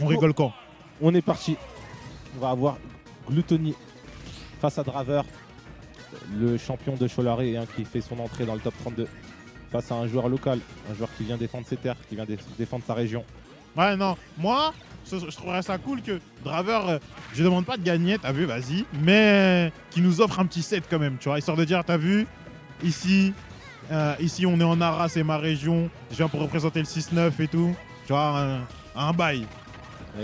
On rigole quand? On est parti. On va avoir Gluttony face à Draver, le champion de Cholaré qui fait son entrée dans le top 32. Face à un joueur local, un joueur qui vient défendre ses terres, qui vient défendre sa région. Ouais, non. Moi, je trouverais ça cool que Draver, je demande pas de gagner, t'as vu, vas-y, mais qui nous offre un petit set quand même, tu vois, histoire de dire, t'as vu, ici on est en Nara, c'est ma région, je viens pour représenter le 6-9 et tout, tu vois, un bail.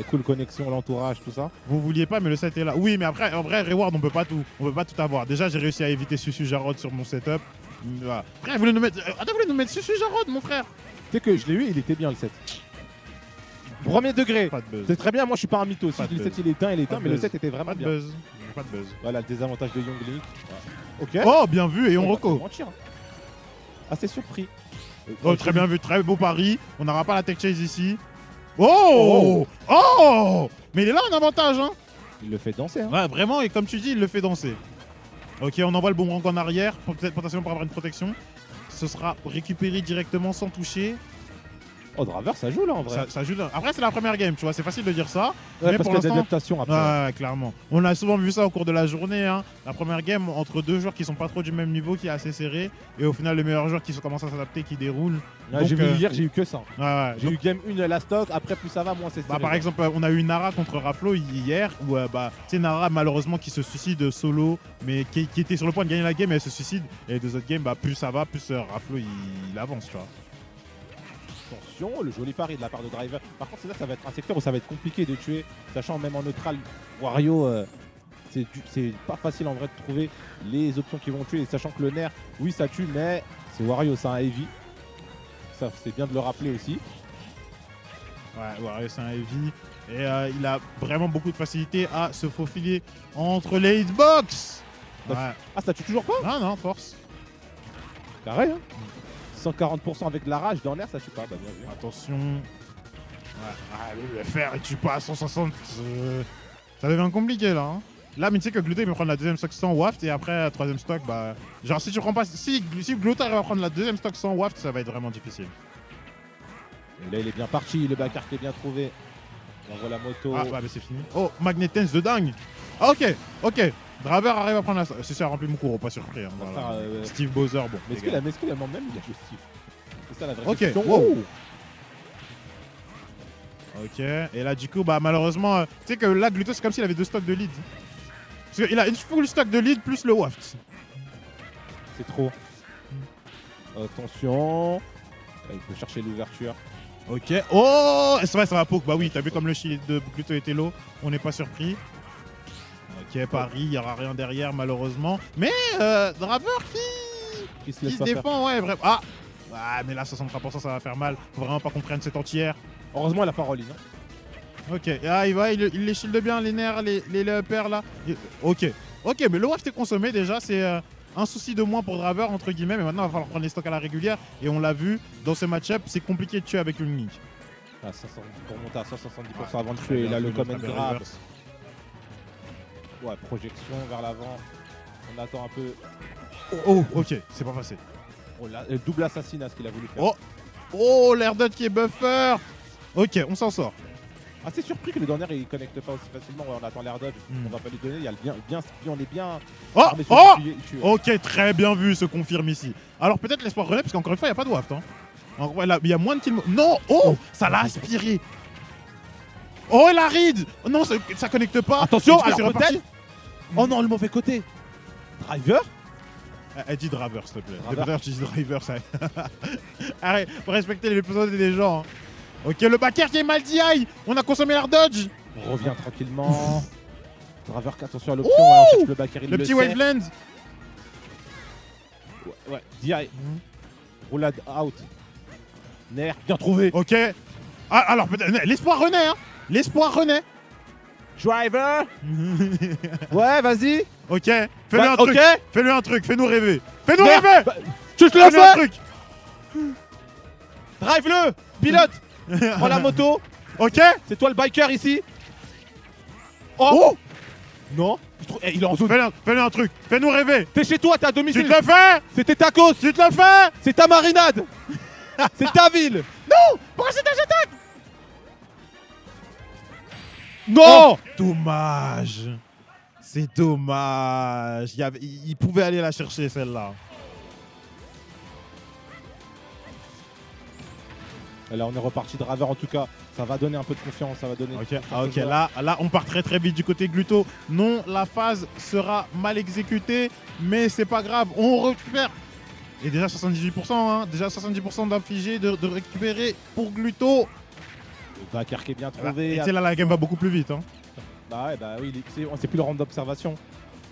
Cool connexion, l'entourage, tout ça. Vous vouliez pas, mais le set est là. Oui, mais après, en vrai, Reward, on peut pas tout avoir. Déjà, j'ai réussi à éviter Susu Jarod sur mon setup. Voilà. Après, vous voulez nous mettre Susu Jarod, mon frère. Tu sais que je l'ai eu, il était bien le set. Premier degré. Pas de buzz. C'est très bien, moi je suis pas un mytho. Si Pas de le set buzz. il est éteint, Pas de mais le buzz. set était vraiment Pas de bien. buzz. Pas de buzz. Voilà le désavantage de Young Link. Ok. Oh, bien vu, et on va pas reco. se mentir. Assez surpris. Oh, très bien vu, très beau pari. On n'aura pas la tech chase ici. Oh, oh, mais il est là un avantage, hein. Il le fait danser. Hein. Ouais, vraiment, et comme tu dis, il le fait danser. Ok, on envoie le boomerang en arrière, peut-être potentiellement pour avoir une protection. Ce sera récupéré directement sans toucher. Oh, Draver, ça joue là en vrai. Ça joue là. Après, c'est la première game, tu vois, c'est facile de dire ça. Ouais, mais parce pour qu'il y a l'instant, d'adaptation après. ouais, clairement. On a souvent vu ça au cours de la journée. Hein. La première game entre deux joueurs qui sont pas trop du même niveau, qui est assez serré. Et au final, le meilleur joueur qui commence à s'adapter, qui déroule. Ouais, Donc, j'ai vu hier, j'ai eu que ça. Ouais, J'ai eu game 1 la stock, après plus ça va, moins c'est bah, serré. par exemple, on a eu Nara contre Raflo hier, où tu sais, Nara malheureusement qui se suicide solo, mais qui était sur le point de gagner la game et elle se suicide. Et les deux autres games, plus ça va, plus Raflo il avance, tu vois. Attention, le joli pari de la part de Driver. Par contre, ça va être un secteur où ça va être compliqué de tuer, sachant même en neutral, Wario, c'est pas facile en vrai de trouver les options qui vont tuer, et sachant que le nerf, oui ça tue, mais c'est Wario, c'est un heavy. Ça, c'est bien de le rappeler aussi. Ouais, Wario c'est un heavy. Et il a vraiment beaucoup de facilité à se faufiler entre les hitbox. Ouais. Ah, ça tue toujours pas? Non, non, force. Carré, hein. 140% avec de la rage dans l'air, ça tue pas. Bah, bien vu. Attention. Ouais. Ah, le FR, il tue pas à 160. Ça devient compliqué là. Hein. Là, mais tu sais que Gluto il va prendre la deuxième stock sans waft et après la troisième stock, bah. Genre, si tu prends pas. Si Gluto arrive à prendre la deuxième stock sans waft, ça va être vraiment difficile. Et là, il est bien parti, le backart est bien trouvé. On voit la moto. Ah, ouais, mais c'est fini. Oh, Magnetens de dingue. Ah, ok, ok. Draver arrive à prendre la stock. C'est ça, rempli mon cours, pas surpris. Hein, voilà. Steve Bowser, bon. Mais est-ce qu'il a même il a juste Steve? C'est ça la vraie Ok, question. wow. Ok, et là du coup, bah malheureusement, tu sais que là, Gluto, c'est comme s'il avait deux stocks de lead. Parce qu'il a une full stock de lead plus le waft. C'est trop. Attention. Il peut chercher l'ouverture. Ok, oh, c'est vrai, ça va poke. Bah oui, t'as vu comme le shield de Gluto était low, on n'est pas surpris. Ok, Paris, il n'y aura rien derrière malheureusement. Mais Draver Qui se qui laisse se pas faire. défend, ouais, vraiment. Ah, mais là, 63%, ça va faire mal. Faut vraiment pas qu'on prenne cette entière. Heureusement, elle a pas rolling. Hein. Ok, ah, il les shield bien, les nerfs, les uppers là. Ok, ok, mais le waft est consommé déjà, c'est un souci de moins pour Draver, entre guillemets, mais maintenant il va falloir prendre les stocks à la régulière. Et on l'a vu, dans ce match-up, c'est compliqué de tuer avec une Link. Ah, pour monter à 170% avant de tuer. Là, le comment grab. Ouais, projection vers l'avant. On attend un peu. Oh, ok, c'est pas passé. Oh, là, double assassinat, ce qu'il a voulu faire. Oh, oh, l'air dot qui est buffer. Ok, on s'en sort. Assez surpris que le dernier il connecte pas aussi facilement. Ouais, on attend l'air dodge. On va pas lui donner. Il y a le bien on est bien. Oh, armé sur oh, le bouclier, il tue. ok, très bien vu, se confirme ici. Alors peut-être l'espoir relais, parce qu'encore une fois, il n'y a pas de waft. Hein. Donc, ouais, là, il y a moins de kills. Non, oh, ça l'a aspiré. Oh, il a read. Non, ça connecte pas. Attention, Est-ce que c'est alors reparti? peut-être. Oh non, le mauvais côté. Driver. Elle dit driver, s'il te plaît. Driver. D'ailleurs, tu dis driver, ça. Arrête, faut respecter les besoins des gens. Hein. Ok, le backer qui est mal DI. On a consommé l'air dodge. On revient tranquillement. Driver, attention à l'option. Ouais, on cherche le backer. Le petit waveland. Ouais, DI. Roulade out. Nerf, bien trouvé. Ok. Ah, alors, peut-être. L'espoir renaît, hein. L'espoir renaît. Driver. Ouais, vas-y. Ok. Fais-lui un ok. truc. Fais-lui un truc. Fais-nous rêver. Fais-nous Merde. rêver. Bah, tu te le Fais-lui un fais. truc. Drive-le. Pilote. Prends la moto. Ok. C'est toi le biker ici. Oh, non. Il est en zone. Fais-lui un truc. Fais-nous rêver. T'es chez toi, t'es à Tu domicile. te le fais. C'était ta cause. Tu te le fais. C'est ta marinade. C'est ta ville. Non. Pourquoi c'est ta j'attaque? Non. Dommage. C'est dommage. Il pouvait aller la chercher, celle-là. Et là, on est reparti Draver en tout cas. Ça va donner un peu de confiance. Ça va donner. Ok, là, on part très très vite du côté Gluto. Non, la phase sera mal exécutée, mais c'est pas grave. On récupère. Et déjà 78%, hein. Déjà 70% d'infligé de récupérer pour Gluto. Le backer qui est bien Et trouvé. tu sais, là, la game va beaucoup plus vite. Hein. Bah ouais, bah oui, c'est plus le round d'observation.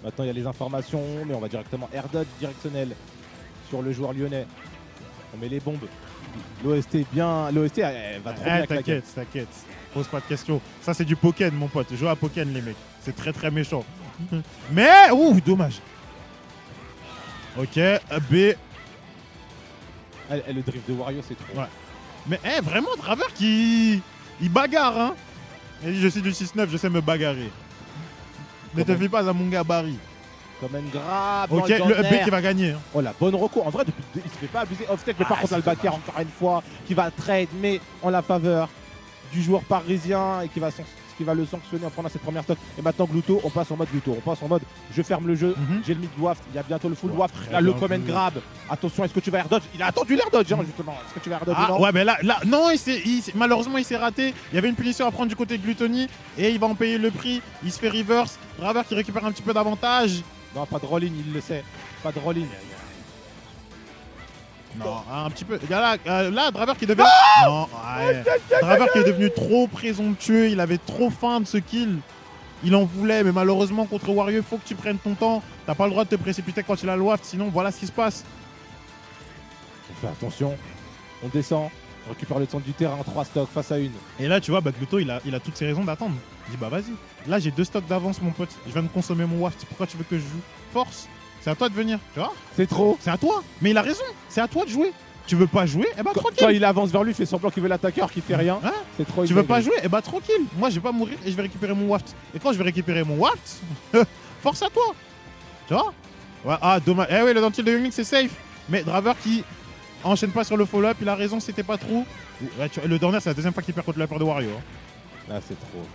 Maintenant, il y a les informations, mais on va directement air dodge directionnel sur le joueur lyonnais. On met les bombes. L'OST elle va trop bien avec la game. T'inquiète. Pose pas de questions. Ça, c'est du Pokken, mon pote. Joue à Pokken, les mecs. C'est très très méchant. Mais, ouh, dommage. Ok, B. Le drift de Wario, c'est trop. Ouais. Mais vraiment, Draver il bagarre, hein. Il dit, je suis du 6-9, je sais me bagarrer. Ne te fie pas à mon gabarit. Comme un grab. Ok, le B qui va gagner. Hein. Oh la bonne recours. En vrai, il se fait pas abuser. Offset, mais par contre, le backer encore une fois, qui va trade, mais en la faveur du joueur parisien et qui va le sanctionner en prenant cette première stock. Et maintenant, Gluto, on passe en mode Gluto. On passe en mode je ferme le jeu, j'ai le mid waft, il y a bientôt le full waft. Là, le comment grab. Attention, est-ce que tu vas air dodge? Il a attendu l'air dodge, hein, justement. Est-ce que tu vas air dodge? Ah ouais, mais là non, malheureusement, il s'est raté. Il y avait une punition à prendre du côté de Gluttony et il va en payer le prix. Il se fait reverse. Draver qui récupère un petit peu d'avantage. Non, pas de rolling, il le sait. Pas de rolling. Non, un petit peu. Là, Draver qui devient. Non, ouais. Draver qui est devenu trop présomptueux. Il avait trop faim de ce kill. Il en voulait, mais malheureusement, contre Wario, il faut que tu prennes ton temps. T'as pas le droit de te précipiter quand il a le waft, sinon voilà ce qui se passe. On fait attention. On descend. On récupère le centre du terrain. 3 stocks face à 1. Et là, tu vois, Gluto, il a toutes ses raisons d'attendre. Il dit, bah vas-y. Là, j'ai 2 stocks d'avance, mon pote. Je viens de consommer mon waft. Pourquoi tu veux que je joue? Force. C'est à toi de venir, tu vois? C'est trop. C'est à toi. Mais il a raison. C'est à toi de jouer. Tu veux pas jouer? Eh bah tranquille. Quand il avance vers lui, il fait semblant qu'il veut l'attaquer alors qu'il fait rien. Hein? C'est trop. Tu veux pas jouer? Eh bah tranquille. Moi, je vais pas mourir et je vais récupérer mon waft. Et quand je vais récupérer mon waft, force à toi. Tu vois? Ouais, ah, dommage. Eh oui, le dentil de Youngling, c'est safe. Mais Draver qui enchaîne pas sur le follow-up, il a raison, c'était pas trop. Ouais, le dernier, c'est la deuxième fois qu'il perd contre la peur de Wario. Hein. Là, c'est trop.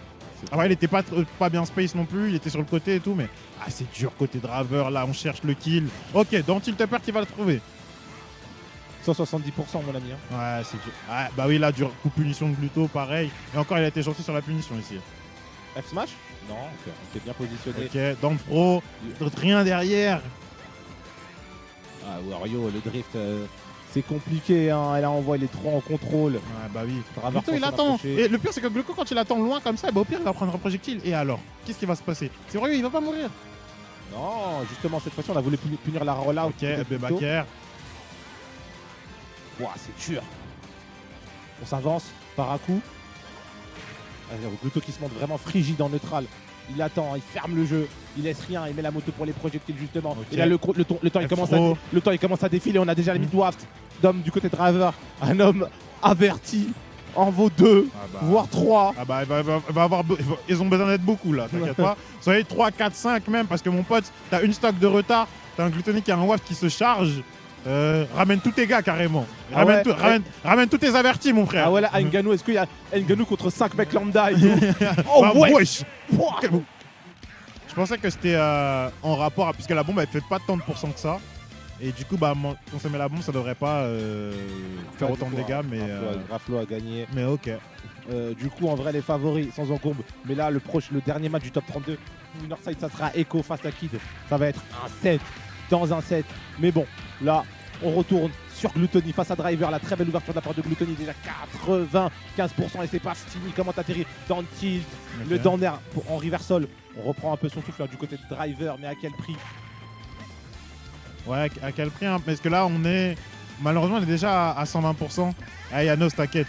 Ah ouais, il était pas bien space non plus, il était sur le côté et tout, mais ah, c'est dur côté Draver, là, on cherche le kill. Ok, dentil Tupper qui va le trouver. 170% mon ami. Hein. Ouais, c'est dur. Ah, bah oui, là, du coup, punition de Gluto, pareil. Et encore, il a été gentil sur la punition ici. F smash? Non, ok, on était bien positionné. Ok, dans le pro, rien derrière. Ah, Wario, le drift, c'est compliqué. Hein. Et là, on voit, il est trop en contrôle. Ouais, bah oui. Draver Gluto, il attend. Et le pire, c'est que Gluto, quand il attend loin comme ça, bah, au pire, il va prendre un projectile. Et alors, qu'est-ce qui va se passer? C'est vrai, il va pas mourir. Non, justement, cette fois-ci, on a voulu punir la rollout. Ok, backer. Ouah, c'est dur. On s'avance par à coup. Gluto qui se montre vraiment frigide en neutral. Il attend, il ferme le jeu, il laisse rien, il met la moto pour les projectiles justement. Okay. Et là le temps il commence à défiler, on a déjà le mid-waft d'homme du côté Driver. Un homme averti en vaut 2, voire 3. Ah bah ils ont besoin d'être beaucoup là, t'inquiète pas. Soyez 3, 4, 5 même, parce que mon pote, t'as une stock de retard, t'as un Gluttony qui a un waft qui se charge. Ramène tous tes gars carrément. Ramène tous tes avertis, mon frère. Ah ouais, là, Ngannou, est-ce qu'il y a Ngannou contre 5 mecs lambda et tout? Oh bah, ouais. Wesh. Je pensais que c'était en rapport, puisque la bombe elle fait pas tant de pourcents que ça. Et du coup, bah, consommer la bombe, ça devrait pas faire autant de dégâts. Mais Raflo a gagné. Mais ok. Du coup, en vrai, les favoris sans encombre. Mais là, le dernier match du top 32, Winnerside, ça sera Echo face à Kid. Ça va être un set dans un set. Mais bon, là, on retourne sur Gluttony face à Driver. La très belle ouverture de la part de Gluttony, déjà 95% et c'est pas fini. Comment t'atterrir dans le tilt, le down air en reversal. On reprend un peu son souffle du côté de Driver, mais à quel prix? Ouais, à quel prix hein? Parce que là, malheureusement, on est déjà à 120%. Ah, Yanos, t'inquiète.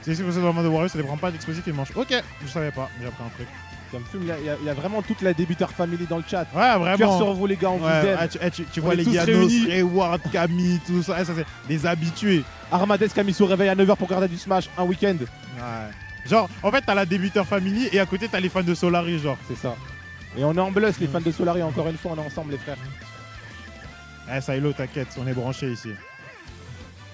C'est ici que c'est dans le mode de Wario, ça ne prend pas d'explosif et mange. Ok, je savais pas, j'ai appris un truc. Ça me fume, il y a vraiment toute la débuteur family dans le chat. Ouais, vraiment. Cœur sur vous les gars, on vous aime. Tu vois les Yanos, Reward, Camille, tout ça, ça c'est des habitués. Armades Camille se réveille à 9h pour garder du Smash, un week-end. Ouais. Genre, en fait, t'as la débuteur family et à côté, t'as les fans de Solari, genre. C'est ça. Et on est en bleu, les fans de Solari, encore une fois, on est ensemble, les frères. Eh, Silo, t'inquiète, on est branché ici.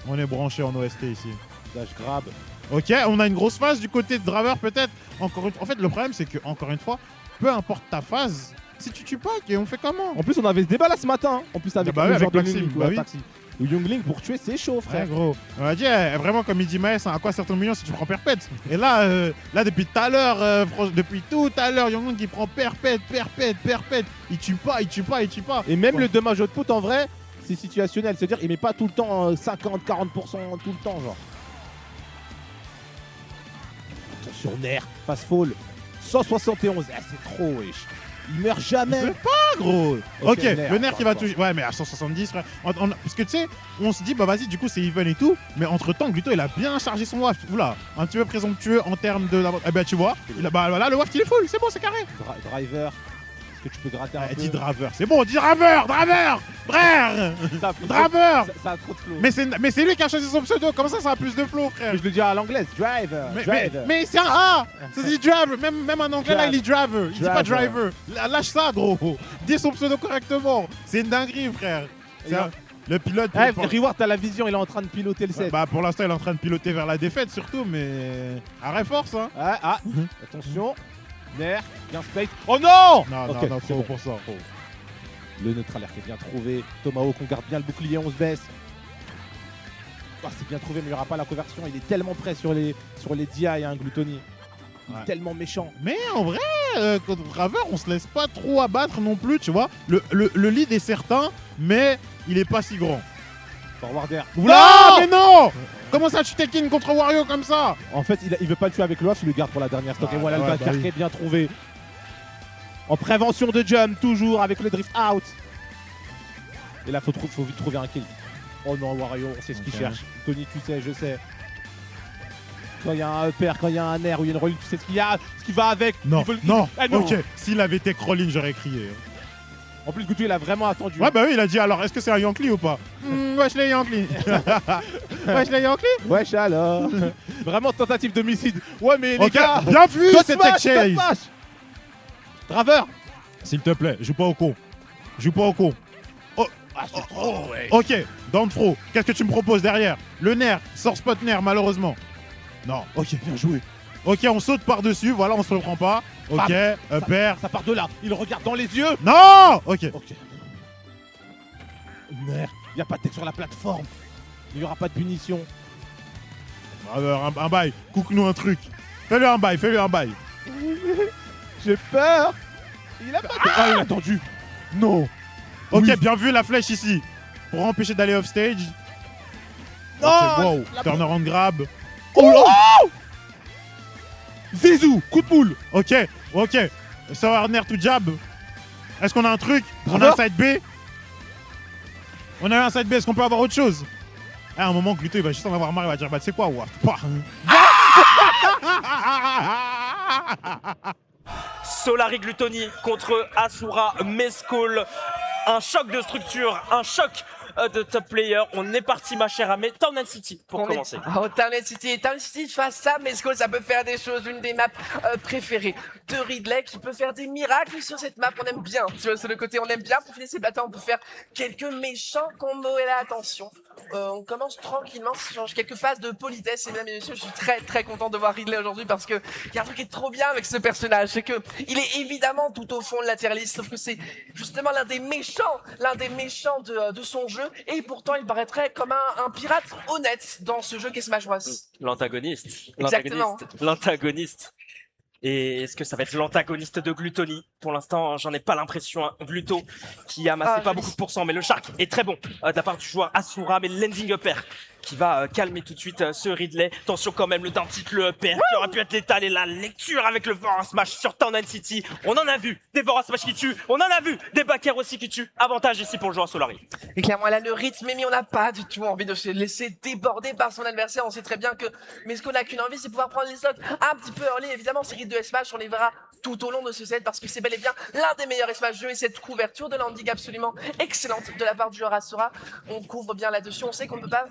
On est branché en OST ici. Dash grab. Ok, on a une grosse phase du côté de Draver peut-être. En fait, le problème c'est que, encore une fois, peu importe ta phase, si tu tues pas, on fait comment? En plus, on avait ce débat là ce matin. En plus, avec bah le oui, genre avec de Maxime, Youngling, bah ouais, oui. Taxi. Le Youngling pour tuer, c'est chaud, Ouais, frère. gros. On a dit, vraiment, comme il dit Maes, à quoi certains millions si tu prends perpète? Et là, depuis tout à l'heure, Youngling qui prend perpète. Il tue pas. Et même Ouais. le dommage output, en vrai, c'est situationnel. C'est-à-dire, il met pas tout le temps 50, 40% tout le temps, genre. Attention, Nair, fast fall. 171. Ah, c'est trop, wesh. Il meurt jamais. Ah, gros. Ok, Nair, le nerf qui va encore. toucher. Ouais, mais à 170, frère. Parce que tu sais, on se dit, bah vas-y, du coup, c'est even et tout. Mais entre temps, Gluto, il a bien chargé son waft. Oula, un petit peu présomptueux en termes de. Eh ben, tu vois, bah voilà, le waft, il est full. C'est bon, c'est carré. Driver, est-ce que tu peux gratter un peu? Dis Draver, c'est bon, dis Draver, frère. Ça- Draver. Ça a trop de flow. Mais c'est lui qui a choisi son pseudo. Comment ça a plus de flow, frère? Mais je le dis à l'anglaise. Driver. Mais c'est un A. Ça se dit driver. Même en anglais, là, il dit driver. Il dit pas Driver. driver. Lâche ça, gros. Dis son pseudo correctement. C'est une dinguerie, frère. Le pilote. Reward, t'as la vision, il est en train de piloter le set. Bah, pour l'instant, il est en train de piloter vers la défaite, surtout, mais. Arrêt force, hein. Attention. Nair, bien space. Oh non! Non, Ok, non, c'est trop bon. pour ça. Le neutralaire qui est bien trouvé. Tomahawk, on garde bien le bouclier, on se baisse. Oh, c'est bien trouvé, mais il n'y aura pas la conversion. Il est tellement prêt sur les DI, hein, Gluttony. Il est Ouais. tellement méchant. Mais en vrai, contre Draver, on se laisse pas trop abattre non plus, tu vois. Le lead est certain, mais il est pas si grand. Forward air. Oula, mais non! Comment ça, tu take-in contre Wario comme ça? En fait, il veut pas le tuer avec le off, il le garde pour la dernière stock. Ah, Et voilà ouais, le bah backer oui. qui est bien trouvé. En prévention de jump, toujours avec le drift out. Et là, faut vite trouver un kill. Oh non, Wario, on sait ce qu'il Ok. cherche. Tony, tu sais, je sais. Quand il y a un upper, quand il y a un air ou il y a une roll, tu sais ce qu'il y a, ce qui va avec. Non, Il veut le- non, Ah, non. ok. S'il avait été Crolin, j'aurais crié. En plus, Goutou, il a vraiment attendu. Ouais, bah oui, il a dit alors, est-ce que c'est un Yankee ou pas? Wesh les Yankees. Wesh les Yankees. Wesh alors. Vraiment tentative d'homicide. Ouais, mais les Ok, gars. bien vu God cette smash, God exchange. smash. Draver. S'il te plaît, joue pas au con. Joue pas au con. Ah, c'est trop, ouais. Ok, Downfro, qu'est-ce que tu me proposes derrière? Le nerf, sort spot nerf, malheureusement. Non, ok, bien joué. Ok, on saute par-dessus, voilà, on se le prend pas. Ok, upper. Ça part de là. Il regarde dans les yeux. Non. Ok. Ok. Merde, il n'y a pas de tech sur la plateforme. Il n'y aura pas de punition. Alors, un bail, cook-nous un truc. Fais-lui un bail, J'ai peur. Il a pas de... Ah, il a tendu. Non. Ok, Oui. bien vu la flèche ici. Pour empêcher d'aller off stage. Non, Ok, wow, la- turnaround grab. Oh là. Zizou, coup de boule. Ok. Sour nerf to jab. Est-ce qu'on a un truc? On a un side B. On a un side B, est-ce qu'on peut avoir autre chose? À un moment, Gluto, il va juste en avoir marre, il va dire, bah, tu sais quoi, waft. Solari Gluttony contre Asura Mescall. Un choc de structure, un choc de top player. On est parti, ma chère Amé. Town City pour commencer. Town City face à Mesco, ça peut faire des choses. Une des maps préférées de Ridley qui peut faire des miracles sur cette map. On aime bien, tu vois, c'est le côté on aime bien. Pour finir ces plateaux, on peut faire quelques méchants combos. Et là, attention, on commence tranquillement, ça change quelques phases de politesse. Et mesdames et messieurs, je suis très content de voir Ridley aujourd'hui parce que il y a un truc qui est trop bien avec ce personnage, c'est que il est évidemment tout au fond de la tier list, sauf que c'est justement l'un des méchants de son jeu. Et pourtant, il paraîtrait comme un pirate honnête dans ce jeu qu'est Smash Bros. L'antagoniste. Exactement. L'antagoniste. Et est-ce que ça va être l'antagoniste de Gluttony? Pour l'instant, j'en ai pas l'impression. Hein. Gluto, qui amassait pas beaucoup de pourcents, mais le Shark est très bon de la part du joueur Asura, mais le landing upper qui va calmer tout de suite ce Ridley. Attention quand même, le down tilt, le upper qui aurait pu être létal, et la lecture avec le Vora Smash sur Town City. On en a vu des Vora Smash qui tuent, on en a vu des backers aussi qui tuent. Avantage ici pour le joueur Solari. Et clairement, elle a le rythme, mais on n'a pas du tout envie de se laisser déborder par son adversaire. On sait très bien que Mesco n'a qu'une envie, c'est pouvoir prendre les stocks un petit peu early. Évidemment, série de Smash, on les verra tout au long de ce set parce que c'est bel et bien l'un des meilleurs Smash jeux, et cette couverture de landing absolument excellente de la part du joueur Asura. On couvre bien là-dessus, on sait qu'on ne peut pas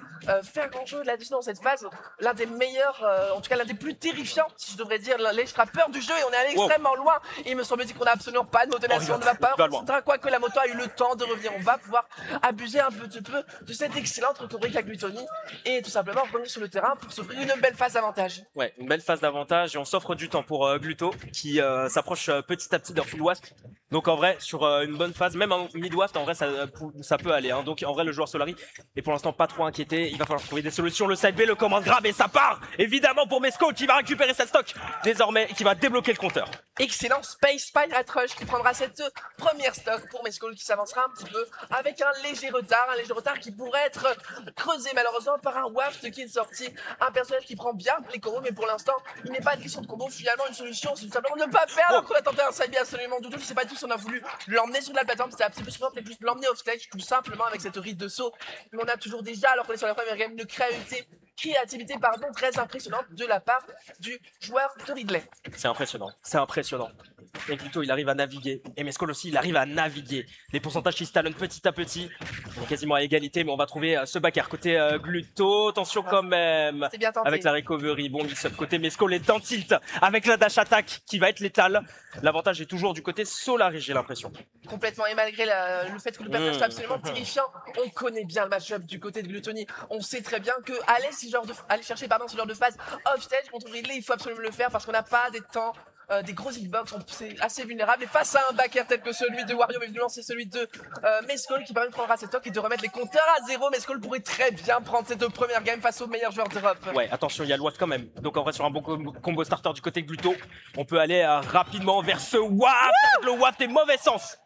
faire grand chose là-dessus dans cette phase. L'un des meilleurs, en tout cas l'un des plus terrifiants, si je devrais dire, les trappeurs du jeu, et on est allé extrêmement loin. Et il me semble qu'on a absolument pas de modulation de la part. Quoique la moto a eu le temps de revenir, on va pouvoir abuser un petit peu de cette excellente rhétorique à Gluttony et tout simplement revenir sur le terrain pour s'offrir une belle phase d'avantage. Ouais, une belle phase d'avantage et on s'offre du temps pour Gluto qui s'approche petit à petit d'un full waft. Donc en vrai, sur une bonne phase, même un mid-waft, en vrai ça peut aller. Hein. Donc en vrai, le joueur Solari est pour l'instant pas trop inquiété. Il va falloir trouver des solutions. Le side B, le command grab et ça part évidemment pour Mesco qui va récupérer sa stock désormais et qui va débloquer le compteur. Excellent Space Pirate Rush qui prendra cette première stock pour Mesco qui s'avancera un petit peu avec un léger retard qui pourrait être creusé malheureusement par un waft qui est sorti. Un personnage qui prend bien les combos, mais pour l'instant, il n'est pas de question de combo. Finalement, une solution, c'est tout simplement de ne pas faire. Donc, on a tenté un side B absolument douteux. Je sais pas du tout si on a voulu l'emmener sur la plateforme. C'était un petit peu surprenant, peut-être juste l'emmener off stage, tout simplement avec cette rite de saut. Mais on a toujours déjà, alors qu'on est sur la première game, une créativité très impressionnante de la part du joueur de Ridley. C'est impressionnant. Et Gluto il arrive à naviguer, et Mescol aussi il arrive à naviguer. Les pourcentages qui se talonnent petit à petit, on est quasiment à égalité, mais on va trouver ce backer côté Gluto, attention quand même, c'est bien tenté. Avec la recovery, bon mix-up côté Mescol est en tilt, avec la dash attack qui va être létale. L'avantage est toujours du côté Solari, j'ai l'impression. Complètement, et malgré le fait que le personnage soit absolument terrifiant, on connaît bien le match-up du côté de Gluttony. On sait très bien que aller chercher ce genre de phase off-stage contre Ridley, il faut absolument le faire parce qu'on n'a pas des temps, des gros hitbox, c'est assez vulnérable. Et face à un backer tel que celui de Wario, mais évidemment c'est celui de Mescol qui permet de prendre cette stock et de remettre les compteurs à zéro. Mescol pourrait très bien prendre cette première game face au meilleur joueur d'Europe. Ouais, attention, il y a le watt quand même. Donc en vrai, sur un bon combo starter du côté Gluto, on peut aller rapidement vers ce waft. Le waft est mauvais sens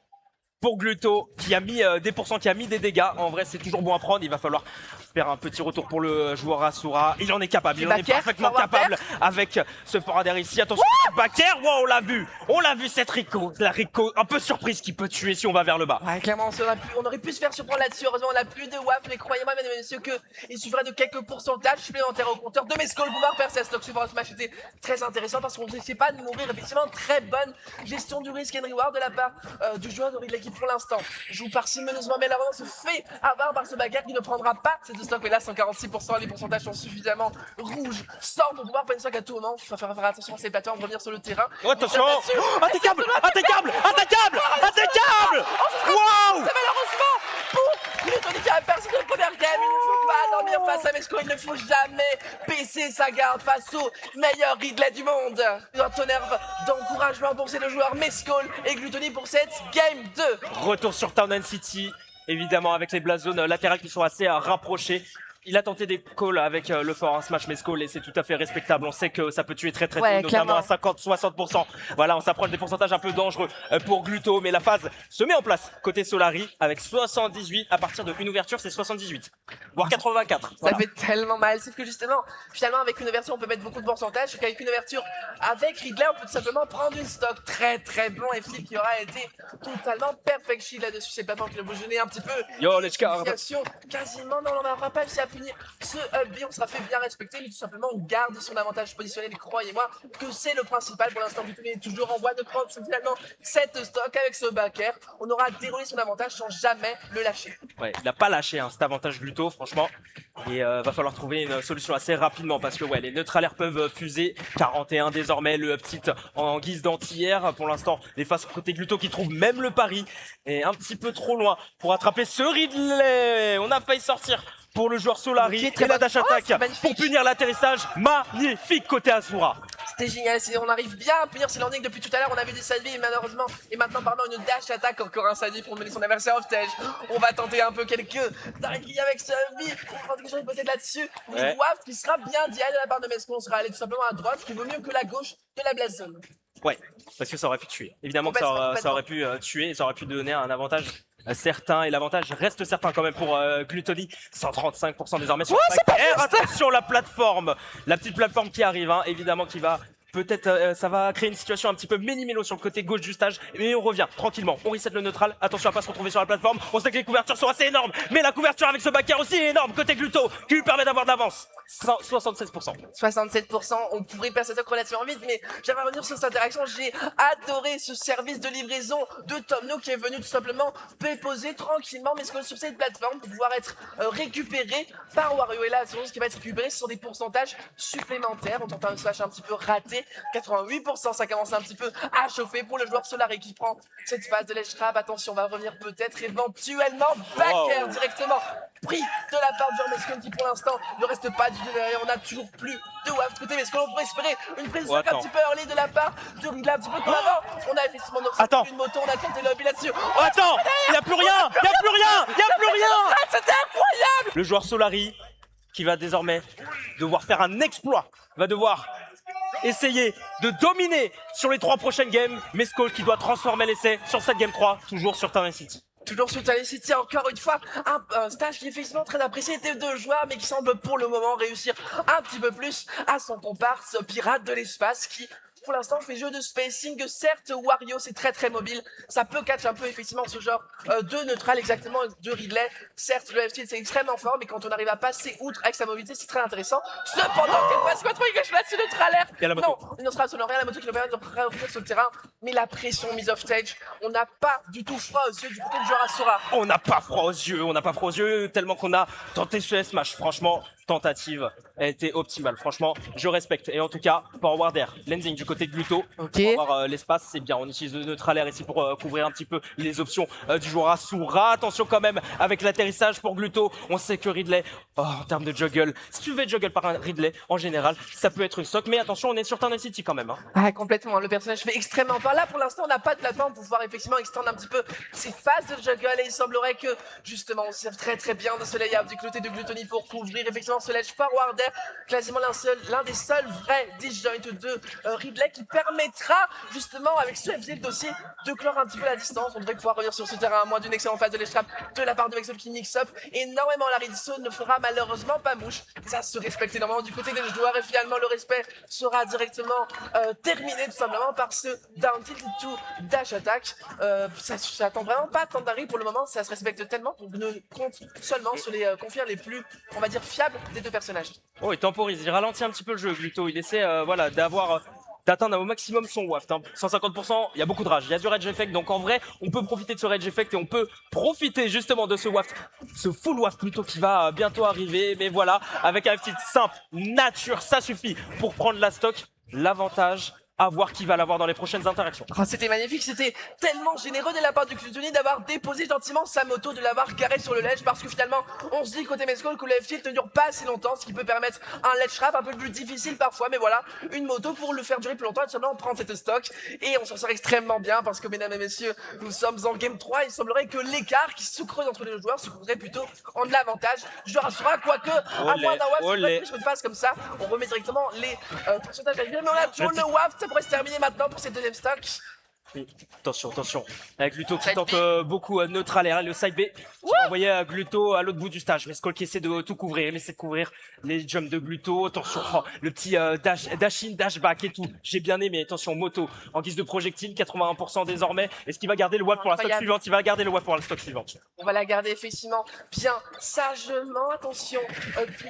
pour Gluto qui a mis des pourcents, qui a mis des dégâts. En vrai, c'est toujours bon à prendre. Il va falloir faire un petit retour pour le joueur Asura. Il en est capable, il en est parfaitement capable avec ce forwarder ici. Attention, backer, wow, on l'a vu cette Rico, la Rico un peu surprise qui peut tuer si on va vers le bas. Ouais, clairement, on aurait pu se faire surprendre là-dessus. Heureusement, on n'a plus de WAF, mais croyez-moi, mesdames et messieurs, qu'il suffirait de quelques pourcentages supplémentaires au compteur de Mescol pour pouvoir faire cette stock. Ce match était très intéressant parce qu'on ne risquait pas de mourir. Effectivement, très bonne gestion du risk and reward de la part du joueur de Ridley qui, pour l'instant, joue parcimonieusement, mais malheureusement se fait avoir par ce backer qui ne prendra pas cette stock. Mais là, 146%, les pourcentages sont suffisamment rouges, sans pour pouvoir faire une stock à tout moment. Il faut faire attention à ces plateformes, revenir sur le terrain. Oh, attention! Attaquable! Wow! C'est malheureusement pour Gluttony qui a perdu de première game. Il ne faut pas dormir face à Mesco. Il ne faut jamais baisser sa garde face au meilleur Ridley du monde. Un tonnerre d'encouragement pour ces deux joueurs, Mescol et Gluttony, pour cette game 2. Retour sur Town and City, évidemment avec les blast zones latérales qui sont assez rapprochées. Il a tenté des calls avec le fort Smash Mescol et c'est tout à fait respectable. On sait que ça peut tuer très tôt, notamment à 50-60%. Voilà, on s'approche des pourcentages un peu dangereux pour Gluto, mais la phase se met en place côté Solari avec 78. À partir d'une ouverture, c'est 78, voire 84. Ça fait tellement mal, sauf que justement, finalement avec une ouverture on peut mettre beaucoup de pourcentage, qu'avec une ouverture avec Ridley on peut tout simplement prendre une stock très bon et Flip qui aura été totalement perfect shield là-dessus. C'est pas tant qu'il a vous gêner un petit peu. Yo, let's go. Quasiment, non, on n'aura pas réussi à punir ce up B, on sera fait bien respecter, mais tout simplement on garde son avantage positionnel. Croyez-moi que c'est le principal pour l'instant. Gluttony est toujours en voie de prendre finalement cette stock avec ce backer. On aura déroulé son avantage sans jamais le lâcher. Ouais, il n'a pas lâché cet avantage Gluto, franchement. Et va falloir trouver une solution assez rapidement parce que les neutralaires peuvent fuser. 41 désormais, le up tilt en guise d'anti-air. Pour l'instant, les faces côté Gluto qui trouvent même le pari est un petit peu trop loin pour attraper ce Ridley. On a failli sortir pour le joueur Solari et la dash attack pour punir l'atterrissage. Magnifique côté Asura. C'était génial, on arrive bien à punir ces landings depuis tout à l'heure. On avait des side B malheureusement, et maintenant une dash attack, encore un side B pour mener son adversaire off stage. On va tenter un peu quelques dingueries avec ce B. On va tenter quelque chose peut-être là-dessus. Une waft qui sera bien dial de la part de Mesco. On sera allé tout simplement à droite, qui vaut mieux que la gauche de la blast zone. Ouais, parce que ça aurait pu tuer. Évidemment que ça aurait pu tuer et ça aurait pu donner un avantage certain, et l'avantage reste certain quand même pour Gluttony. 135% désormais sur attention la plateforme, la petite plateforme qui arrive, évidemment qui va peut-être ça va créer une situation un petit peu méli-mélo sur le côté gauche du stage, mais on revient tranquillement, on reset le neutral. Attention à pas se retrouver sur la plateforme, on sait que les couvertures sont assez énormes, mais la couverture avec ce backer aussi est énorme côté Gluto qui lui permet d'avoir de l'avance. 76%. 67%, on pourrait passer ça relativement vite, mais j'aimerais revenir sur cette interaction. J'ai adoré ce service de livraison de Tom Nook qui est venu tout simplement poser tranquillement mes scores sur cette plateforme pour pouvoir être récupéré par Wario. Et là, ce qui va être récupéré, ce sont des pourcentages supplémentaires. On tente un slash un petit peu raté, 88%, ça commence un petit peu à chauffer pour le joueur Solari qui prend cette phase de ledge trap. Attention, on va revenir peut-être éventuellement back air directement pris de la part de John Mescon qui pour l'instant ne reste pas du tout derrière. On a toujours plus de waft côté mais est-ce qu'on pourrait espérer une prise de sac un petit peu early de la part de Ridley un petit peu comme avant. On a effectivement une moto, on a tenté l'objet là-dessus. Oh, attends, il n'y a plus rien, il n'y a plus rien, il n'y a plus rien. C'était incroyable. Le joueur Solari qui va désormais devoir faire un exploit, va devoir essayer de dominer sur les 3 prochaines games. Mescol qui doit transformer l'essai sur cette game 3, toujours sur Turner City. Toujours sur Tally City, encore une fois, un stage qui est effectivement très apprécié des deux joueurs, mais qui semble pour le moment réussir un petit peu plus à son comparse pirate de l'espace qui, pour l'instant, fait jeu de spacing. Certes, Wario, c'est très mobile. Ça peut catch un peu, effectivement, ce genre de neutral, exactement, de Ridley. Certes, le F-Tilt, c'est extrêmement fort, mais quand on arrive à passer outre avec sa mobilité, c'est très intéressant. Cependant, quelle passe, quoi, il là, ce neutre l'air. Non, il ne sera absolument rien. La moto qui nous permet de réouvrir sur le terrain. Mais la pression mise off stage, on n'a pas du tout froid aux yeux du côté du joueur Asura. On n'a pas froid aux yeux, tellement qu'on a tenté ce smash. Franchement, tentative a été optimale. Franchement, je respecte. Et en tout cas, Forward Air, Lensing du côté de Gluto. Ok. Pour avoir l'espace, c'est bien. On utilise le neutral air ici pour couvrir un petit peu les options du joueur Asura. Attention quand même avec l'atterrissage pour Gluto. On sait que Ridley, en termes de juggle, si tu veux être juggle par un Ridley, en général, ça peut être une stock. Mais attention, on est sur Turner City quand même. Ah, complètement. Le personnage fait extrêmement peur. Là, pour l'instant, on n'a pas de plateforme pour pouvoir effectivement extendre un petit peu ses phases de juggle. Et il semblerait que, justement, on se serve très bien de ce lay-up du côté de Gluttony pour couvrir effectivement ce ledge forward air. Quasiment l'un des seuls vrais disjoint de Ridley qui permettra, justement, avec ce FZ dossier, de clore un petit peu la distance. On devrait pouvoir revenir sur ce terrain à moins d'une excellente phase de ledge trap de la part de Vexel qui mix up. Énormément, la redstone ne fera malheureusement pas mouche. Ça se respecte énormément du côté des joueurs et finalement, le respect sera directement terminé tout simplement par ce down tilt to dash attack. Ça attend vraiment pas tant d'arrêt pour le moment, ça se respecte tellement qu'on ne compte seulement sur les confiants les plus, on va dire, fiables des deux personnages. Oh, il temporise, il ralentit un petit peu le jeu, Gluto. Il essaie voilà, d'atteindre au maximum son waft. 150%, il y a beaucoup de rage, il y a du rage effect, donc en vrai, on peut profiter de ce rage effect et on peut profiter justement de ce waft, ce full waft plutôt qui va bientôt arriver. Mais voilà, avec un petit simple nature, ça suffit pour prendre la stock. L'avantage, à voir qui va l'avoir dans les prochaines interactions. Oh, c'était magnifique, c'était tellement généreux de la part du Gluttony d'avoir déposé gentiment sa moto, de l'avoir garé sur le ledge, parce que finalement, on se dit côté Mescol que le F-Tilt ne dure pas assez longtemps, ce qui peut permettre un ledge trap un peu plus difficile parfois, mais voilà, une moto pour le faire durer plus longtemps, et tout simplement prendre cette stock, et on s'en sort extrêmement bien, parce que mesdames et messieurs, nous sommes en game 3, il semblerait que l'écart qui se creuse entre les deux joueurs se creuserait plutôt en avantage. Je rassura, quoique, à moins d'un waft, je me passe comme ça, on remet directement les pourcentages à mais on a toujours le waft, ça pourrait se terminer maintenant pour cette deuxième stock. Attention, avec Gluto qui tente beaucoup neutral et le side B qui va envoyer Gluto à l'autre bout du stage. Mais Skull qui essaie de tout couvrir, il essaie de couvrir les jumps de Gluto. Attention, le petit dash in, dash back et tout. J'ai bien aimé, attention, moto en guise de projectile, 81% désormais. Est-ce qu'il va garder le WAP pour la stock suivante? Il va garder le WAP pour la stock suivante. On va la garder effectivement bien sagement, attention,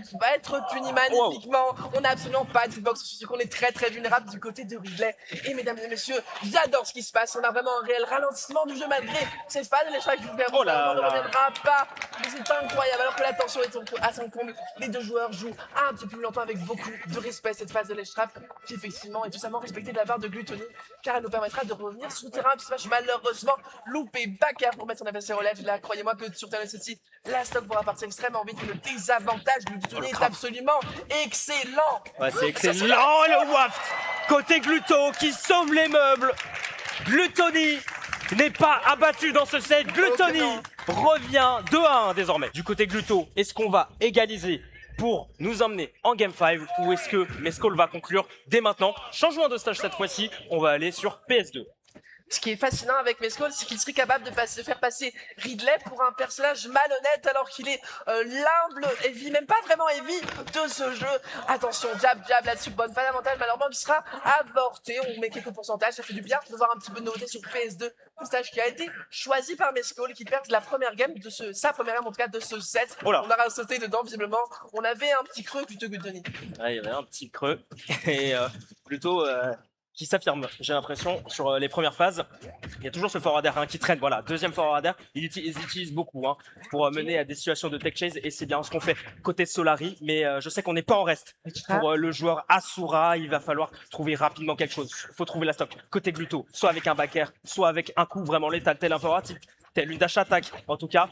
qui va être puni magnifiquement. On n'a absolument pas de hitbox, je suis qu'on est très vulnérable du côté de Ridley. Et mesdames et messieurs, j'adore ce qui se passe. On a vraiment un réel ralentissement du jeu malgré ces fans. Les choix qui ne reviendra pas. Mais c'est incroyable. Alors que la tension est à son comble, les deux joueurs jouent un petit peu plus longtemps avec beaucoup de respect cette phase de ledge trap qui effectivement est tout simplement respectée de la part de Gluttony car elle nous permettra de revenir sur le terrain. Puis smash malheureusement loupé back air pour mettre son adversaire au ledge. Là, croyez-moi que sur Turner City, la stock pourra partir extrêmement vite. Le désavantage de Gluttony est absolument excellent. Ouais, c'est excellent le waft côté Gluto qui sauve les meubles. Gluttony n'est pas abattu dans ce set. Gluttony revient 2-1 désormais. Du côté Gluto, est-ce qu'on va égaliser pour nous emmener en Game 5 ou est-ce que Mescol va conclure dès maintenant? Changement de stage cette fois-ci, on va aller sur PS2. Ce qui est fascinant avec Mescol, c'est qu'il serait capable de faire passer Ridley pour un personnage malhonnête alors qu'il est l'humble heavy, même pas vraiment heavy de ce jeu. Attention, jab là-dessus, bonne fan avantage, malheureusement il sera avorté. On met quelques pourcentages, ça fait du bien de voir un petit peu de nouveauté sur PS2. Un stage qui a été choisi par Mescol, qui perd la première game de sa première game en tout cas de ce set. Oh là. On aura sauté dedans visiblement. On avait un petit creux plutôt que Tony. Ouais, il y avait un petit creux et plutôt qui s'affirme, j'ai l'impression, sur les premières phases. Il y a toujours ce forwarder qui traîne, voilà, deuxième forwarder, ils utilisent beaucoup pour mener à des situations de tech chase et c'est bien ce qu'on fait côté Solari, mais je sais qu'on n'est pas en reste. Pour le joueur Asura, il va falloir trouver rapidement quelque chose, il faut trouver la stock. Côté Gluto, soit avec un backer, soit avec un coup vraiment létal, tel un forward, tel une dash attack. En tout cas,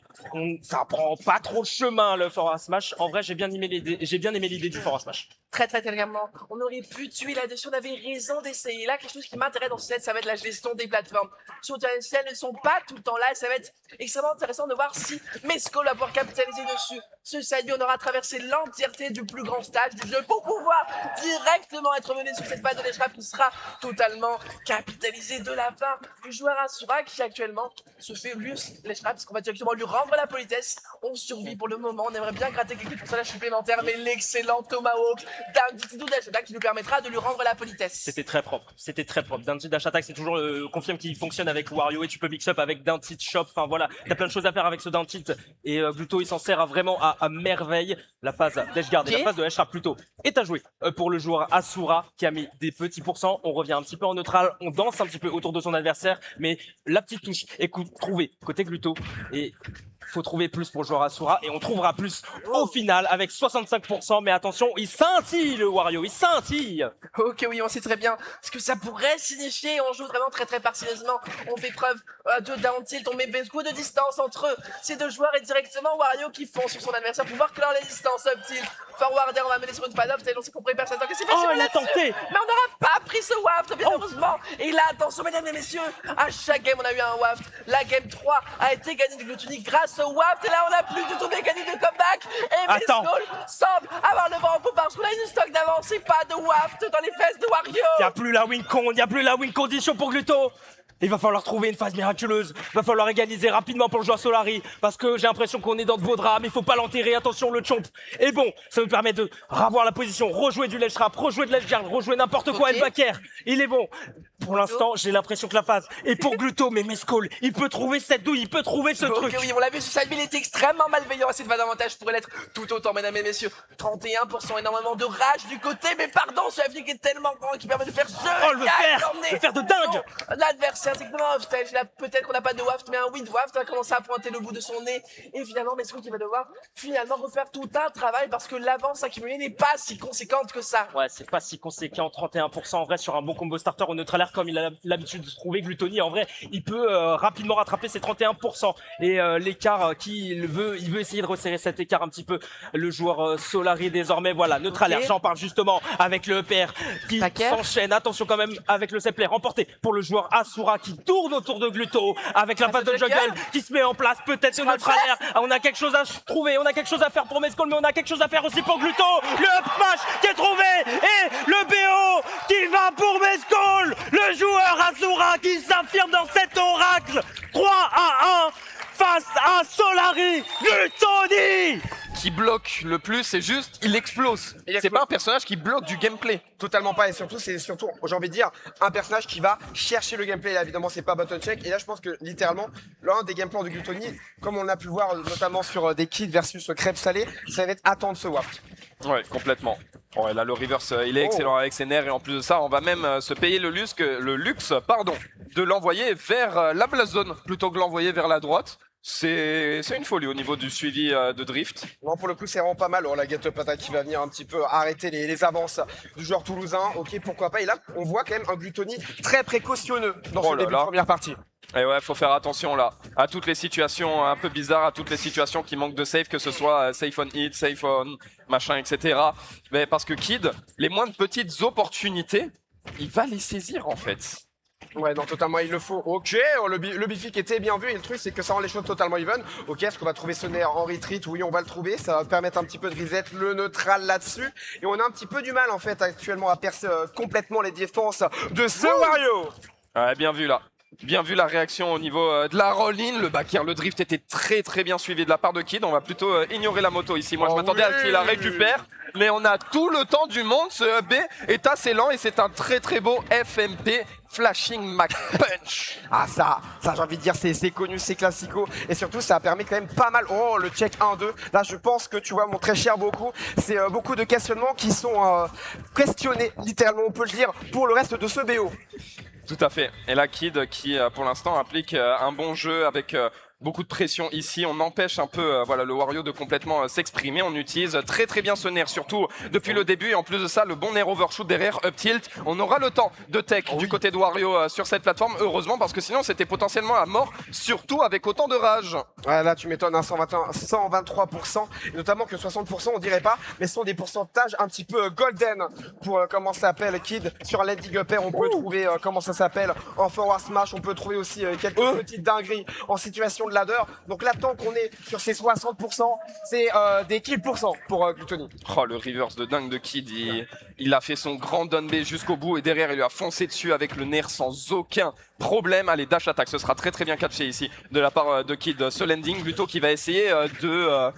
ça prend pas trop de chemin le forward smash. En vrai, j'ai bien aimé l'idée du forward smash. Très clairement, on aurait pu tuer là-dessus, on avait raison d'essayer. Là, quelque chose qui m'intéresse dans ce set, ça va être la gestion des plateformes. Sur si elles ne sont pas tout le temps là, ça va être extrêmement intéressant de voir si Mescol va pouvoir capitaliser dessus. Ce Sadio, on aura traversé l'entièreté du plus grand stage du jeu pour pouvoir directement être mené sur cette phase de l'échappe qui sera totalement capitalisée de la part du joueur Asura qui actuellement se fait lui l'échappe parce qu'on va directement lui rendre la politesse. On survit pour le moment, on aimerait bien gratter quelques pourcentages supplémentaires, mais l'excellent Tomahawk d'un petit dash attack qui nous permettra de lui rendre la politesse. C'était très propre. D'un petit dash attack, c'est toujours le confirme qui fonctionne avec Wario et tu peux mix up avec d'un petit shop. Enfin voilà, t'as plein de choses à faire avec ce d'un petit et Gluto il s'en sert vraiment à merveille. La phase d'Edge Guard et la phase de Edge plutôt est à jouer pour le joueur Asura qui a mis des petits pourcents. On revient un petit peu en neutral, on danse un petit peu autour de son adversaire, mais la petite touche, écoute, trouver côté Gluto et faut trouver plus pour le joueur Asura et on trouvera plus au final avec 65%. Mais attention, il scintille le Wario, il scintille. Ok, oui, on sait très bien ce que ça pourrait signifier. On joue vraiment très parcimonieusement. On fait preuve de down tilt, on met beaucoup de distance entre ces deux joueurs et directement Wario qui fonce sur son adversaire pour pouvoir clore les distances up tilt. Forwarder, on va mener sur une phase off, on s'est compris personne. Que c'est facile, Oh, il a tenté. mais on n'aura pas pris ce waft, bien heureusement. Et là, attention, mesdames et messieurs, à chaque game, on a eu un waft. La game 3 a été gagnée de Gluttony grâce au waft. Et là, on n'a plus du tout mécanique de comeback. Et Mescol semble avoir le vent en poupe parce qu'on a une stock d'avance et pas de waft dans les fesses de Wario. Il n'y a plus la win con, il n'y a plus la win condition pour Gluto. Il va falloir trouver une phase miraculeuse. Il va falloir égaliser rapidement pour le joueur Solari. Parce que j'ai l'impression qu'on est dans de beaux draps. Mais il faut pas l'enterrer. Attention, le chomp est bon. Ça nous permet de revoir la position. Rejouer du ledge trap. Rejouer de l'edge guard. Rejouer n'importe quoi. El Baker. Il est bon. Pour l'instant, j'ai l'impression que la phase est pour Gluto. Mais Mescol, il peut trouver cette douille. Il peut trouver ce truc. Oui, on l'a vu, ce side il était extrêmement malveillant. Cette phase d'avantage pourrait l'être tout autant, mesdames et messieurs. 31%, énormément de rage du côté. Mais pardon, ce FD est tellement grand qui permet de faire Oh, le faire de dingue. L'adversaire, c'est exactement un stage. Là, peut-être qu'on n'a pas de waft, mais un wind waft va commencer à pointer le bout de son nez. Et finalement, Mescol qui va devoir finalement refaire tout un travail parce que l'avance accumulée n'est pas si conséquente que ça. Ouais, c'est pas si conséquent. 31% en vrai sur un bon combo starter au neutral air comme il a l'habitude de trouver Gluttony. En vrai, il peut rapidement rattraper ses 31%. Et l'écart il veut essayer de resserrer cet écart un petit peu. Le joueur Solari désormais, voilà, neutral air. J'en parle justement avec le EPR qui s'enchaîne. Attention quand même avec le setplay remporté pour le joueur Asura qui tourne autour de Gluto avec la phase de juggle qui se met en place. Peut-être le neutral air. On a quelque chose à trouver, on a quelque chose à faire pour Mescol, mais on a quelque chose à faire aussi pour Gluto. Le up smash qui est trouvé et le BO qui va pour Mescol. Le joueur Asura qui s'affirme dans cet oracle. 3-1 face à Solari. Gluttony qui bloque le plus, c'est juste, il explose. C'est pas un personnage qui bloque du gameplay. Totalement pas, et surtout, c'est surtout, j'ai envie de dire, un personnage qui va chercher le gameplay. Là, évidemment, c'est pas button check. Et là, je pense que littéralement, l'un des gameplays de Gluttony, comme on a pu le voir notamment sur des kits versus crêpes salées, ça va être attendre ce waft. Ouais, complètement. Ouais, là, le reverse, il est excellent avec ses nerfs, et en plus de ça, on va même se payer le luxe de l'envoyer vers la blast zone plutôt que l'envoyer vers la droite. C'est une folie au niveau du suivi de drift. Non, pour le coup, c'est vraiment pas mal. La get-up attack qui va venir un petit peu arrêter les avances du joueur toulousain. Ok, pourquoi pas. Et là, on voit quand même un Gluttony très précautionneux dans ce début de première partie. Et ouais, faut faire attention là à toutes les situations un peu bizarres, à toutes les situations qui manquent de safe, que ce soit safe on hit, safe on machin, etc. Mais parce que Kid, les moins de petites opportunités, il va les saisir en fait. Ouais, non, totalement, il le faut. Ok, le bific était bien vu et le truc, c'est que ça rend les choses totalement even. Ok, est-ce qu'on va trouver ce nerf en retreat? Oui, on va le trouver. Ça va permettre un petit peu de reset le neutral là-dessus. Et on a un petit peu du mal, en fait, actuellement, à percer complètement les défenses de ce Wario. Ouais, bien vu là. Bien vu la réaction au niveau de la roll-in, le back air, le drift était très bien suivi de la part de Kid. On va plutôt ignorer la moto ici. Moi je m'attendais à ce qu'il la récupère, mais on a tout le temps du monde. Ce B est assez lent et c'est un très beau FMP Flashing Mac Punch. Ah ça j'ai envie de dire c'est connu, c'est classico et surtout ça permet quand même pas mal. Oh le check 1-2, là je pense que tu vois mon très cher beaucoup, c'est beaucoup de questionnements qui sont questionnés littéralement on peut le dire pour le reste de ce BO. Tout à fait. Et là Kid qui pour l'instant applique un bon jeu avec beaucoup de pression ici, on empêche un peu voilà, le Wario de complètement s'exprimer, on utilise très bien ce nair, surtout depuis le début, et en plus de ça, le bon nair overshoot derrière, up tilt, on aura le temps de tech du côté de Wario sur cette plateforme, heureusement, parce que sinon c'était potentiellement à mort, surtout avec autant de rage. Ouais là tu m'étonnes, hein, 123%, et notamment que 60% on dirait pas, mais ce sont des pourcentages un petit peu golden pour comment ça s'appelle Kid, sur l'ending up air on peut trouver comment ça s'appelle en forward smash, on peut trouver aussi quelques petites dingueries en situation de ladder. Donc là, tant qu'on est sur ces 60%, c'est des kills pour Gluttony. Oh, le reverse de dingue de Kid, il a fait son grand down B jusqu'au bout et derrière il lui a foncé dessus avec le nair sans aucun problème. Allez, dash attack, ce sera très bien catché ici de la part de Kid. Ce landing, Gluto qui va essayer de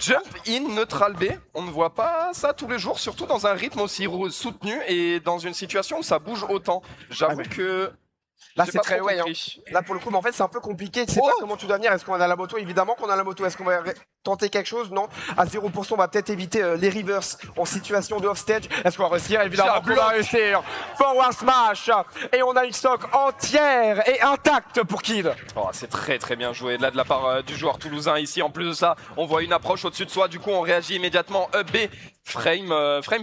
jump in neutral B. On ne voit pas ça tous les jours, surtout dans un rythme aussi soutenu et dans une situation où ça bouge autant. J'avoue que... Là c'est très ouais, hein. Là pour le coup mais en fait c'est un peu compliqué, tu sais pas comment tu dois venir, est-ce qu'on a la moto, évidemment qu'on a la moto, est-ce qu'on va tenter quelque chose, non, à 0% on va peut-être éviter les reverse en situation de offstage, est-ce qu'on va réussir, évidemment qu'on va réussir, forward smash, et on a une stock entière et intacte pour Kid. Oh, c'est très bien joué là de la part du joueur toulousain ici, en plus de ça on voit une approche au-dessus de soi, du coup on réagit immédiatement, up B, frame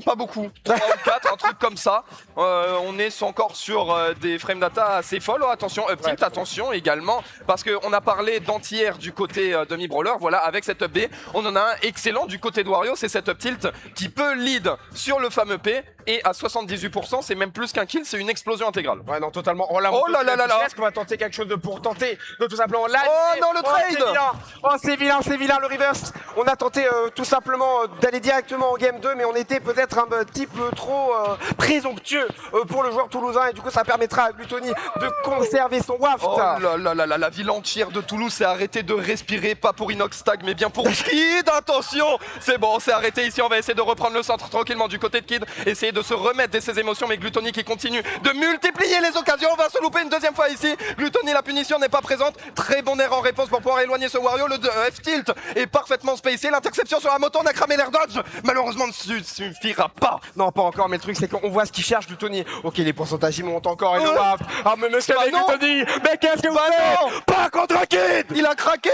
pas beaucoup, 3 ou 4, un truc comme ça, on est encore sur des frames data assez folles. Oh, attention, up tilt, attention également, parce qu'on a parlé d'anti-air du côté de Mi-Brawler, voilà, avec cette up B, on en a un excellent du côté de Wario, c'est cette up tilt qui peut lead sur le fameux P, et à 78%, c'est même plus qu'un kill, c'est une explosion intégrale. Ouais, non, totalement. Oh là est-ce qu'on va tenter quelque chose pour tenter de tout simplement là. Oh non, le trade. C'est vilain, le reverse. On a tenté tout simplement d'aller directement en game 2, mais on était peut-être un petit peu trop présomptueux pour le joueur toulousain, et du coup, ça permettra à Gluttony de conserver son waft. Oh là, la ville entière de Toulouse s'est arrêtée de respirer, pas pour Inoxtag, mais bien pour Kid. Attention, c'est bon, on s'est arrêté ici, on va essayer de reprendre le centre tranquillement du côté de Kid, essayer de se remettre de ses émotions, mais Gluttony qui continue de multiplier les occasions. On va se louper une deuxième fois ici. Gluttony, la punition n'est pas présente. Très bon air en réponse pour pouvoir éloigner ce Wario. Le F-tilt est parfaitement spacé. L'interception sur la moto, on a cramé l'air dodge. Malheureusement, ne suffira pas. Non, pas encore, mais le truc c'est qu'on voit ce qu'il cherche Gluttony. Ok, les pourcentages ils montent encore et le waft. Ah mais monsieur Gluttony, mais qu'est-ce que vous faites? Pas contre Kid. Il a craqué.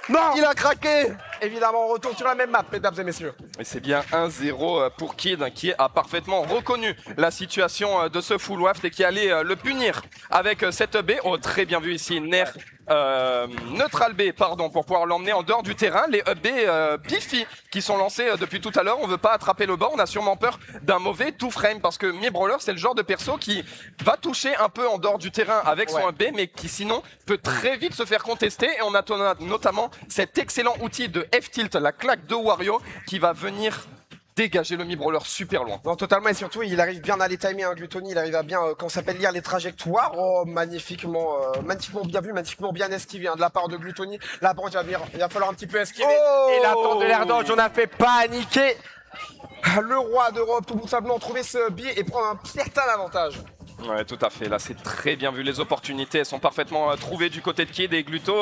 Non, il a craqué. Évidemment, on retourne sur la même map, mesdames et messieurs. Et c'est bien 1-0 pour Kid qui a parfaitement reconnu la situation de ce full waft et qui allait le punir avec cette B. Oh, très bien vu ici, Nair. Neutral B, pardon, pour pouvoir l'emmener en dehors du terrain. Les up B Biffy qui sont lancés depuis tout à l'heure. On veut pas attraper le bord. On a sûrement peur d'un mauvais two frame parce que Mi-Brawler, c'est le genre de perso qui va toucher un peu en dehors du terrain avec son up B, mais qui sinon peut très vite se faire contester. Et on a notamment cet excellent outil de F-tilt, la claque de Wario, qui va venir dégager le Mi-Brawler super loin. Non, totalement, et surtout il arrive bien à les timer, hein, Gluttony, il arrive à bien, quand ça s'appelle lire les trajectoires. Oh, magnifiquement bien vu, magnifiquement bien esquivé, hein, de la part de Gluttony. Là, par contre, il va falloir un petit peu esquiver. Oh, et l'attente de l'air dodge, on a fait paniquer le roi d'Europe, tout simplement trouver ce biais et prendre un certain avantage. Ouais, tout à fait. Là, c'est très bien vu. Les opportunités, elles sont parfaitement trouvées du côté de Kid, et Gluto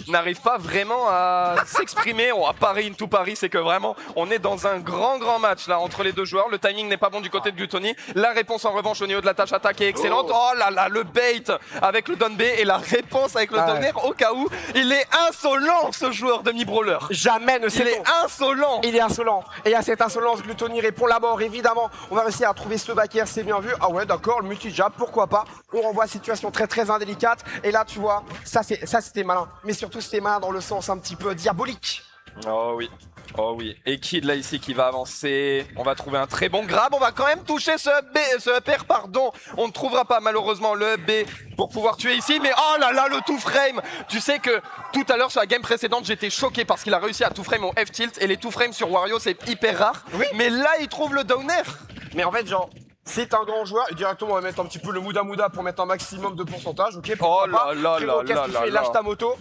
n'arrive pas vraiment à s'exprimer. À Paris, into Paris, c'est que vraiment, on est dans un grand match là entre les deux joueurs. Le timing n'est pas bon du côté de Gluttony. La réponse en revanche au niveau de la tâche attaque est excellente. Oh là là, le bait avec le down B et la réponse avec le down air au cas où. Il est insolent, ce joueur de Mi-Brawler. Jamais ne sait. Il est insolent. Il est insolent. Et à cette insolence, Gluttony répond la mort, évidemment. On va réussir à trouver ce back air, c'est bien vu. Ah ouais, d'accord, le multi-jab, pourquoi pas. On renvoie situation très indélicate. Et là, tu vois, ça c'était malin. Mais surtout, c'était malin dans le sens un petit peu diabolique. Oh oui. Oh oui, et Kid là ici qui va avancer, on va trouver un très bon grab, on va quand même toucher ce upper, pardon, on ne trouvera pas malheureusement le B pour pouvoir tuer ici, mais oh là là, le two frame. Tu sais que tout à l'heure sur la game précédente j'étais choqué parce qu'il a réussi à two frame au F-tilt, et les two frames sur Wario c'est hyper rare, oui. Mais là il trouve le down air. Mais en fait genre, c'est un grand joueur. Et directement, on va mettre un petit peu le Mouda pour mettre un maximum de pourcentage. Ok, Oh pourquoi là pas. là Frérot, là qu'est-ce là qu'il là fait? là. Lâche ta moto.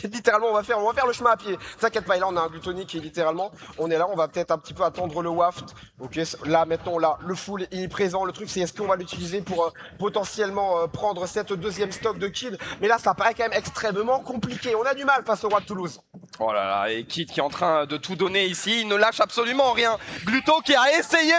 Littéralement, on va faire le chemin à pied. T'inquiète pas, et là, on a un Gluttony qui est littéralement, on est là, on va peut-être un petit peu attendre le waft. Ok, là, maintenant, là, le full est présent. Le truc, c'est est-ce qu'on va l'utiliser pour potentiellement prendre cette deuxième stock de Kid. Mais là, ça paraît quand même extrêmement compliqué. On a du mal face au roi de Toulouse. Oh là là, et Kid qui est en train de tout donner ici, il ne lâche absolument rien. Gluto qui a essayé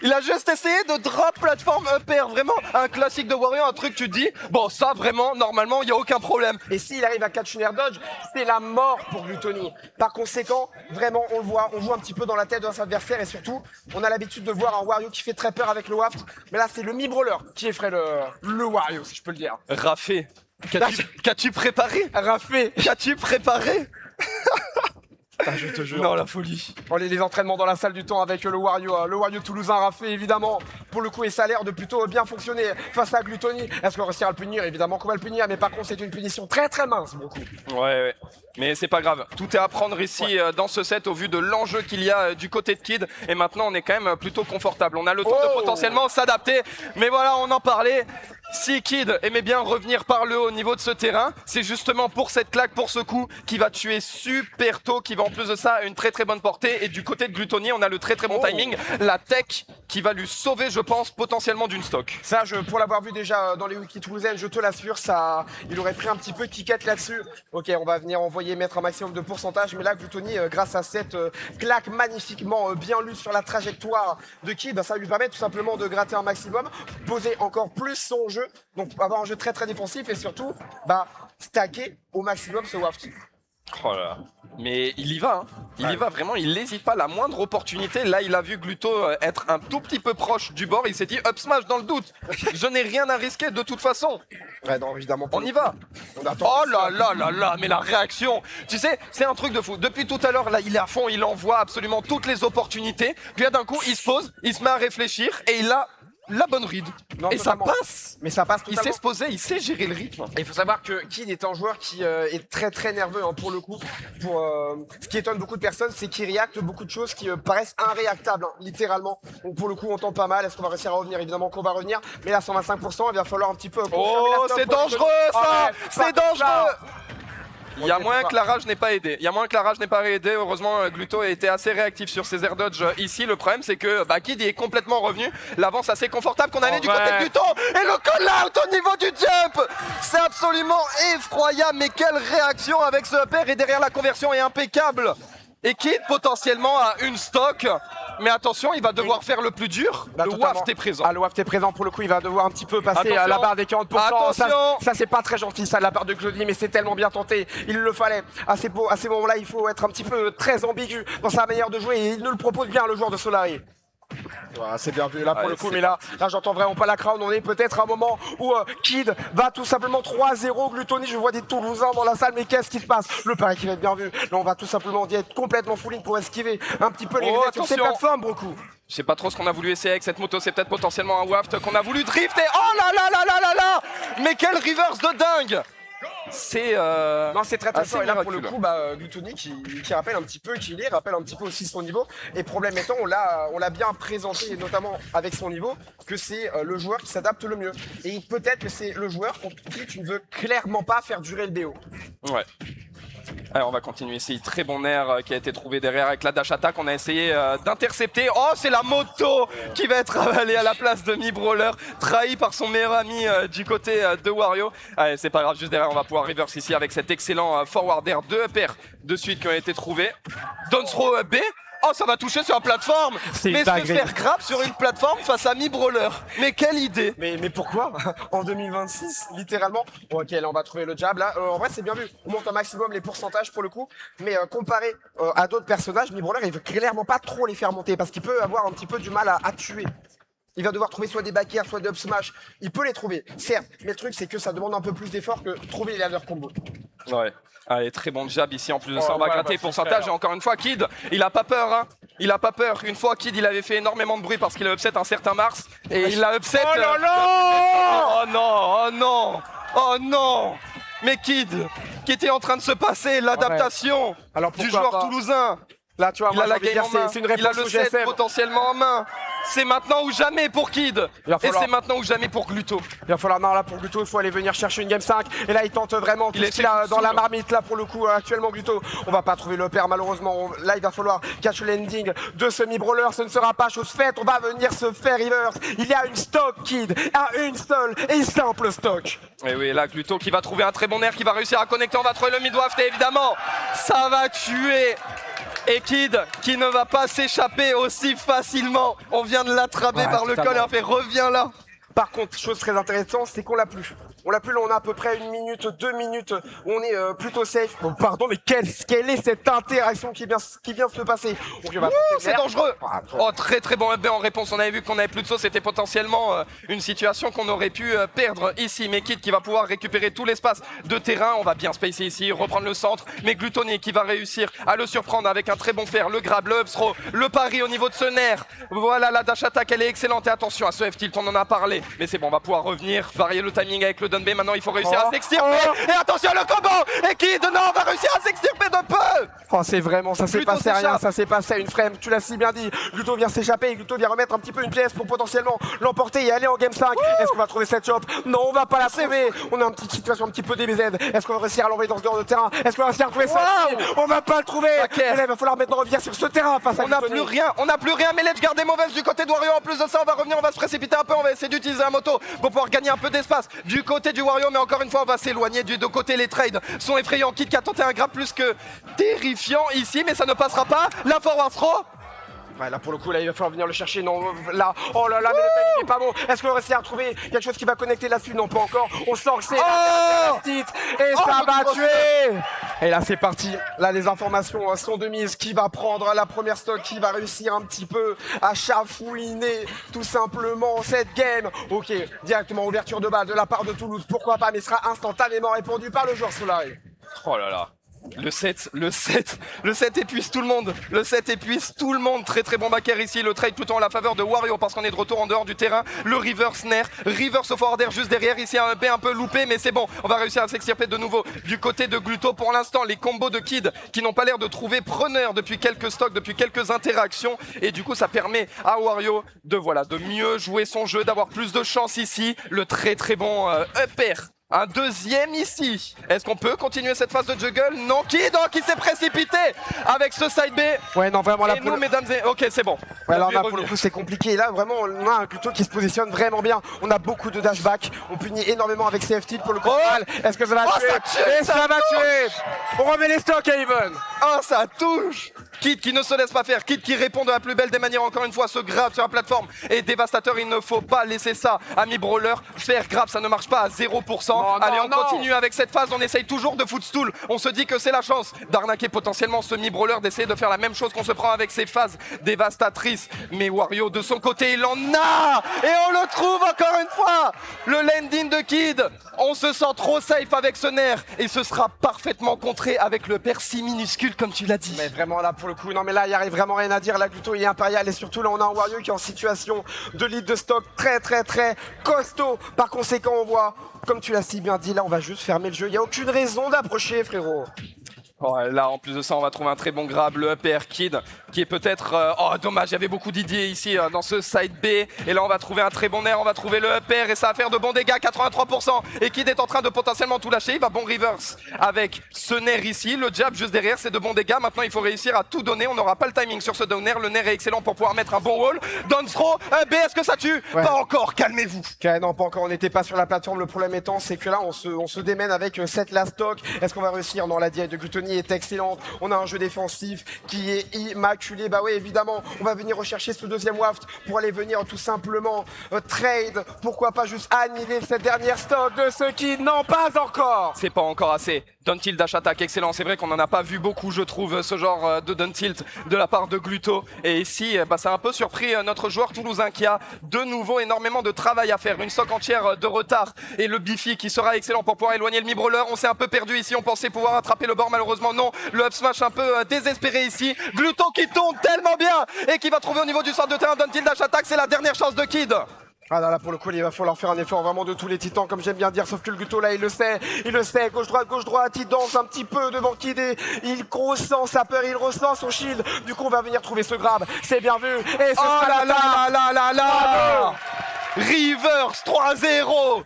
il a juste essayé de drop plateforme upper, vraiment un classique de Warrior, un truc tu te dis, bon ça vraiment, normalement il n'y a aucun problème. Et s'il arrive à catch une air dodge, c'est la mort pour Gluttony. Par conséquent, vraiment, on le voit, on joue un petit peu dans la tête de notre adversaire et surtout, on a l'habitude de voir un Wario qui fait très peur avec le waft. Mais là, c'est le mi-brawler qui effraie le Wario, si je peux le dire. Rafé, qu'as-tu préparé? Rafé, Qu'as-tu préparé? je te jure. Non, la folie. Bon, les entraînements dans la salle du temps avec le Wario toulousain Rafé, évidemment, pour le coup, et ça a l'air de plutôt bien fonctionner face à Gluttony. Est-ce qu'on réussira à le punir? Évidemment qu'on va le punir, mais par contre, c'est une punition très très mince, beaucoup. Ouais. Mais c'est pas grave. Tout est à prendre ici dans ce set au vu de l'enjeu qu'il y a du côté de Kid. Et maintenant, on est quand même plutôt confortable. On a le temps de potentiellement s'adapter. Mais voilà, on en parlait. Si Kid aimait bien revenir par le haut au niveau de ce terrain, c'est justement pour cette claque, pour ce coup, qui va tuer super tôt, qui va en plus de ça une très très bonne portée. Et du côté de Gluttony, on a le très très bon timing. La tech qui va lui sauver, je pense, potentiellement d'une stock. Ça, pour l'avoir vu déjà dans les wikis toulousaines, je te l'assure, ça, il aurait pris un petit peu de kickette là-dessus. Ok, on va venir envoyer, mettre un maximum de pourcentage, mais là, Gluttony, grâce à cette claque magnifiquement bien lue sur la trajectoire de Kid, ça lui permet tout simplement de gratter un maximum, poser encore plus son jeu, donc avoir un jeu très très défensif et surtout, stacker au maximum ce waft. Oh là là. Mais il y va, hein. Il y va vraiment, il n'hésite pas. La moindre opportunité, là il a vu Gluto être un tout petit peu proche du bord, il s'est dit up smash dans le doute. Je n'ai rien à risquer de toute façon. Ouais, non, évidemment. On y va. On attend. Oh là là là là, mais la réaction. Tu sais, c'est un truc de fou. Depuis tout à l'heure, là il est à fond, il envoie absolument toutes les opportunités. Puis là d'un coup, il se pose, il se met à réfléchir et il a la bonne read. Non, et totalement. ça passe. Mais ça passe Il totalement. sait se poser, il sait gérer le rythme. Et il faut savoir que Kid est un joueur qui est très très nerveux pour le coup. Ce qui étonne beaucoup de personnes, c'est qu'il réacte beaucoup de choses qui paraissent irréactables, littéralement. Donc pour le coup, on tend pas mal. Est-ce qu'on va réussir à revenir? Évidemment qu'on va revenir. Mais là, 125%, il va falloir un petit peu. Oh, c'est dangereux ça. C'est dangereux. Il y a moins que la rage n'ait pas aidé. Heureusement, Gluto a été assez réactif sur ses air dodge ici. Le problème, c'est que Kid est complètement revenu. L'avance assez confortable qu'on avait du côté de Gluto. Et le call-out au niveau du jump. C'est absolument effroyable. Mais quelle réaction avec ce upper. Et derrière, la conversion est impeccable. Et Kid potentiellement a une stock. Mais attention, il va devoir faire le plus dur. Le waft est présent. Ah, le waft est présent pour le coup, il va devoir un petit peu passer à la barre des 40%. Attention. Ça c'est pas très gentil ça de la part de Gluttony, mais c'est tellement bien tenté. Il le fallait. À ces moments-là, il faut être un petit peu très ambigu dans sa manière de jouer et il nous le propose bien le joueur de Solari. Voilà, c'est bien vu là pour le coup, mais là j'entends vraiment pas la crowd. On est peut-être à un moment où Kid va tout simplement 3-0 Gluttony. Je vois des Toulousains dans la salle, mais qu'est-ce qui se passe? Le pari qui va être bien vu. Là on va tout simplement être complètement full in pour esquiver un petit peu les lunettes sur ces plateformes, beaucoup. Je sais pas trop ce qu'on a voulu essayer avec cette moto, c'est peut-être potentiellement un waft qu'on a voulu drifter. Oh là là là là là là. Mais quel reverse de dingue. C'est non, c'est très très fort. Et là pour le miraculeux. coup, Gluttony qui rappelle un petit peu qui il est, rappelle un petit peu aussi son niveau. Et problème étant, on l'a bien présenté, et notamment avec son niveau, que c'est le joueur qui s'adapte le mieux. Et peut-être que c'est le joueur contre qui tu ne veux clairement pas faire durer le BO. Ouais. Alors on va continuer ici, très bon air qui a été trouvé derrière avec la dash attack, on a essayé d'intercepter. Oh, c'est la moto qui va être avalée à la place de Mi-Brawler, trahi par son meilleur ami du côté de Wario. Allez, c'est pas grave, juste derrière on va pouvoir reverse ici avec cet excellent forward air, 2 up air de suite qui ont été trouvés. Down throw B. Oh, ça va toucher sur la plateforme. Mais se faire grab sur une plateforme face à Mi-Brawler. Mais quelle idée. Mais pourquoi? En 2026, littéralement. Bon, ok, là on va trouver le jab. Là, en vrai, c'est bien vu. On monte un maximum les pourcentages pour le coup. Mais comparé à d'autres personnages, Mi-Brawler, il veut clairement pas trop les faire monter parce qu'il peut avoir un petit peu du mal à tuer. Il va devoir trouver soit des back air, soit des up smash. Il peut les trouver, certes. Mais le truc, c'est que ça demande un peu plus d'effort que trouver les ladder combos. Ouais. Allez, très bon jab ici. En plus de ça, on va gratter pourcentage. Et encore une fois, Kid, il a pas peur. Hein. Il a pas peur. Une fois, Kid, il avait fait énormément de bruit parce qu'il a upset un certain Mars. Et il a upset. Oh là là oh non, oh non, oh non. Mais Kid, qui était en train de se passer, l'adaptation Alors du joueur toulousain. Là, tu vois, Il moi, a la j'ai envie de game dire, en main. c'est une Il a réponse le au set GSM. potentiellement en main. C'est maintenant ou jamais pour Kid. Il va Et falloir- c'est maintenant ou jamais pour Gluto. Il va falloir, non là pour Gluto, il faut aller venir chercher une game 5. Et là il tente vraiment tout Il ce qu'il essaie a tout dans la seul. marmite là pour le coup actuellement Gluto. On va pas trouver le père malheureusement. Là il va falloir catch le landing de semi-brawler. Ce ne sera pas chose faite, on va venir se faire reverse. Il y a une stock Kid, à une seule et simple stock. Et oui, là Gluto qui va trouver un très bon air, qui va réussir à connecter, on va trouver le mid-waft et évidemment, ça va tuer. Et Kid qui ne va pas s'échapper aussi facilement. On vient de l'attraper Ouais, par le totalement. col et on fait reviens là. Par contre, chose très intéressante, c'est qu'on l'a plus. On l'a plus, là on a à peu près 1 minute, 2 minutes, où on est plutôt safe. Oh, pardon, mais quelle est cette interaction qui vient de se passer? Donc, on va tenter de C'est faire- dangereux. Ah, Oh, très très bon up en réponse. On avait vu qu'on avait plus de sauce. C'était potentiellement une situation qu'on aurait pu perdre ici. Mais Kid qui va pouvoir récupérer tout l'espace de terrain. On va bien spacer ici, reprendre le centre. Mais Gluttony qui va réussir à le surprendre avec un très bon fer. Le grab, le up throw, le pari au niveau de ce nerf. Voilà, la dash attack, elle est excellente. Et attention à ce F-tilt, on en a parlé. Mais c'est bon, on va pouvoir revenir, varier le timing avec le Dunbay. Maintenant, il faut réussir à s'extirper. Et attention, le combo. Et Kid, non, on va réussir à s'extirper de peu. Oh, c'est vraiment, ça s'est Gluto passé à rien, s'échappe. ça s'est passé à une frame, tu l'as si bien dit. Gluto vient s'échapper, Gluto vient remettre un petit peu une pièce pour potentiellement l'emporter et aller en game 5. Est-ce qu'on va trouver cette chop? Non, on va pas la trouver. On a une petite situation un petit peu DBZ. Est-ce qu'on va réussir à l'envoyer dans ce dehors de terrain? Est-ce qu'on va réussir à trouver ça? On va pas le trouver. Ok. Et là, il va falloir maintenant revenir sur ce terrain face à On n'a Gluttony. plus rien, mais l'edge garde est mauvaise du côté de Wario. En plus de ça, on va revenir, on va se précipiter un peu, on va essayer d'utiliser la moto pour pouvoir gagner un peu d'espace du côté du Wario, mais encore une fois, on va s'éloigner du deux côtés. Les trades sont effrayants. Kid qui a tenté un grab plus que terrifiant ici, mais ça ne passera pas. La forward throw. Ouais, là pour le coup, là il va falloir venir le chercher. Non, là, oh là là, mais le timing est pas bon. Est-ce qu'on va réussir à trouver quelque chose qui va connecter là-dessus? Non, pas encore. On sent que c'est la petite et ça le va gros tuer. Et là c'est parti. Là les informations sont de mise. Qui va prendre la première stock? Qui va réussir un petit peu à chafouiner tout simplement cette game? Ok, directement ouverture de balle de la part de Toulouse. Pourquoi pas? Mais sera instantanément répondu par le joueur Solari. Oh là là. Le 7 épuise tout le monde. Le 7 épuise tout le monde. Très très bon backer ici. Le trade plutôt en la faveur de Wario parce qu'on est de retour en dehors du terrain. Le reverse nair. Reverse au forward air juste derrière. Ici un EP un peu loupé, mais c'est bon. On va réussir à s'extirper de nouveau du côté de Gluto. Pour l'instant, les combos de Kid qui n'ont pas l'air de trouver preneur depuis quelques stocks, depuis quelques interactions. Et du coup, ça permet à Wario de mieux jouer son jeu, d'avoir plus de chance ici. Le très très bon up air. Un deuxième ici. Est-ce qu'on peut continuer cette phase de juggle? Non, Kid qui s'est précipité avec ce side B. Ouais, non, vraiment là Et pour nous, le... mesdames et... Ok, c'est bon. Ouais, alors On a là, pu pour le revenir. coup, c'est compliqué. Et là, vraiment, on a un Gluto qui se positionne vraiment bien. On a beaucoup de dashback. On punit énormément avec CFT pour le coup. Est-ce que ça va Oh, tuer? ça tue, Et ça ça va touche. tuer. On remet les stocks, Haven. Ah, ça touche. Kid qui ne se laisse pas faire. Kid qui répond de la plus belle des manières. Encore une fois, ce grab sur la plateforme est dévastateur. Il ne faut pas laisser ça. Ami Brawler, faire grab, ça ne marche pas à 0%. Non, Allez, non, on non. continue avec cette phase. On essaye toujours de footstool. On se dit que c'est la chance d'arnaquer potentiellement semi-brawler, d'essayer de faire la même chose qu'on se prend avec ces phases dévastatrices. Mais Wario, de son côté, il en a. Et on le trouve encore une fois. Le landing de Kid. On se sent trop safe avec ce nerf. Et ce sera parfaitement contré avec le persil minuscule, comme tu l'as dit. Mais vraiment là pour le coup, non mais là il y arrive vraiment rien à dire. Là Gluto il est impérial et surtout là on a un Wario qui est en situation de lead de stock très costaud. Par conséquent on voit, comme tu l'as si bien dit, là on va juste fermer le jeu. Il n'y a aucune raison d'approcher frérot. Oh, là, en plus de ça, on va trouver un très bon grab, le up air Kid, qui est peut-être... Oh, dommage, il y avait beaucoup d'idées ici dans ce side B. Et là, on va trouver un très bon air, on va trouver le up air et ça va faire de bons dégâts, 83%. Et Kid est en train de potentiellement tout lâcher. Il va bon reverse avec ce nerf ici. Le jab juste derrière, c'est de bons dégâts. Maintenant, il faut réussir à tout donner. On n'aura pas le timing sur ce down air. Le nerf est excellent pour pouvoir mettre un bon wall. Down throw, B, est-ce que ça tue? Ouais. Pas encore, calmez-vous. Ok, non pas encore, on n'était pas sur la plateforme. Le problème étant c'est que là on se démène avec cette last stock. Est-ce qu'on va réussir? Non, la DI de Gluttony est excellente. On a un jeu défensif qui est immaculé. Bah oui, évidemment, on va venir rechercher ce deuxième waft pour aller venir tout simplement trade. Pourquoi pas juste annihiler cette dernière stock de ceux qui n'ont pas encore. C'est pas encore assez. Down tilt dash attack excellent. C'est vrai qu'on en a pas vu beaucoup, je trouve, ce genre de down tilt de la part de Gluto. Et ici, ça a un peu surpris notre joueur toulousain qui a de nouveau énormément de travail à faire. Une stock entière de retard. Et le Biffy qui sera excellent pour pouvoir éloigner le mi-brawler. On s'est un peu perdu ici. On pensait pouvoir attraper le bord. Malheureusement, non. Le up smash un peu désespéré ici. Gluto qui tombe tellement bien et qui va trouver au niveau du centre de terrain down tilt dash attack. C'est la dernière chance de Kid. Ah là là, pour le coup, il va falloir faire un effort vraiment de tous les titans, comme j'aime bien dire, sauf que le Gluto là, il le sait, gauche, droite, il danse un petit peu devant Kid et il ressent sa peur, il ressent son shield, du coup on va venir trouver ce grab, c'est bien vu, et ce Oh là là là là là Rivers 3-0.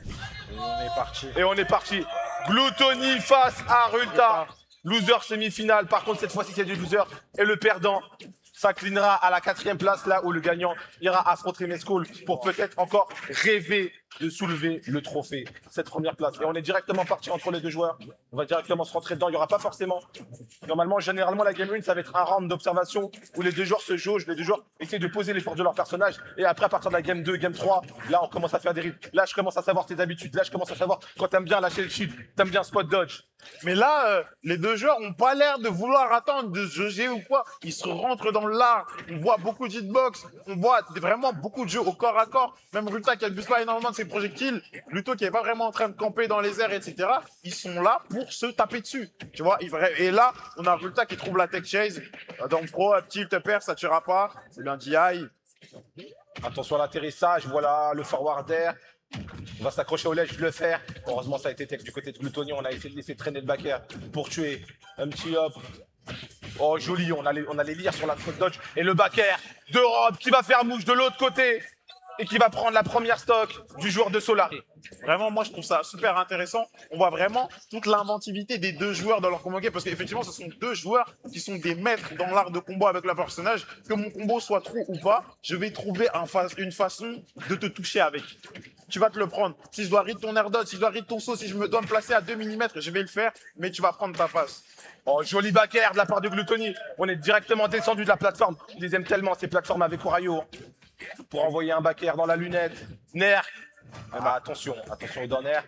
Et on est parti. Gluttony face à Rulta. Loser semi-finale. Par contre, cette fois-ci, c'est du loser. Et le perdant s'inclinera à la 4e place, là où le gagnant ira affronter Mescool pour peut-être encore rêver de soulever le trophée. Cette première place. Et on est directement parti entre les deux joueurs. On va directement se rentrer dedans. Il n'y aura pas forcément. Normalement, généralement, la game 1, ça va être un round d'observation où les deux joueurs se jaugent, les deux joueurs essaient de poser les forces de leur personnage. Et après, à partir de la game 2, game 3, là, on commence à faire des rips. Là, je commence à savoir tes habitudes. Là, je commence à savoir quand t'aimes bien lâcher le shield, t'aimes bien spot dodge. Mais là, les deux joueurs n'ont pas l'air de vouloir attendre de se jauger ou quoi. Ils se rentrent dans l'art. On voit beaucoup de hitbox. On voit vraiment beaucoup de jeux au corps à corps. Même Rulta qui abuse pas énormément de ses projectiles. Luto qui est pas vraiment en train de camper dans les airs, etc. Ils sont là pour se taper dessus. Tu vois. Et là, on a Rulta qui trouve la tech chase. Donc pro, tilt, perd, ça tuera pas. C'est bien DI. Attention à l'atterrissage. Voilà le forward air. On va s'accrocher au ledge, le faire. Heureusement, ça a été tech du côté de Gluttony. On a essayé de laisser traîner le back air pour tuer. Un petit hop. Oh, joli. On a les lire sur la faute dodge. Et le back air de Rob qui va faire mouche de l'autre côté. Et qui va prendre la première stock du joueur de Solar. Vraiment, moi, je trouve ça super intéressant. On voit vraiment toute l'inventivité des deux joueurs dans leur combo game, parce qu'effectivement, ce sont deux joueurs qui sont des maîtres dans l'art de combo avec leur personnage. Que mon combo soit trop ou pas, je vais trouver une façon de te toucher avec. Tu vas te le prendre. Si je dois read ton air dodge, si je dois read ton saut, si je dois me placer à 2 mm, je vais le faire, mais tu vas prendre ta face. Oh, joli back air de la part de Gluttony. On est directement descendu de la plateforme. Je les aime tellement, ces plateformes avec Orayo. Pour envoyer un back air dans la lunette. Ner. Ah bah attention au down air.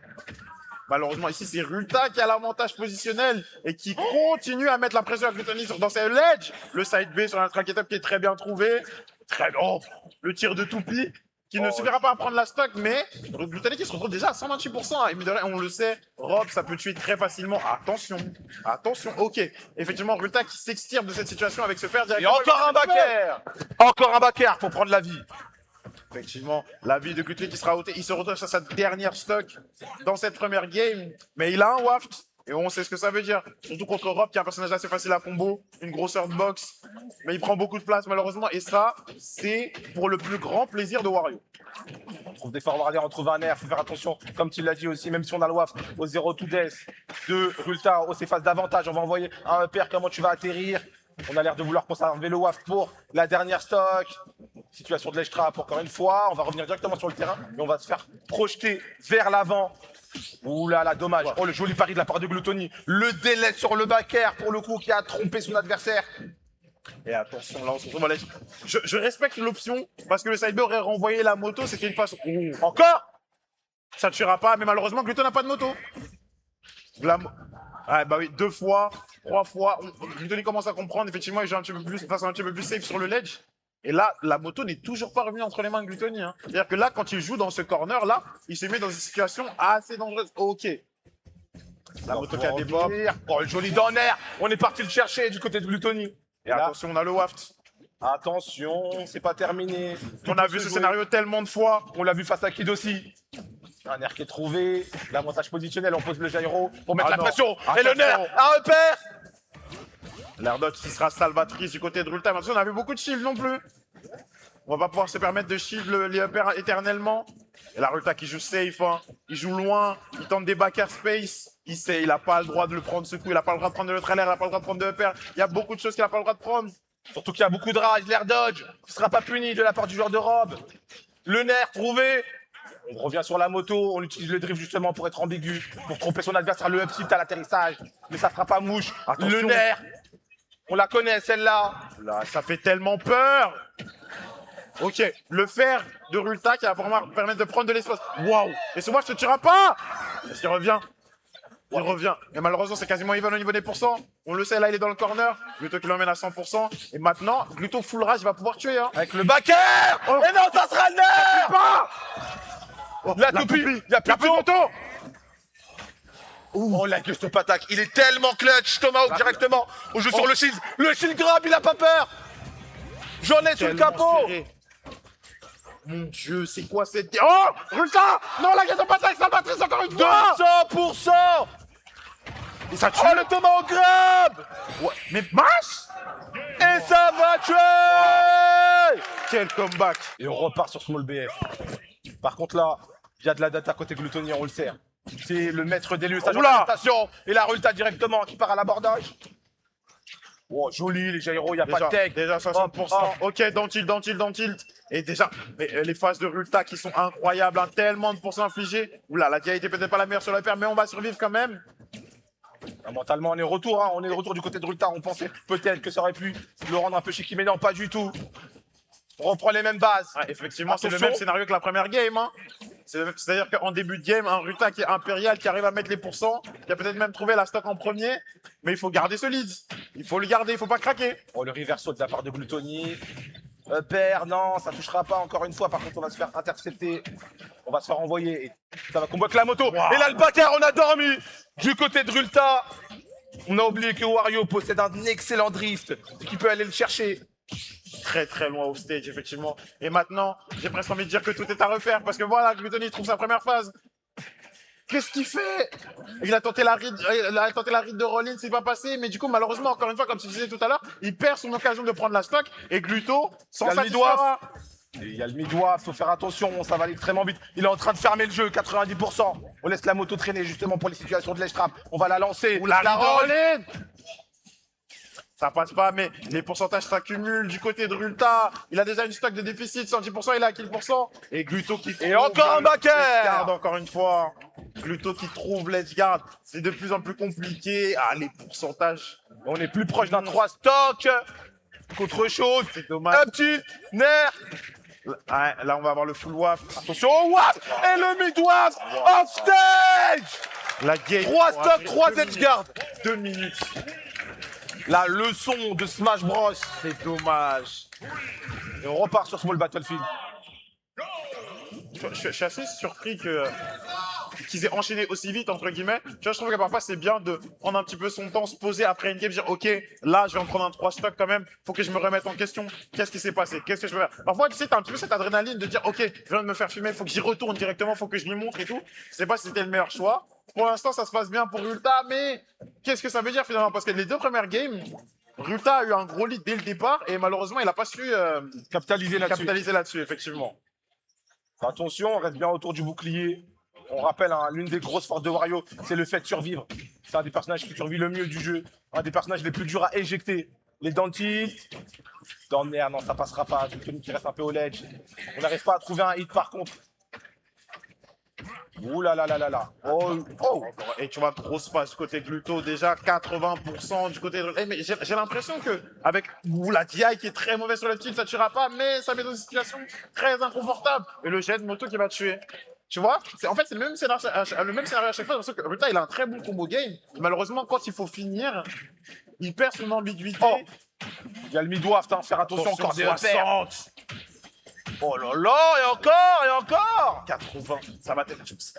Malheureusement, ici, c'est Rulta qui a l'avantage positionnel et qui continue à mettre la pression à Gluttony dans ses ledge. Le side B sur un track up qui est très bien trouvé. Très bien. Le tir de Toupie qui ne suffira pas à prendre la stock, mais Gluttony qui se retrouve déjà à 128%. Et on le sait, Rob, ça peut tuer très facilement. Attention, ok. Effectivement, Rulta qui s'extirpe de cette situation avec ce fer Et directement. encore un back air. Encore un back air pour prendre la vie. Effectivement, la vie de Gluttony qui sera ôtée. Il se retrouve sur sa dernière stock dans cette première game. Mais il a un waft. Et on sait ce que ça veut dire. Surtout contre Rob, qui est un personnage assez facile à combo. Une grosseur de box. Mais il prend beaucoup de place, malheureusement. Et ça, c'est pour le plus grand plaisir de Wario. On trouve des forwarders, on trouve un air. Faut faire attention, comme tu l'as dit aussi, même si on a le waft au 0-2 death de Rulta, au phase d'avantage. On va envoyer un upper. Comment tu vas atterrir? On a l'air de vouloir conserver le waft pour la dernière stock. Situation de ledge trap encore une fois. On va revenir directement sur le terrain et on va se faire projeter vers l'avant. Ouh là là, dommage. Oh, le joli pari de la part de Gluttony. Le délai sur le back air pour le coup qui a trompé son adversaire. Et attention, là on se retrouve à l'edge. Je respecte l'option parce que le side B aurait renvoyé la moto. C'était une façon. Encore. Ça ne tuera pas, mais malheureusement, Gluttony n'a pas de moto. Ah bah oui, 2 fois, 3 fois. Gluttony commence à comprendre. Effectivement, il joue un petit peu plus, façon un petit peu plus safe sur le ledge. Et là, la moto n'est toujours pas revenue entre les mains de Gluttony. Hein. C'est-à-dire que là, quand il joue dans ce corner-là, il se met dans une situation assez dangereuse. Ok. La moto qui a des bombes. Oh, le joli down air. On est parti le chercher du côté de Gluttony. Et là, attention, on a le waft. Attention, c'est pas terminé. On a vu ce scénario tellement de fois. On l'a vu face à Kid aussi. Un air qui est trouvé. L'avantage positionnel, on pose le gyro pour mettre la pression. Attention. Et le nerf, un repère. L'air dodge qui sera salvatrice du côté de Rulta. Attention, on avait beaucoup de shield non plus. On va pas pouvoir se permettre de shield les upper éternellement. Et la Rulta qui joue safe, hein. Il joue loin, il tente des back air space. Il sait, il a pas le droit de le prendre ce coup, il a pas le droit de prendre le trailer, il a pas le droit de prendre de upper. Il y a beaucoup de choses qu'il a pas le droit de prendre. Surtout qu'il y a beaucoup de rage, l'air dodge, qui sera pas puni de la part du joueur de Rob. Le nerf trouvé. On revient sur la moto, on utilise le drift justement pour être ambigu, pour tromper son adversaire, le up tilt à l'atterrissage. Mais ça fera pas mouche. Attention. Le nerf, on la connaît celle-là. Là, ça fait tellement peur. Ok, le fer de Rulta qui va permettre de prendre de l'espace. Waouh. Et ce moi, je te tuerai pas. Est-ce qu'il revient? Il revient. Et malheureusement, c'est quasiment even au niveau des pourcents. On le sait, là, il est dans le corner. Gluto qui l'emmène à 100%. Et maintenant, Gluto full rage va pouvoir tuer. Hein. Avec le back air. Oh. Et non, ça sera le nerf. Pas. Oh, La toupie. Il y a plus de moto. Oh la gueule top attaque, il est tellement clutch, Tomahawk directement. On joue sur le shield grab, il a pas peur. J'en ai sur le capot. Serré. Mon Dieu, c'est quoi cette... Oh Rulta. Non, la gâteau patate avec sa matrice encore une fois. 200%. Et ça tue. Oh, le Thomas au grab. Ouais, mais Mash. Et ça va tuer. Quel comeback. Et on repart sur Small BF. Par contre là, il y a de la data côté Gluttony, on le sait. C'est le maître des lieux, sa présentation. Et la Rulta directement qui part à l'abordage. Oh, joli les gyros, il n'y a pas de tech. Déjà 60%. Ok, dans tilt. Et déjà, les phases de Rulta qui sont incroyables, hein, tellement de pourcents infligés. Oula, la DIA était peut-être pas la meilleure sur la paire, mais on va survivre quand même. Mentalement, on est retour, hein. On est de retour du côté de Rulta. On pensait peut-être que ça aurait pu le rendre un peu chiqui, mais non, pas du tout. On reprend les mêmes bases. Ouais, effectivement, c'est le Attention. même scénario que la première game. Hein. C'est-à-dire qu'en début de game, un Rulta qui est impérial, qui arrive à mettre les pourcents, qui a peut-être même trouvé la stock en premier, mais il faut garder ce lead. Il faut le garder, il faut pas craquer. Oh, le reverso de la part de Gluttony. Père, non, ça touchera pas encore une fois. Par contre, on va se faire intercepter. On va se faire envoyer. Et ça va combo avec la moto. Wow. Et là, le Bakar, on a dormi. Du côté de Rulta, on a oublié que Wario possède un excellent drift qui peut aller le chercher. Très très loin au stage, effectivement. Et maintenant, j'ai presque envie de dire que tout est à refaire, parce que voilà, Gluttony trouve sa première phase. Qu'est-ce qu'il fait? Il a tenté la ride de Rollins, c'est pas passé, mais du coup, malheureusement, encore une fois, comme tu disais tout à l'heure, il perd son occasion de prendre la stock, et Gluto s'en Il y a le satisfera. Et il y a le mid-waf, faut faire attention, ça va aller extrêmement vite. Il est en train de fermer le jeu, 90%. On laisse la moto traîner justement pour les situations de ledge trap. On va la lancer. Ou la ride de roll. Rollins. Ça passe pas, mais les pourcentages s'accumulent du côté de Rulta. Il a déjà une stock de déficit, 110%, il est à 15%. Et Gluto qui Et encore un backer. Garde encore une fois. Gluto qui trouve l'edge guard. C'est de plus en plus compliqué. Ah, les pourcentages. On est plus proche d'un 3 stock. Contre chaude. C'est dommage. Un petit nerf. Ouais, là, on va avoir le full waft. Attention au waf. Et le mid-waf. Off stage. La game. 3 stocks, 3 edge guard. 2 minutes. La leçon de Smash Bros. C'est dommage. Et on repart sur Small Battlefield. Je suis assez surpris qu'ils aient enchaîné aussi vite, entre guillemets. Tu vois, je trouve que parfois, c'est bien de prendre un petit peu son temps, se poser après une game, dire, OK, là, je vais en prendre un 3 stock quand même. Faut que je me remette en question. Qu'est-ce qui s'est passé? Qu'est-ce que je peux faire? Parfois, tu sais, t'as un petit peu cette adrénaline de dire, OK, je viens de me faire fumer, faut que j'y retourne directement, faut que je lui montre et tout. Je sais pas si c'était le meilleur choix. Pour l'instant, ça se passe bien pour Rulta, mais qu'est-ce que ça veut dire finalement? Parce que les deux premières games, Rulta a eu un gros lead dès le départ et malheureusement, il n'a pas su Capitaliser là-dessus. capitaliser là-dessus, effectivement. Attention, on reste bien autour du bouclier. On rappelle, hein, l'une des grosses forces de Wario, c'est le fait de survivre. C'est un des personnages qui survit le mieux du jeu. Un des personnages les plus durs à éjecter. Les dentistes. Dans le nerf, non, ça passera pas. Gluttony qui reste un peu au ledge. On n'arrive pas à trouver un hit par contre. Ouh là là là là là. Oh, oh. Et tu vois, grosse passe côté Gluto, déjà 80% du côté de... mais j'ai l'impression que avec la DI qui est très mauvaise sur le team, ça tuera pas, mais ça met dans une situation très inconfortable. Et le jet de moto qui va tuer. Tu vois, en fait, c'est le même scénario à chaque fois, parce que Rulta, il a un très bon combo game. Malheureusement, quand il faut finir, il perd son ambiguïté. Oh. Il y a le mid-waft, hein, faire attention encore des repères. Oh là là, et encore 80, ça va être...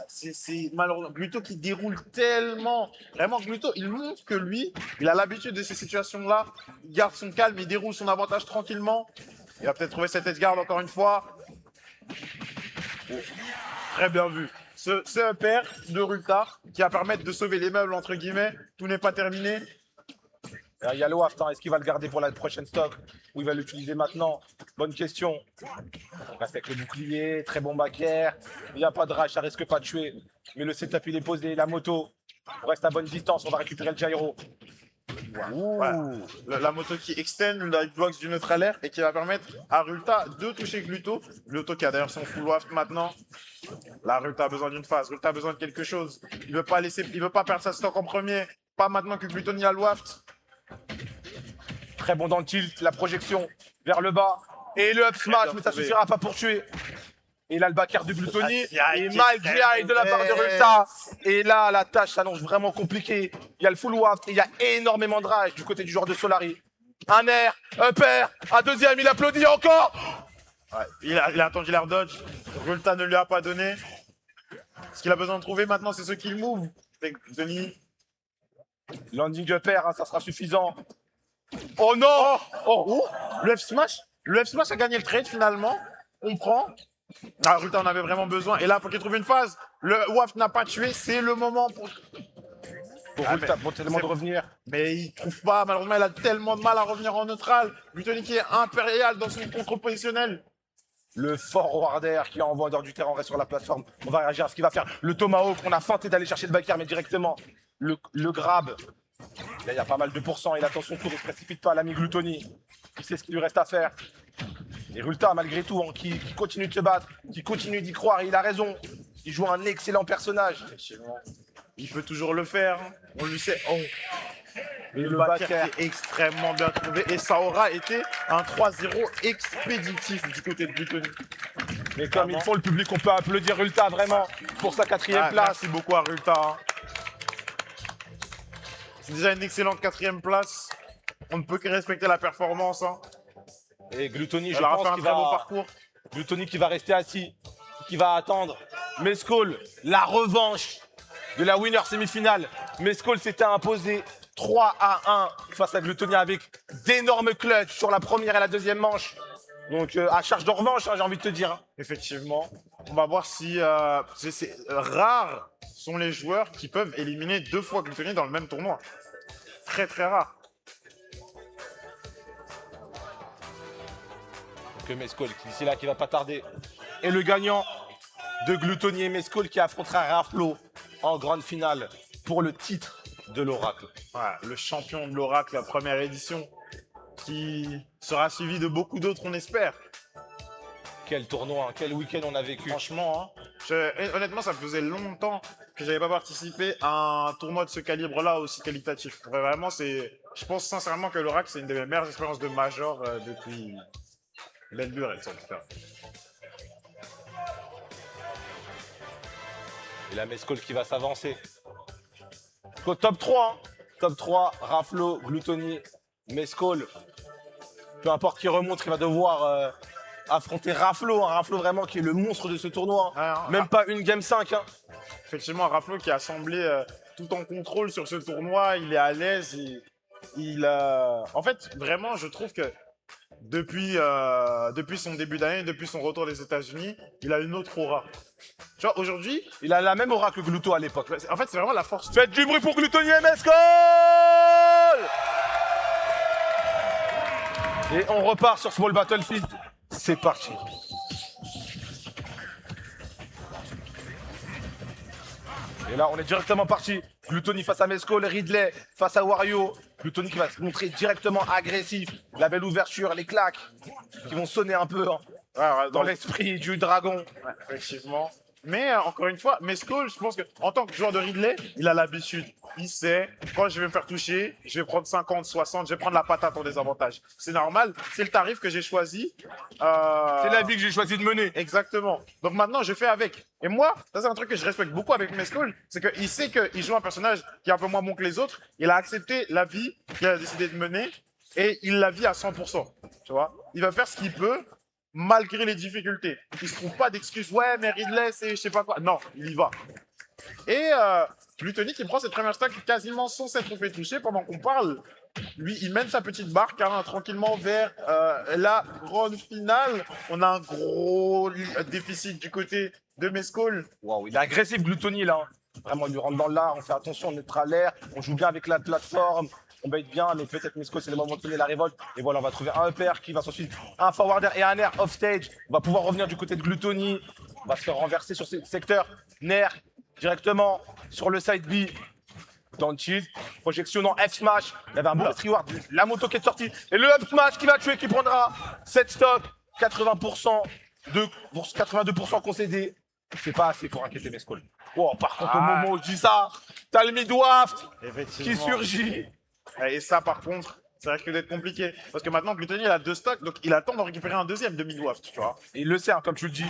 C'est malheureusement Gluto qui déroule tellement. Vraiment, Gluto, il montre que lui, il a l'habitude de ces situations-là. Il garde son calme, il déroule son avantage tranquillement. Il va peut-être trouver cette edge guard encore une fois. Oh, très bien vu. Ce upper de Rulta qui va permettre de sauver les meubles, entre guillemets. Tout n'est pas terminé. Il y a le waft, hein. Est-ce qu'il va le garder pour la prochaine stock ou il va l'utiliser maintenant? Bonne question. On reste avec le bouclier, très bon backer. Il n'y a pas de rage, ça risque pas de tuer. Mais le setup il est posé, la moto. On reste à bonne distance, on va récupérer le gyro. Voilà. La moto qui extend le hitbox du neutral air et qui va permettre à Rulta de toucher Gluto. Gluto qui a d'ailleurs son full waft maintenant. Là, Rulta a besoin d'une phase, Rulta a besoin de quelque chose. Il veut pas perdre sa stock en premier. Pas maintenant que Gluttony a le waft. Très bon dans le tilt, la projection vers le bas. Et le up smash, mais ça suffira pas pour tuer. Et là, le backer de Gluttony. Et mal GI de la part de Rulta. Et là, la tâche s'annonce vraiment compliquée. Il y a le full waft et il y a énormément de rage du côté du joueur de Solari. Un air, un pair, un deuxième, il applaudit encore. Ouais, il a attendu l'air dodge. Rulta ne lui a pas donné. Ce qu'il a besoin de trouver maintenant, c'est ce qu'il move. C'est Gluttony. Landing upper, hein, ça sera suffisant. Oh non. Le F-Smash a gagné le trade finalement. On prend. Ah, Rulta en avait vraiment besoin. Et là, faut qu'il trouve une phase. Le Waft n'a pas tué, c'est le moment pour. Pour Ah, Rulta, mais pour tellement de c'est- revenir. Mais il trouve pas, malheureusement, il a tellement de mal à revenir en neutral. Gluttony qui est impérial dans son contrôle positionnel. Le forwarder qui envoie en dehors du terrain, reste sur la plateforme. On va réagir à ce qu'il va faire. Le tomahawk, on a feinté d'aller chercher le backer, mais directement, le grab. Là, il y a pas mal de pourcents. Il attend son tour, il se précipite pas, l'ami Gluttony. Il sait ce qu'il lui reste à faire. Et Rulta, malgré tout, hein, qui continue de se battre, qui continue d'y croire, et il a raison. Il joue un excellent personnage. Effectivement. Il peut toujours le faire. On lui sait. Oh. Et Le le backer backer. qui est extrêmement bien trouvé. Et ça aura été un 3-0 expéditif du côté de Gluttony. Mais comme ils font le public, on peut applaudir Rulta vraiment pour sa 4e place. Merci beaucoup à Rulta. Hein. C'est déjà une excellente 4e place. On ne peut que respecter la performance. Hein. Et Gluttony, je Elle aura fait pense un qu'il très beau va... parcours. Gluttony qui va rester assis, qui va attendre. Mescol, la revanche de la winner semi-finale. Mescol s'était imposé 3-1 face à Gluttony avec d'énormes clutches sur la première et la deuxième manche. Donc à charge de revanche, hein, j'ai envie de te dire. Effectivement. On va voir si c'est rares sont les joueurs qui peuvent éliminer 2 fois Gluttony dans le même tournoi. Très très rare. Que Mescol, d'ici là, qui va pas tarder. Et le gagnant de Gluttony et Mescol qui affrontera Raflo en grande finale pour le titre de l'Oracle. Voilà, le champion de l'Oracle, la première édition, qui sera suivi de beaucoup d'autres, on espère. Quel tournoi, hein, quel week-end on a vécu. Franchement, hein, honnêtement, ça faisait longtemps que j'avais pas participé à un tournoi de ce calibre-là aussi qualitatif. Vraiment, je pense sincèrement que l'Oracle, c'est une des meilleures expériences de Major depuis Bellure, en tout cas. Et la Mescol qui va s'avancer. Au top 3, hein. Top 3, Raflo, Gluttony, Mescol. Peu importe qui remonte, il va devoir affronter Raflo. Hein. Raflo vraiment qui est le monstre de ce tournoi. Hein. Ouais, Même pas une game 5. Hein. Effectivement, Raflo qui a semblé tout en contrôle sur ce tournoi, il est à l'aise. En fait, vraiment, je trouve que depuis son début d'année, depuis son retour des États-Unis, il a une autre aura. Tu vois, aujourd'hui, Il a la même aura que Glutto à l'époque. en fait, c'est vraiment la force. Faites du bruit pour Gluttony et Mescol! Et on repart sur Small Battlefield. C'est parti. Et là, on est directement parti. Gluttony face à Mescol, Ridley face à Wario. Gluttony qui va se montrer directement agressif. La belle ouverture, les claques qui vont sonner un peu hein, Ouais, dans l'esprit du dragon. Ouais, effectivement. Mais encore une fois, Mescol, je pense que en tant que joueur de Ridley, il a l'habitude. Il sait, quand je vais me faire toucher, je vais prendre 50, 60, je vais prendre la patate en désavantage. C'est normal, c'est le tarif que j'ai choisi. C'est la vie que j'ai choisi de mener. Exactement. Donc maintenant, je fais avec. Et moi, ça c'est un truc que je respecte beaucoup avec Mescol, c'est qu'il sait qu'il joue un personnage qui est un peu moins bon que les autres. Il a accepté la vie qu'il a décidé de mener et il la vit à 100%. Tu vois, il va faire ce qu'il peut malgré les difficultés. Il se trouve pas d'excuses. Ouais, mais Ridley, c'est je sais pas quoi. Non, il y va. Et Gluttony qui prend cette première stack quasiment sans s'être fait toucher pendant qu'on parle. Lui, il mène sa petite barque hein, tranquillement vers la grande finale. On a un gros déficit du côté de Mescol. Waouh, il est agressif Gluttony là. Vraiment, il lui rentre dans l'art, on fait attention, on est à l'air, on joue bien avec la plateforme, on bait bien, mais peut-être Mescol c'est le moment de donner la révolte. Et voilà, on va trouver un upper qui va s'ensuite un forwarder et un air off stage. On va pouvoir revenir du côté de Gluttony. On va se faire renverser sur ce secteur. Nair directement sur le side B. Down tilt, projection en F smash. Il y avait un bon reward. La moto qui est sortie. Et le up smash qui va tuer, qui prendra 7 stocks. 80% de 82% concédé. C'est pas assez pour inquiéter Mescol. Oh, par contre, au moment où je dis ça, t'as le mid-waft qui Effectivement. surgit. Et ça, par contre, ça risque d'être compliqué. Parce que maintenant, Gluttony, il a 2 stocks, donc il attend d'en récupérer un deuxième de mid-waft, tu vois. Et il le sait, hein, comme tu le dis.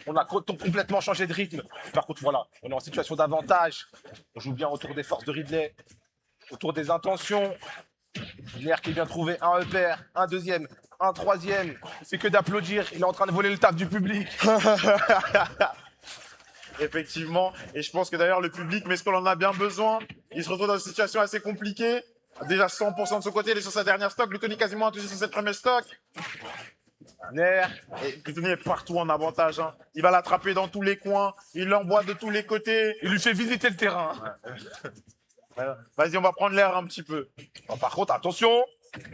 On a complètement changé de rythme. Par contre, voilà, on est en situation d'avantage. On joue bien autour des forces de Ridley, autour des intentions. Nair qui est bien trouvé, un upper, un deuxième, un troisième. Il fait que d'applaudir. Il est en train de voler le taf du public. Effectivement. Et je pense que d'ailleurs, le public, Mescol en a bien besoin. Il se retrouve dans une situation assez compliquée. Déjà 100% de son côté, il est sur sa dernière stock. Gluttony quasiment a touché sur cette première stock. Nair. Et Glutoni est partout en avantage. Hein. Il va l'attraper dans tous les coins. Il l'envoie de tous les côtés. Il lui fait visiter le terrain. Vas-y, on va prendre l'air un petit peu. Bon, par contre, attention.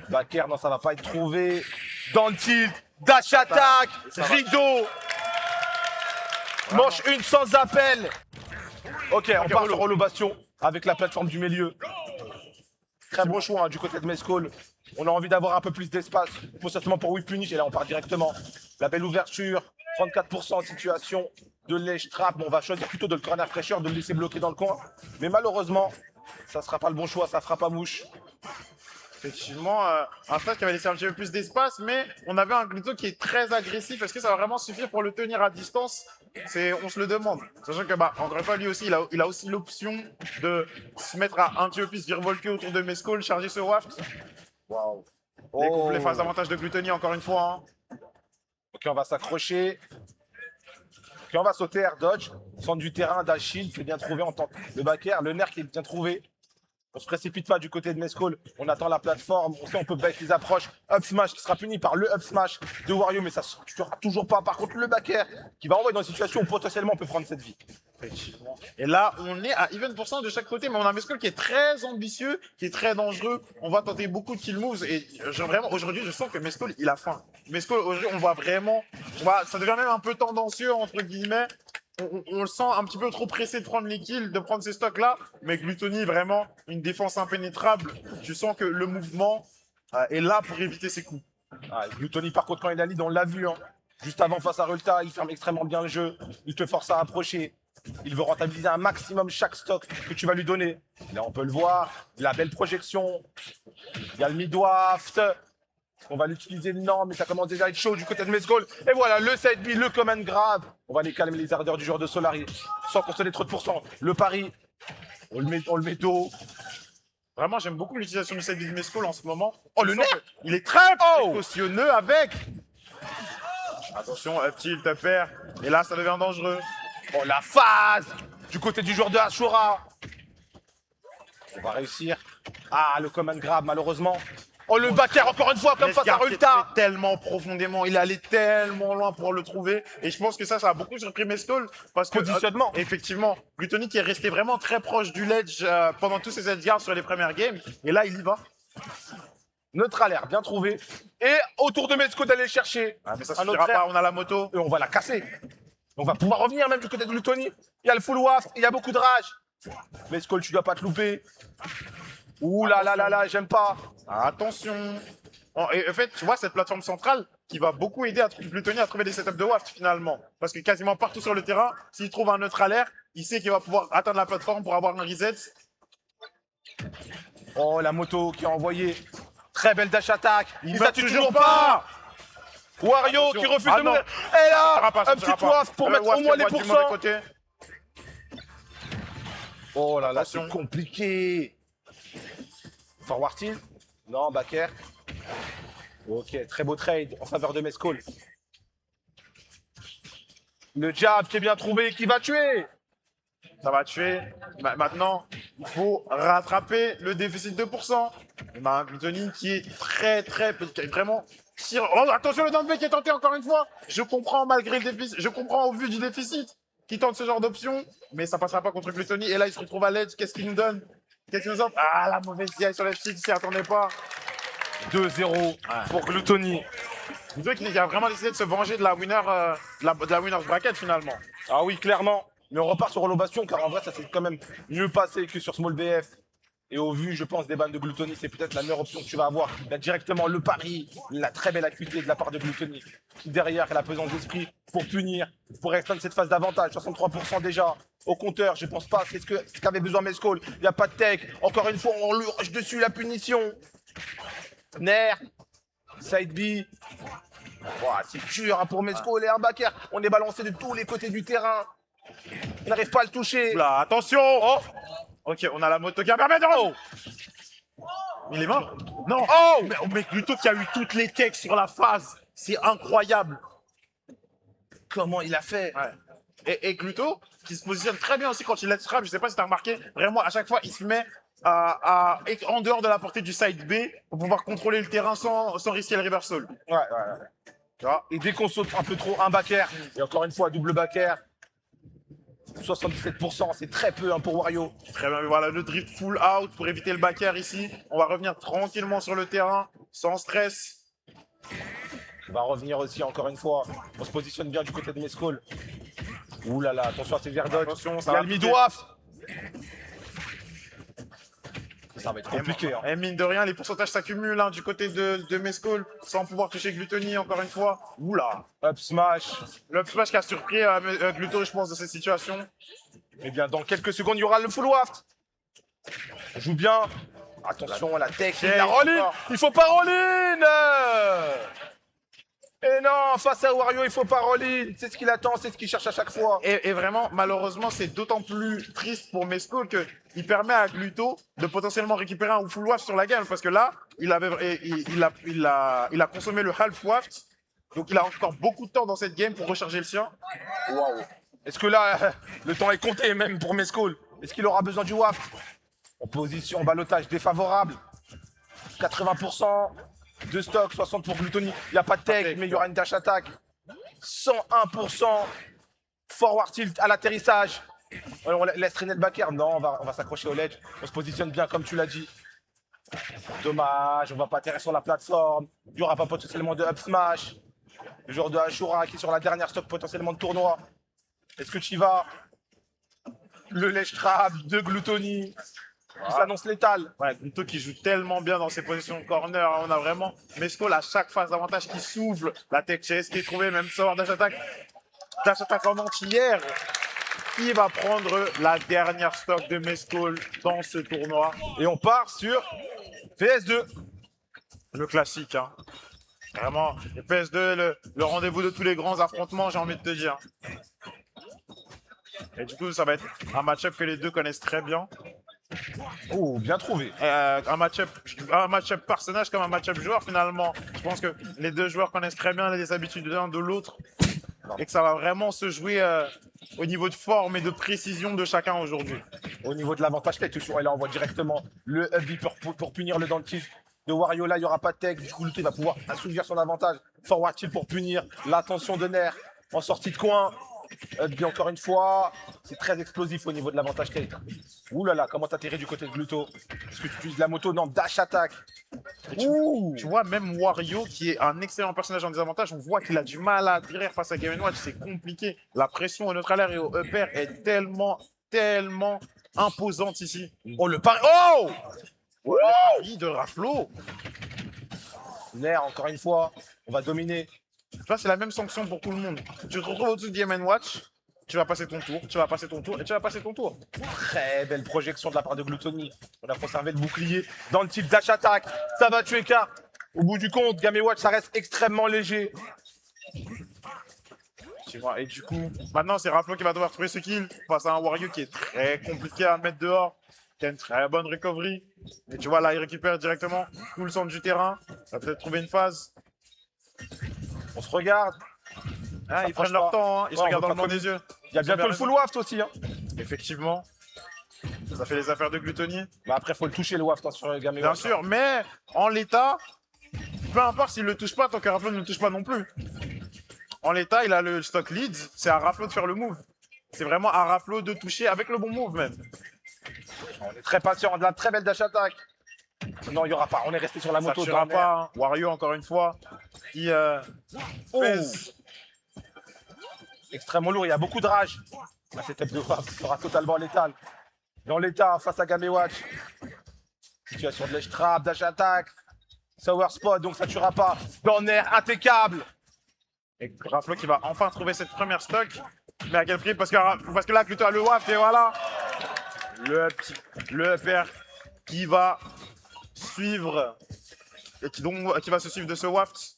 Baker, non, ça va pas être trouvé. Dans le tilt. Dash attack. Rideau. Manche 1 sans appel. Ok, on part sur relobation avec la plateforme du milieu. Très bon choix hein, du côté de Mescol. On a envie d'avoir un peu plus d'espace, potentiellement pour Whip Punish. Et là, on part directement. La belle ouverture, 34% en situation de lèche trap. Bon, on va choisir plutôt de le corner fraîcheur, de le laisser bloquer dans le coin. Mais malheureusement, ça sera pas le bon choix, ça fera pas mouche. Effectivement, un stade qui avait laissé un petit peu plus d'espace, mais on avait un Gluto qui est très agressif. Est-ce que ça va vraiment suffire pour le tenir à distance? On se le demande. Sachant que, encore une fois, lui aussi, il a aussi l'option de se mettre à un petit peu plus virevolter autour de Mescol, charger ce waft. Waouh. Découvre les phases d'avantage de Glutoni, encore une fois. Hein. Ok, on va s'accrocher. Ok, on va sauter air dodge. Centre du terrain, dash shield, c'est bien trouvé en tant que le back air. Le nerf qui est bien trouvé. On se précipite pas du côté de Mescol. On attend la plateforme. On sait on peut bait les approches. Up smash qui sera puni par le up smash de Wario, mais ça ne tuera toujours pas. Par contre, le back air qui va envoyer dans une situation où potentiellement on peut prendre cette vie. Effectivement. Et là, on est à even % de chaque côté, mais on a Mescol qui est très ambitieux, qui est très dangereux. On va tenter beaucoup de kill moves et vraiment aujourd'hui, je sens que Mescol il a faim. Mescol aujourd'hui, on voit vraiment, ça devient même un peu tendancieux entre guillemets. On le sent un petit peu trop pressé de prendre les kills, de prendre ces stocks là, mais Glutoni vraiment une défense impénétrable. Tu sens que le mouvement est là pour éviter ses coups. Ah, Glutoni par contre quand il a lead, on l'a vu. Hein. Juste avant face à Rulta, il ferme extrêmement bien le jeu. Il te force à approcher. Il veut rentabiliser un maximum chaque stock que tu vas lui donner. Là, on peut le voir. La belle projection. Il y a le mid-waft. On va l'utiliser non, mais ça commence déjà à être chaud du côté de Mescol. Et voilà, le side B, le command grab. On va les calmer les ardeurs du joueur de Solari. Sans consommer trop de pourcents. Le pari, on le met dos. Vraiment, j'aime beaucoup l'utilisation du side de Mescol en ce moment. Oh, le nerf! Il est très précautionneux avec. Attention, up tilt, up air. Et là, ça devient dangereux. Oh, la phase du côté du joueur de Ashura. On va réussir. Ah, le command grab, malheureusement. Oh, le backer, encore une fois, comme face à Rulta. Tellement profondément, il est allé tellement loin pour le trouver. Et je pense que ça a beaucoup surpris Mescol. Parce que, Positionnement. effectivement, Glutoni qui est resté vraiment très proche du ledge pendant tous ses edge guards sur les premières games. Et là, il y va. Neutral air, bien trouvé. Et autour de Mescol d'aller chercher. Ah, mais ça un suffira autre air. pas, on a la moto. Et on va la casser. On va pouvoir revenir même du côté de Glutoni. Il y a le full waft, il y a beaucoup de rage. Mescol, tu dois pas te louper. Ouh là là là là, j'aime pas. Attention. Et en fait, tu vois, cette plateforme centrale qui va beaucoup aider à Glutoni à trouver des setups de waft finalement. Parce que quasiment partout sur le terrain, s'il trouve un neutral air, il sait qu'il va pouvoir atteindre la plateforme pour avoir un reset. Oh, la moto qui a envoyé. Très belle dash attack. Il meurt tue toujours pas. Wario Attention. qui refuse Ah de non. mourir. Et là, Ça un petit waft pour mettre au moins les du mauvais pourcents. côté. Oh là là, Attention. c'est compliqué. Forward tilt. Non, backer. Ok, très beau trade en faveur de Mescol. Le jab qui est bien trouvé, qui va tuer. Ça va tuer. Maintenant, il faut rattraper le déficit de pourcents. On a un Glutoni qui est qui est vraiment tire. Oh, attention, le downplay qui est tenté encore une fois. Je comprends malgré le déficit, je comprends au vu du déficit qui tente ce genre d'option, mais ça passera pas contre Glutoni. Et là, il se retrouve à l'edge. Qu'est-ce qu'il nous donne? Qu'est-ce qu'il nous offre? Ah, la mauvaise DI sur la stick, il s'y attendait pas. 2-0 pour Glutoni. Glutoni qui a vraiment décidé de se venger de la winner, de la winner's bracket finalement. Ah oui, clairement. Mais on repart sur relobation car en vrai, ça s'est quand même mieux passé que sur Small BF. Et au vu, je pense, des bandes de Glutoni, c'est peut-être la meilleure option que tu vas avoir. Il y a directement le pari, la très belle acuité de la part de Glutoni. Qui derrière a la pesance d'esprit pour punir, pour extendre cette phase d'avantage. 63% déjà au compteur, je pense pas. C'est ce qu'avait besoin Mescol. Il n'y a pas de tech. Encore une fois, on lui rush dessus la punition. Nair, side B. Ouah, c'est dur hein, pour Mescol et un backer. On est balancé de tous les côtés du terrain. Il n'arrive pas à le toucher. Oula, attention! Oh! Ok, on a la moto qui a permis de... Oh! Il est mort? Non! Oh! Mais Gluto qui a eu toutes les techs sur la phase. C'est incroyable. Comment il a fait? Ouais. Et Gluto, qui se positionne très bien aussi quand il let's trap, je sais pas si t'as remarqué, vraiment à chaque fois il se met en dehors de la portée du side B pour pouvoir contrôler le terrain sans risquer le reversal. Ouais. Tu vois, et dès qu'on saute un peu trop un backer, et encore une fois, double backer, 77%, c'est très peu hein, pour Wario. Très bien, mais voilà, le drift full out pour éviter le backer ici. On va revenir tranquillement sur le terrain, sans stress. On va revenir aussi, encore une fois. On se positionne bien du côté de Mescol. Ouh là là, attention à ces verdodges. Attention, Il ça y a va le piquer. mid-waft. Ça va être Et compliqué. Hein. Et mine de rien, les pourcentages s'accumulent hein, du côté de Mescol, sans pouvoir toucher Gluttony encore une fois. Oula. Up smash. Le smash qui a surpris Gluto, je pense, de cette situation. Eh bien, dans quelques secondes, il y aura le full waft. On joue bien. Attention à la tech. La roll-in. Il faut pas roll-in. Et non, face à Wario, il faut pas roll-in. C'est ce qu'il attend, c'est ce qu'il cherche à chaque fois. Et vraiment, malheureusement, c'est d'autant plus triste pour Mescol qu'il permet à Gluto de potentiellement récupérer un full waft sur la game. Parce que là, il a consommé le half waft. Donc il a encore beaucoup de temps dans cette game pour recharger le sien. Waouh. Est-ce que là, le temps est compté même pour Mescol? Est-ce qu'il aura besoin du waft? En position, balotage défavorable. 80% de stock, 60% pour Gluttony. Il n'y a pas de tech, mais il y aura une dash attack. 101% forward tilt à l'atterrissage. On laisse traîner le backer. Non, on va s'accrocher au ledge. On se positionne bien comme tu l'as dit. Dommage, on va pas atterrir sur la plateforme. Il n'y aura pas potentiellement de up smash. Le joueur de Ashura qui est sur la dernière stock potentiellement de tournoi. Est-ce que tu y vas? Le ledge trap de Gluttony qui s'annonce létal. Ouais, Gluto qui joue tellement bien dans ses positions de corner. Hein. On a vraiment Mescol à chaque phase d'avantage qui s'ouvre. La tech chase qui est trouvée, même sort dash attack. Dash attack en entière. Qui va prendre la dernière stock de Mescol dans ce tournoi? Et on part sur PS2. Le classique, hein. Vraiment, le PS2, le rendez-vous de tous les grands affrontements, j'ai envie de te dire. Et du coup, ça va être un match-up que les deux connaissent très bien. Oh, bien trouvé. Un match-up personnage comme un match-up joueur finalement. Je pense que les deux joueurs connaissent très bien les habitudes de l'un de l'autre. Et que ça va vraiment se jouer au niveau de forme et de précision de chacun aujourd'hui. Au niveau de l'avantage tech, toujours, et là on voit directement le up pour punir le down tilt de Wario. Là, il n'y aura pas de tech. Du coup, Gluto va pouvoir assouvir son avantage. Forward tilt pour punir l'attention de Nair en sortie de coin. Up encore une fois. C'est très explosif au niveau de l'avantage tech. Ouh là là, comment t'atterris du côté de Gluto? Est-ce que tu utilises la moto? Non, dash attack. Tu vois, même Wario, qui est un excellent personnage en désavantage, on voit qu'il a du mal à atterrir face à Game & Watch. C'est compliqué. La pression au neutral air et au up air est tellement imposante ici. Oh, le pari. Oh! Le pari de Raflo. Nair, encore une fois, on va dominer. Là, c'est la même sanction pour tout le monde. Tu te retrouves au-dessus de Game & Watch, tu vas passer ton tour, tu vas passer ton tour et tu vas passer ton tour. Très belle projection de la part de Gluttony. On a conservé le bouclier dans le type dash attack. Ça va tuer K. Au bout du compte, Game & Watch, ça reste extrêmement léger. Tu vois, et du coup, maintenant, c'est Raflo qui va devoir trouver ce kill face à un Wario qui est très compliqué à mettre dehors, qui a une très bonne recovery. Et tu vois, là, il récupère directement tout le centre du terrain. Il va peut-être trouver une phase. On se regarde. Ah, ils prennent leur temps, hein. Ils se Ouais, regardent on dans va le pas blanc des yeux. Il y a Ils ont bientôt bien le full raison. waft aussi. Hein. Effectivement. Ça fait les affaires de Gluttony. Bah après, faut le toucher le waft hein, sur Game & Bien Watch. sûr, mais en l'état, peu importe s'il le touche pas, tant que Raflo ne le touche pas non plus. En l'état, il a le stock lead, c'est à Raflo de faire le move. C'est vraiment à Raflo de toucher avec le bon move même. On est très patient, de la très belle dash attack. Non, il n'y aura pas. On est resté sur la Ça moto. ne tuera dans l'air. pas. Hein. Wario, encore une fois, qui pèse. Extrêmement lourd, il y a beaucoup de rage. La setup de waft sera totalement létale. Dans l'état, face à Game & Watch. Situation de ledge trap, dash attack. Sour spot, donc ça ne tuera pas. Dans l'air, impeccable. Et Raflo qui va enfin trouver cette première stock. Mais à quel prix? Parce que là, plutôt le waft, et voilà. Le upper qui va suivre. Et qui va se suivre de ce waft.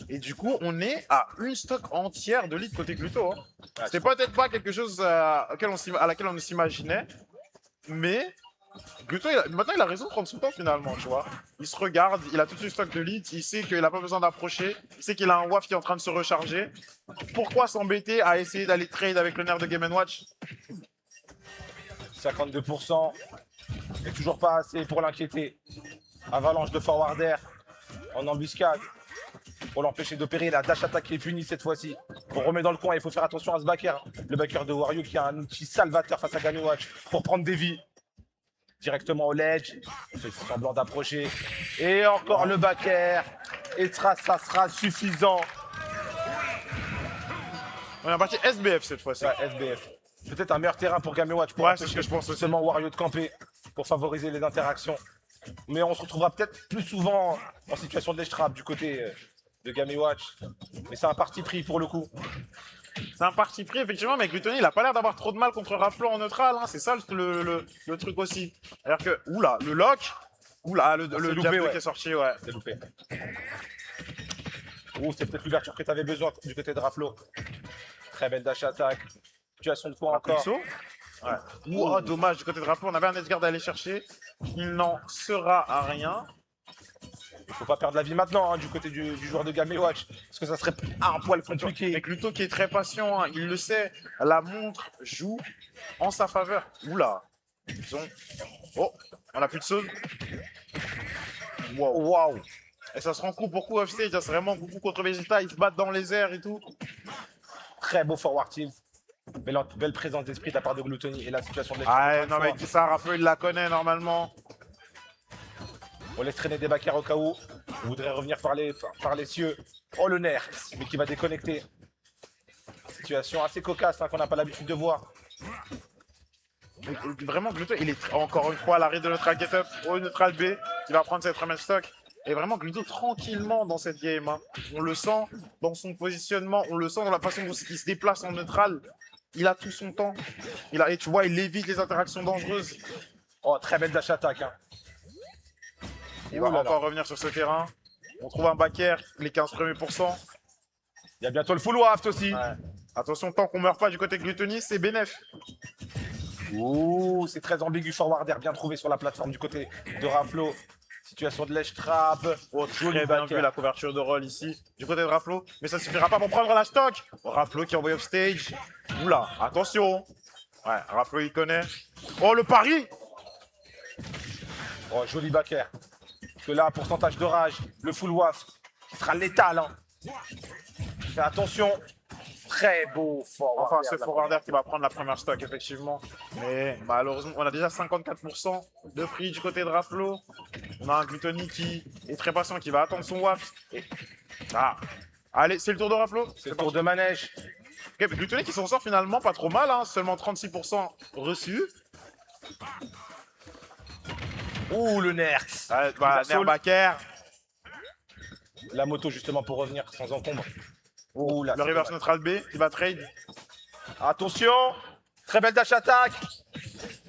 Et du coup, on est à une stock entière de lead côté Gluto. Hein. C'était peut-être pas quelque chose à laquelle on ne s'imaginait. Mais Gluto, maintenant, il a raison de prendre son temps finalement, tu vois. Il se regarde, il a tout de suite stock de lead, il sait qu'il n'a pas besoin d'approcher, il sait qu'il a un waft qui est en train de se recharger. Pourquoi s'embêter à essayer d'aller trade avec le nerf de Game & Watch? 52%. Et toujours pas assez pour l'inquiéter. Avalanche de forward air en embuscade. pour l'empêcher d'opérer. La dash attaque qui est punie cette fois-ci. On remet dans le coin, il faut faire attention à ce backer. Le backer de Wario qui a un outil salvateur face à Game & Watch pour prendre des vies. Directement au ledge, on fait semblant d'approcher. Et encore le backer. Et ça sera suffisant. On est parti SBF cette fois-ci. Ouais, SBF. Peut-être un meilleur terrain pour Game & Watch pour Ouais, c'est ce empêcher que je pense aussi. seulement Wario de camper pour favoriser les interactions. Mais on se retrouvera peut-être plus souvent en situation de ledge trap du côté de Game & Watch. Mais c'est un parti pris pour le coup. C'est un parti pris, effectivement, mais Gluttony, il a pas l'air d'avoir trop de mal contre Raflo en neutral. Hein. C'est ça le truc aussi. Alors que, oula, le lock. Oula, le loupé, Diablo ouais. qui est sorti, ouais. C'est loupé. Ouh, c'est peut-être l'ouverture que tu avais besoin du côté de Raflo. Très belle dash attaque. Situation de quoi encore. Pixo. Ouais. Ouah, dommage, du côté de Raflo, on avait un edgeguard à aller chercher. Il n'en sera à rien. Il faut pas perdre la vie maintenant du côté du joueur de Game & Watch. Parce que ça serait un poil compliqué. Et Gluto qui est très patient, hein, il le sait. La montre joue en sa faveur. Oula. Ils ont... Oh, on a plus de saut. Waouh. Waouh. Et ça se rend coup pour coup offstage, c'est vraiment beaucoup contre Vegeta, ils se battent dans les airs et tout. Très beau forward tilt. Belle présence d'esprit de la part de Gluttony. Et la situation de Ah non mais ça, Raflo il la connaît normalement. On laisse traîner des backers au cas où. On voudrait revenir par les cieux. Oh le nerf, mais qui va déconnecter. Situation assez cocasse qu'on n'a pas l'habitude de voir. Et vraiment Gluto, il est encore une fois à l'arrêt de neutral get up au neutral B, qui va prendre cette première stock. Et vraiment Gluto tranquillement dans cette game. Hein. On le sent dans son positionnement, on le sent dans la façon dont il se déplace en neutral. Il a tout son temps. Et tu vois, il évite les interactions dangereuses. Oh, très belle dash attaque. Il va encore revenir sur ce terrain. On trouve un backer, les 15 premiers pourcents. Il y a bientôt le full waft aussi. Ouais. Attention, tant qu'on meurt pas du côté de Gluttony, c'est bénef. Ouh, c'est très ambigu forward air bien trouvé sur la plateforme du côté de Raflo. Situation de ledge trap. Oh, très bien vu la couverture de roll ici du côté de Raflo. Mais ça suffira pas pour prendre la stock. Raflo qui envoie off stage. Oula, attention. Ouais, Raflo il connaît. Oh, le pari. Oh, joli backer. Parce que là, pourcentage de rage, le full waft qui sera létal. Hein. Fais attention. Très beau forward. Enfin, c'est forwarder qui va prendre la première stock, effectivement. Mais malheureusement, on a déjà 54% de prix du côté de Raflo. On a un Gluttony qui est très patient, qui va attendre son waft. Et... Ah. Allez, c'est le tour de Raflo. C'est le tour de manège. Okay, Gluttony qui s'en sort finalement pas trop mal, hein. Seulement 36% reçus. Ouh, le nerf. Bah, Nerbacker. La moto, justement, pour revenir sans encombre. Oh, là, Le reverse neutral B qui va trade. Attention. Très belle dash attaque.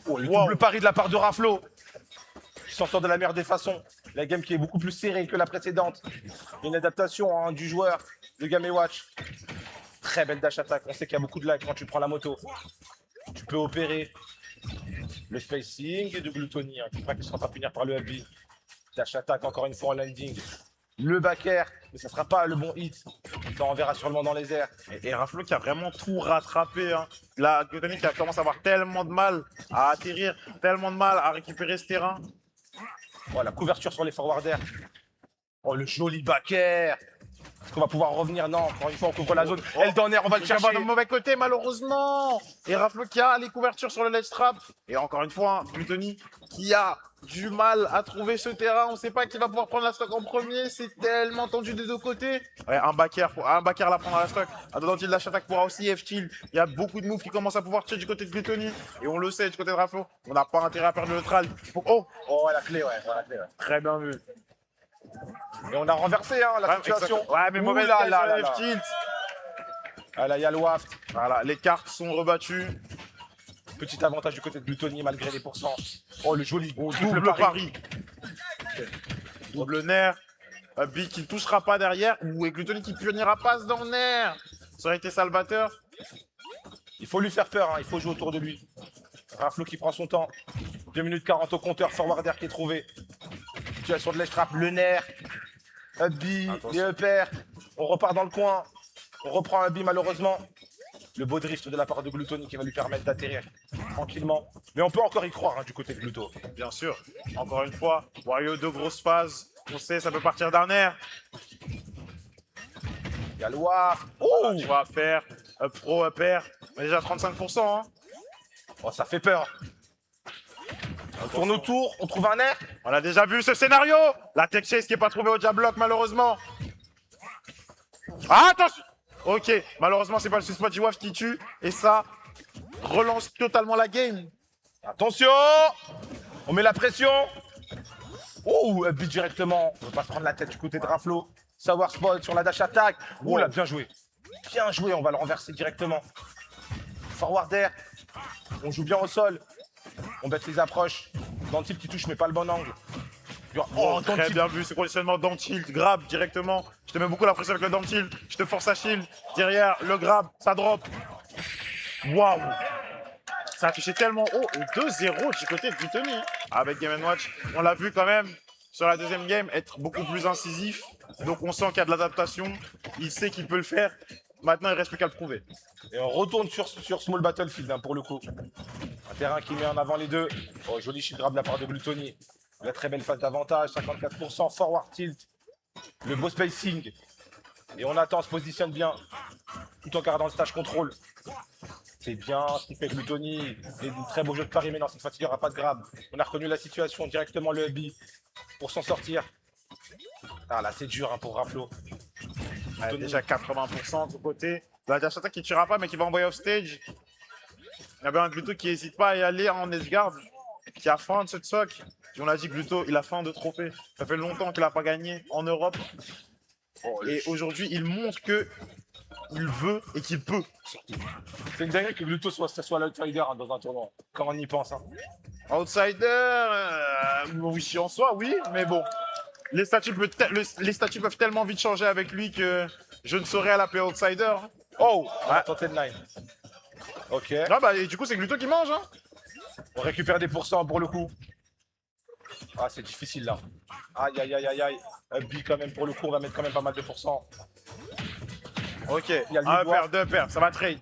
Oh, le double pari de la part de Raflo. Il s'en sort de la meilleure des façons. La game qui est beaucoup plus serrée que la précédente. Une adaptation du joueur de Game & Watch. Très belle dash attaque. On sait qu'il y a beaucoup de lag quand tu prends la moto. Tu peux opérer le spacing de Gluttony, qui ne sera pas punir par le FB. Dash attaque encore une fois en landing. Le backer, mais ça ne sera pas le bon hit. Ça on verra sûrement dans les airs. Et Raflo qui a vraiment tout rattrapé. Hein. Là, Gluttony qui a commencé à avoir tellement de mal à atterrir, tellement de mal à récupérer ce terrain. Oh, la couverture sur les forwarders. Oh, le joli backer. Est-ce qu'on va pouvoir revenir? Non, encore une fois, on couvre la zone. Eldonner, on va le chercher. De mauvais côté, malheureusement. Et Raflo qui a les couvertures sur le ledge trap. Et encore une fois, Gluttony qui a du mal à trouver ce terrain. On ne sait pas qui va pouvoir prendre la stock en premier. C'est tellement tendu des deux côtés. Ouais, un backer la prendra la stock. Un dodant de la attaque pourra aussi F-Chill. Il y a beaucoup de moves qui commencent à pouvoir tirer du côté de Gluttony. Et on le sait, du côté de Raflo. On n'a pas intérêt à perdre le neutral. Oh, la clé, ouais. très bien vu. Et on a renversé la situation. Exactement. Ouais, mais mauvaise F-Tilt. Ah là, il y a le waft. Voilà, les cartes sont rebattues. Petit avantage du côté de Gluttony malgré les pourcents. Oh, le joli. Double pari. Double nerf. B qui ne touchera pas derrière. Ou Gluttony qui punira passe dans le nerf. Ça aurait été salvateur. Il faut lui faire peur, il faut jouer autour de lui. Raflo qui prend son temps. 2 minutes 40 au compteur, forwarder qui est trouvé. Situation de ledge trap, le nerf. Up B, les upper. On repart dans le coin. On reprend un B malheureusement. Le beau drift de la part de Gluttony qui va lui permettre d'atterrir tranquillement. Mais on peut encore y croire du côté de Gluto. Bien sûr. Encore une fois, Wario, 2 grosses phases. On sait, ça peut partir d'un air. Il y a le waft. Oh, tu vas faire up pro, up air. On est déjà à 35%. Hein. Oh, ça fait peur. On tourne autour, on trouve un air. On a déjà vu ce scénario. La tech chase qui n'est pas trouvée au jab-block, malheureusement. Ah, attention. Ok, malheureusement, c'est pas le spot du WAF qui tue. Et ça relance totalement la game. Attention. On met la pression. Oh, up beat directement. On ne veut pas se prendre la tête du côté de Raflo. Savoir spot sur la dash attack. Oh là, bien joué. Bien joué, on va le renverser directement. Forward air. On joue bien au sol. On bête les approches. Dans le tilt qui touche, mais pas le bon angle. Oh, dans le très tilt. bien vu ce conditionnement down tilt, grab directement. Je te mets beaucoup la pression avec le down tilt. Je te force à shield. Derrière, le grab, ça drop. Waouh. Ça a touché tellement haut. Et 2-0 du côté de Gluttony. Avec Game & Watch, on l'a vu quand même sur la deuxième game être beaucoup plus incisif. Donc on sent qu'il y a de l'adaptation. Il sait qu'il peut le faire. Maintenant, il reste plus qu'à le prouver. Et on retourne sur Small Battlefield hein, pour le coup. Un terrain qui met en avant les deux. Oh, joli shield grab de la part de Gluttony. La très belle phase d'avantage, 54%, forward tilt. Le beau spacing. Et on attend, on se positionne bien. Tout en gardant le stage contrôle. C'est bien ce qu'il fait Gluttony. Et un très beau jeu de pari, mais non, cette fois-ci, il n'y aura pas de grab. On a reconnu la situation, directement le hubby pour s'en sortir. Ah là, c'est dur hein, pour Raflo. Ouais, déjà 80% de son côté. La dash attack qui ne tuera pas, mais qui va envoyer off stage. Il y a bien un Gluto qui n'hésite pas à y aller en edgeguard, qui a faim de cette sock. Et on a dit Gluto, il a faim de trophées. Ça fait longtemps qu'il n'a pas gagné en Europe. Et aujourd'hui, il montre que il veut et qu'il peut. C'est une dinguerie que Gluto soit l'outsider hein, dans un tournoi. Quand on y pense. Hein. Outsider, oui, en soi, oui, mais bon. Les statuts peuvent tellement vite changer avec lui que je ne saurais à l'appeler outsider. Oh, on a tenté de line. Ok. Ah bah, et du coup, c'est Gluto qui mange. Hein. On récupère des pourcents pour le coup. Ah, c'est difficile là. Aïe, aïe, aïe, aïe, aïe. Hubby quand même pour le coup, on va mettre quand même pas mal de pourcents. Ok, Il y a le un mid-war. paire, deux paires, ça va trade.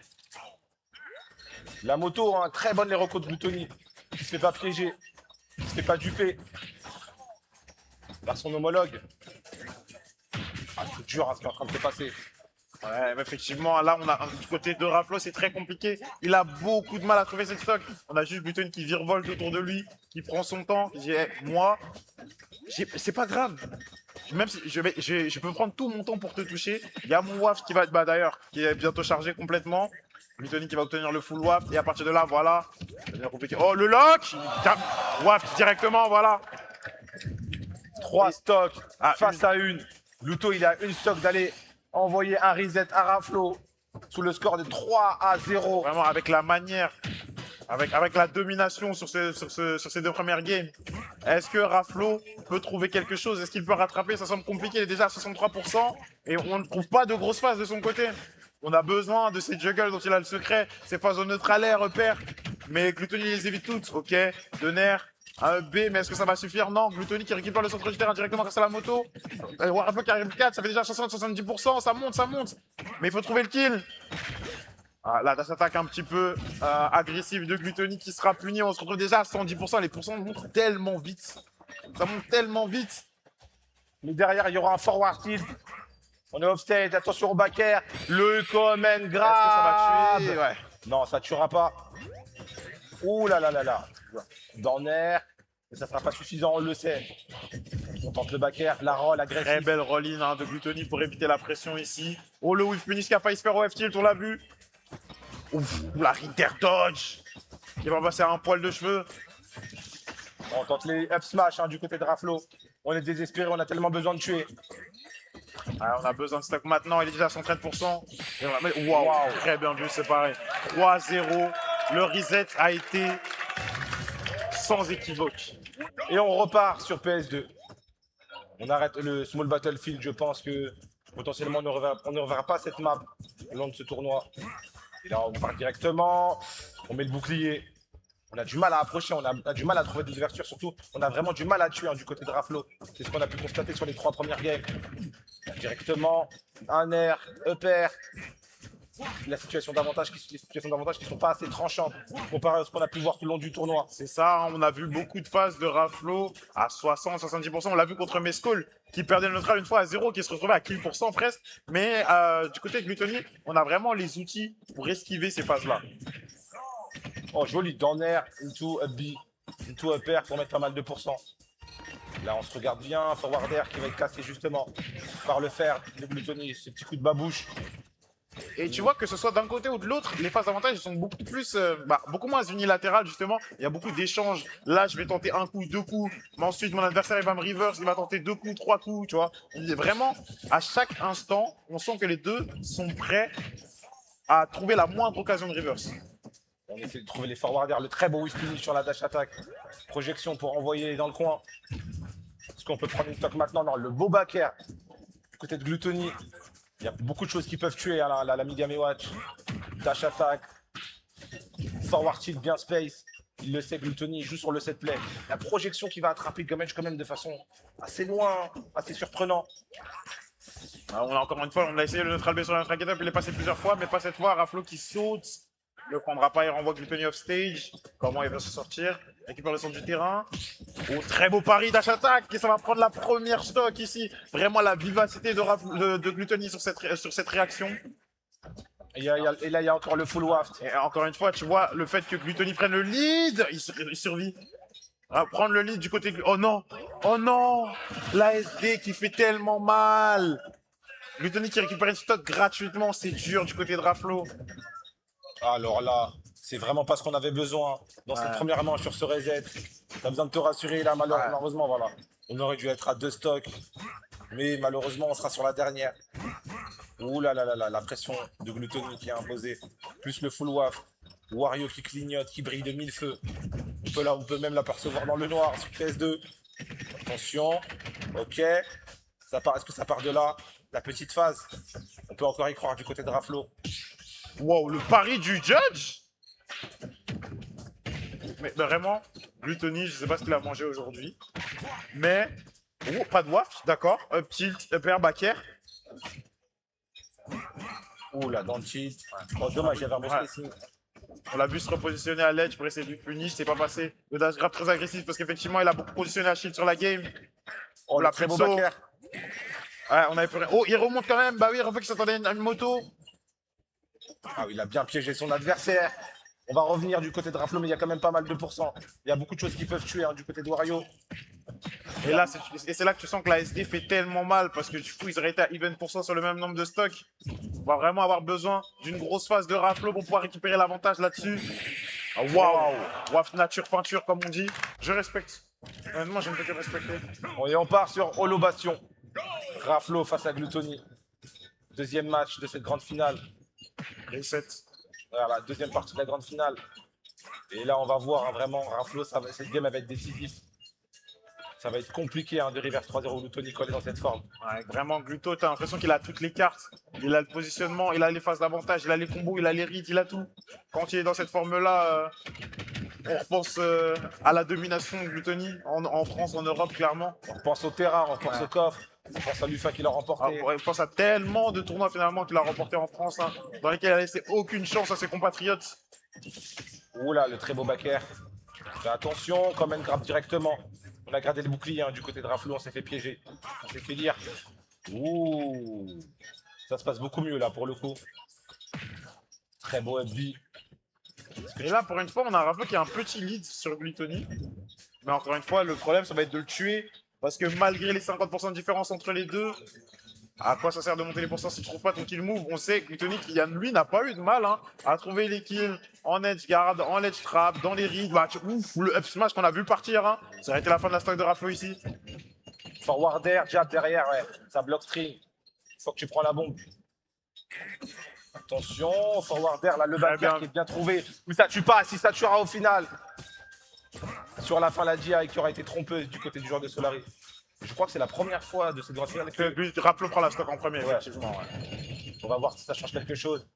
La moto, hein, très bonne les recos de Gluttony. Il se fait pas piéger. Il se fait pas duper. Par son homologue. Ah, c'est dur hein, ce qui est en train de se passer. Ouais, mais effectivement, là, on a du côté de Raflo, c'est très compliqué. Il a beaucoup de mal à trouver cette stock. On a juste Gluttony qui virevolte autour de lui, qui prend son temps. Qui dit, hey, moi, c'est pas grave. Même si je peux prendre tout mon temps pour te toucher. Il y a mon waft qui va être d'ailleurs, qui est bientôt chargé complètement. Gluttony qui va obtenir le full waft. Et à partir de là, voilà. Ça devient compliqué. Oh, le lock! Waft directement, voilà. 3 stocks face à une. Gluto, il a une stock d'aller envoyer un reset à Raflo sous le score de 3-0. Vraiment, avec la manière, avec la domination sur ces deux premières games. Est-ce que Raflo peut trouver quelque chose? Est-ce qu'il peut rattraper? Ça semble compliqué, il est déjà à 63%. Et on ne trouve pas de grosses phases de son côté. On a besoin de ces juggles dont il a le secret. Ces phases au neutral air, repère. Mais Gluttony les évite toutes. Ok, de nerfs. Un B, mais est-ce que ça va suffire? Non, Gluttony qui récupère le centre du terrain directement grâce à la moto. Raflo qui arrive 4, ça fait déjà 60-70%, ça monte, ça monte. Mais il faut trouver le kill. Ah, là, ça attaque un petit peu agressive de Gluttony qui sera puni. On se retrouve déjà à 110%. Les pourcents montent tellement vite. Ça monte tellement vite. Mais derrière, il y aura un forward tilt. On est offstage, attention au back air. Le comment grab. Est-ce que ça va tuer? Ouais. Non, ça tuera pas. Ouh là là là là. Dans l'air. Mais ça sera pas suffisant, on le sait. On tente le back air, la roll agressive. Très belle roll-in hein, de Gluttony pour éviter la pression ici. Oh, le whiff punish qui a failli se faire au F-tilt, on l'a vu. Ouf, la Ritter dodge. Il va passer à un poil de cheveux. On tente les up smash hein, du côté de Raflo. On est désespéré, on a tellement besoin de tuer. Ah, on a besoin de stock maintenant, il est déjà à 130%. Waouh, très bien vu, c'est pareil. 3-0, le reset a été sans équivoque. Et on repart sur PS2. On arrête le Small Battlefield, je pense que potentiellement on ne reverra pas cette map le long de ce tournoi. Et là on part directement, on met le bouclier. On a du mal à approcher, on a du mal à trouver des ouvertures, surtout on a vraiment du mal à tuer hein, du côté de Raflo. C'est ce qu'on a pu constater sur les 3 premières games. Directement, un air, up air. les situations d'avantage qui sont pas assez tranchantes comparé à ce qu'on a pu voir tout le long du tournoi. C'est ça, hein, on a vu beaucoup de phases de Raflo à 60-70%. On l'a vu contre Mescol qui perdait le neutral une fois à 0, qui se retrouvait à kill % presque. Mais du côté de Gluttony, on a vraiment les outils pour esquiver ces phases-là. Oh, joli, down air, into a B, into a pair pour mettre pas mal de pourcents. Là, on se regarde bien, forward air qui va être cassé justement par le fer de Gluttony, ce petit coup de babouche. Et tu vois que ce soit d'un côté ou de l'autre, les phases d'avantage sont beaucoup plus, beaucoup moins unilatérales justement. Il y a beaucoup d'échanges. Là, je vais tenter un coup, 2 coups, mais ensuite mon adversaire il va me reverse, il va tenter 2 coups, 3 coups, tu vois. Il est vraiment, à chaque instant, on sent que les deux sont prêts à trouver la moindre occasion de reverse. On essaie de trouver les forward air, le très beau whisk finish sur la dash attack. Projection pour envoyer dans le coin. Est-ce qu'on peut prendre une stock maintenant? Non, le beau back air du côté de Gluttony. Il y a beaucoup de choses qui peuvent tuer à la Megami Watch. Dash attack. Forward tilt bien space. Il le sait, Gluttony, il joue sur le set play. La projection qui va attraper Gomez quand même de façon assez loin, assez surprenant. Alors, on a encore une fois, on a essayé le neutral B sur le neutral getup, il est passé plusieurs fois, mais pas cette fois. Raflo qui saute, il ne le prendra pas, il renvoie Gluttony off stage. Comment il va se sortir? Récupère le centre du terrain. Oh, très beau pari dash attack, et ça va prendre la première stock ici. Vraiment la vivacité de Gluttony sur cette réaction. Et là, il y a encore le full waft. Et encore une fois, tu vois, le fait que Gluttony prenne le lead, il survit. À prendre le lead du côté de... Oh non! Oh non! L'ASD qui fait tellement mal! Gluttony qui récupère une stock gratuitement, c'est dur du côté de Raflo. Alors là, c'est vraiment pas ce qu'on avait besoin dans cette première manche sur ce reset. T'as besoin de te rassurer là, malheureusement, voilà. On aurait dû être à 2 stocks, mais malheureusement, on sera sur la dernière. Ouh là là là là, la pression de Gluttony qui est imposée, plus le full waft. Wario qui clignote, qui brille de 1000 feux. On peut même l'apercevoir dans le noir sur PS2. Attention, ok. Est-ce que ça part de là? La petite phase. On peut encore y croire du côté de Raflo. Wow, le pari du judge! Mais vraiment, Gluttony, je sais pas ce qu'il a mangé aujourd'hui. Mais, oh, pas de waft, d'accord. Up tilt, up air, back air. Ouh là, dans le cheat. Oh, dommage, il y avait un bon spacing. On l'a vu se repositionner à l'edge pour essayer de lui punish, c'est pas passé. Le dash grab très agressif parce qu'effectivement il a beaucoup positionné à shield sur la game. Oh, la très beau saut. back air. Ouais, on avait plus rien. Oh, il remonte quand même. Bah oui, il refait qu'il s'attendait à une moto. Ah oui, il a bien piégé son adversaire. On va revenir du côté de Raflo, mais il y a quand même pas mal de pourcents. Il y a beaucoup de choses qui peuvent tuer du côté de Wario. Et là, c'est là que tu sens que la SD fait tellement mal parce que du coup, ils auraient été à even % sur le même nombre de stocks. On va vraiment avoir besoin d'une grosse phase de Raflo pour pouvoir récupérer l'avantage là-dessus. Ah, waouh! Waft nature peinture, comme on dit. Je respecte. Honnêtement, je ne peux que respecter. Et on part sur Holo Bastion. Raflo face à Gluttony. Deuxième match de cette grande finale. Reset. Voilà, deuxième partie de la grande finale. Et là, on va voir vraiment Raflo, cette game va être décisive. Ça va être compliqué de reverse 3-0 Gluttony collé dans cette forme. Ouais, vraiment, Gluto, t'as l'impression qu'il a toutes les cartes. Il a le positionnement, il a les phases d'avantage, il a les combos, il a les reads, il a tout. Quand il est dans cette forme-là, on repense à la domination de Gluttony en France, en Europe, clairement. On pense au terrain, on pense au coffre, on pense à l'UFA qui l'a remporté. On pense à tellement de tournois finalement qu'il a remporté en France, dans lesquels il a laissé aucune chance à ses compatriotes. Oula, le très beau back air. Fais attention, quand même grappe directement. On a gradé le bouclier du côté de Raflo, on s'est fait piéger. On s'est fait lire. Ouh, ça se passe beaucoup mieux là pour le coup. Très beau FB. Et là, pour une fois, on a un Raflo qui a un petit lead sur Gluttony. Mais encore une fois, le problème, ça va être de le tuer. Parce que malgré les 50% de différence entre les deux, à quoi ça sert de monter les pourcents si tu trouves pas ton kill move? On sait que Gluttony, lui, n'a pas eu de mal à trouver les kills en edge guard, en edge trap, dans les rigs. Bah, ouf, le up smash qu'on a vu partir, ça aurait été la fin de la stock de Raflo ici. Forward air, jab derrière, ouais. Ça bloque string. Faut que tu prends la bombe. Attention, forward air, là, le back air qui est bien trouvé. Mais ça tue pas, si ça tuera au final. Sur la fin, la GI qui aura été trompeuse du côté du joueur de Solari. Je crois que c'est la première fois de cette grande finale que Raflo prend la stock en premier, effectivement. Ouais. On va voir si ça change quelque chose.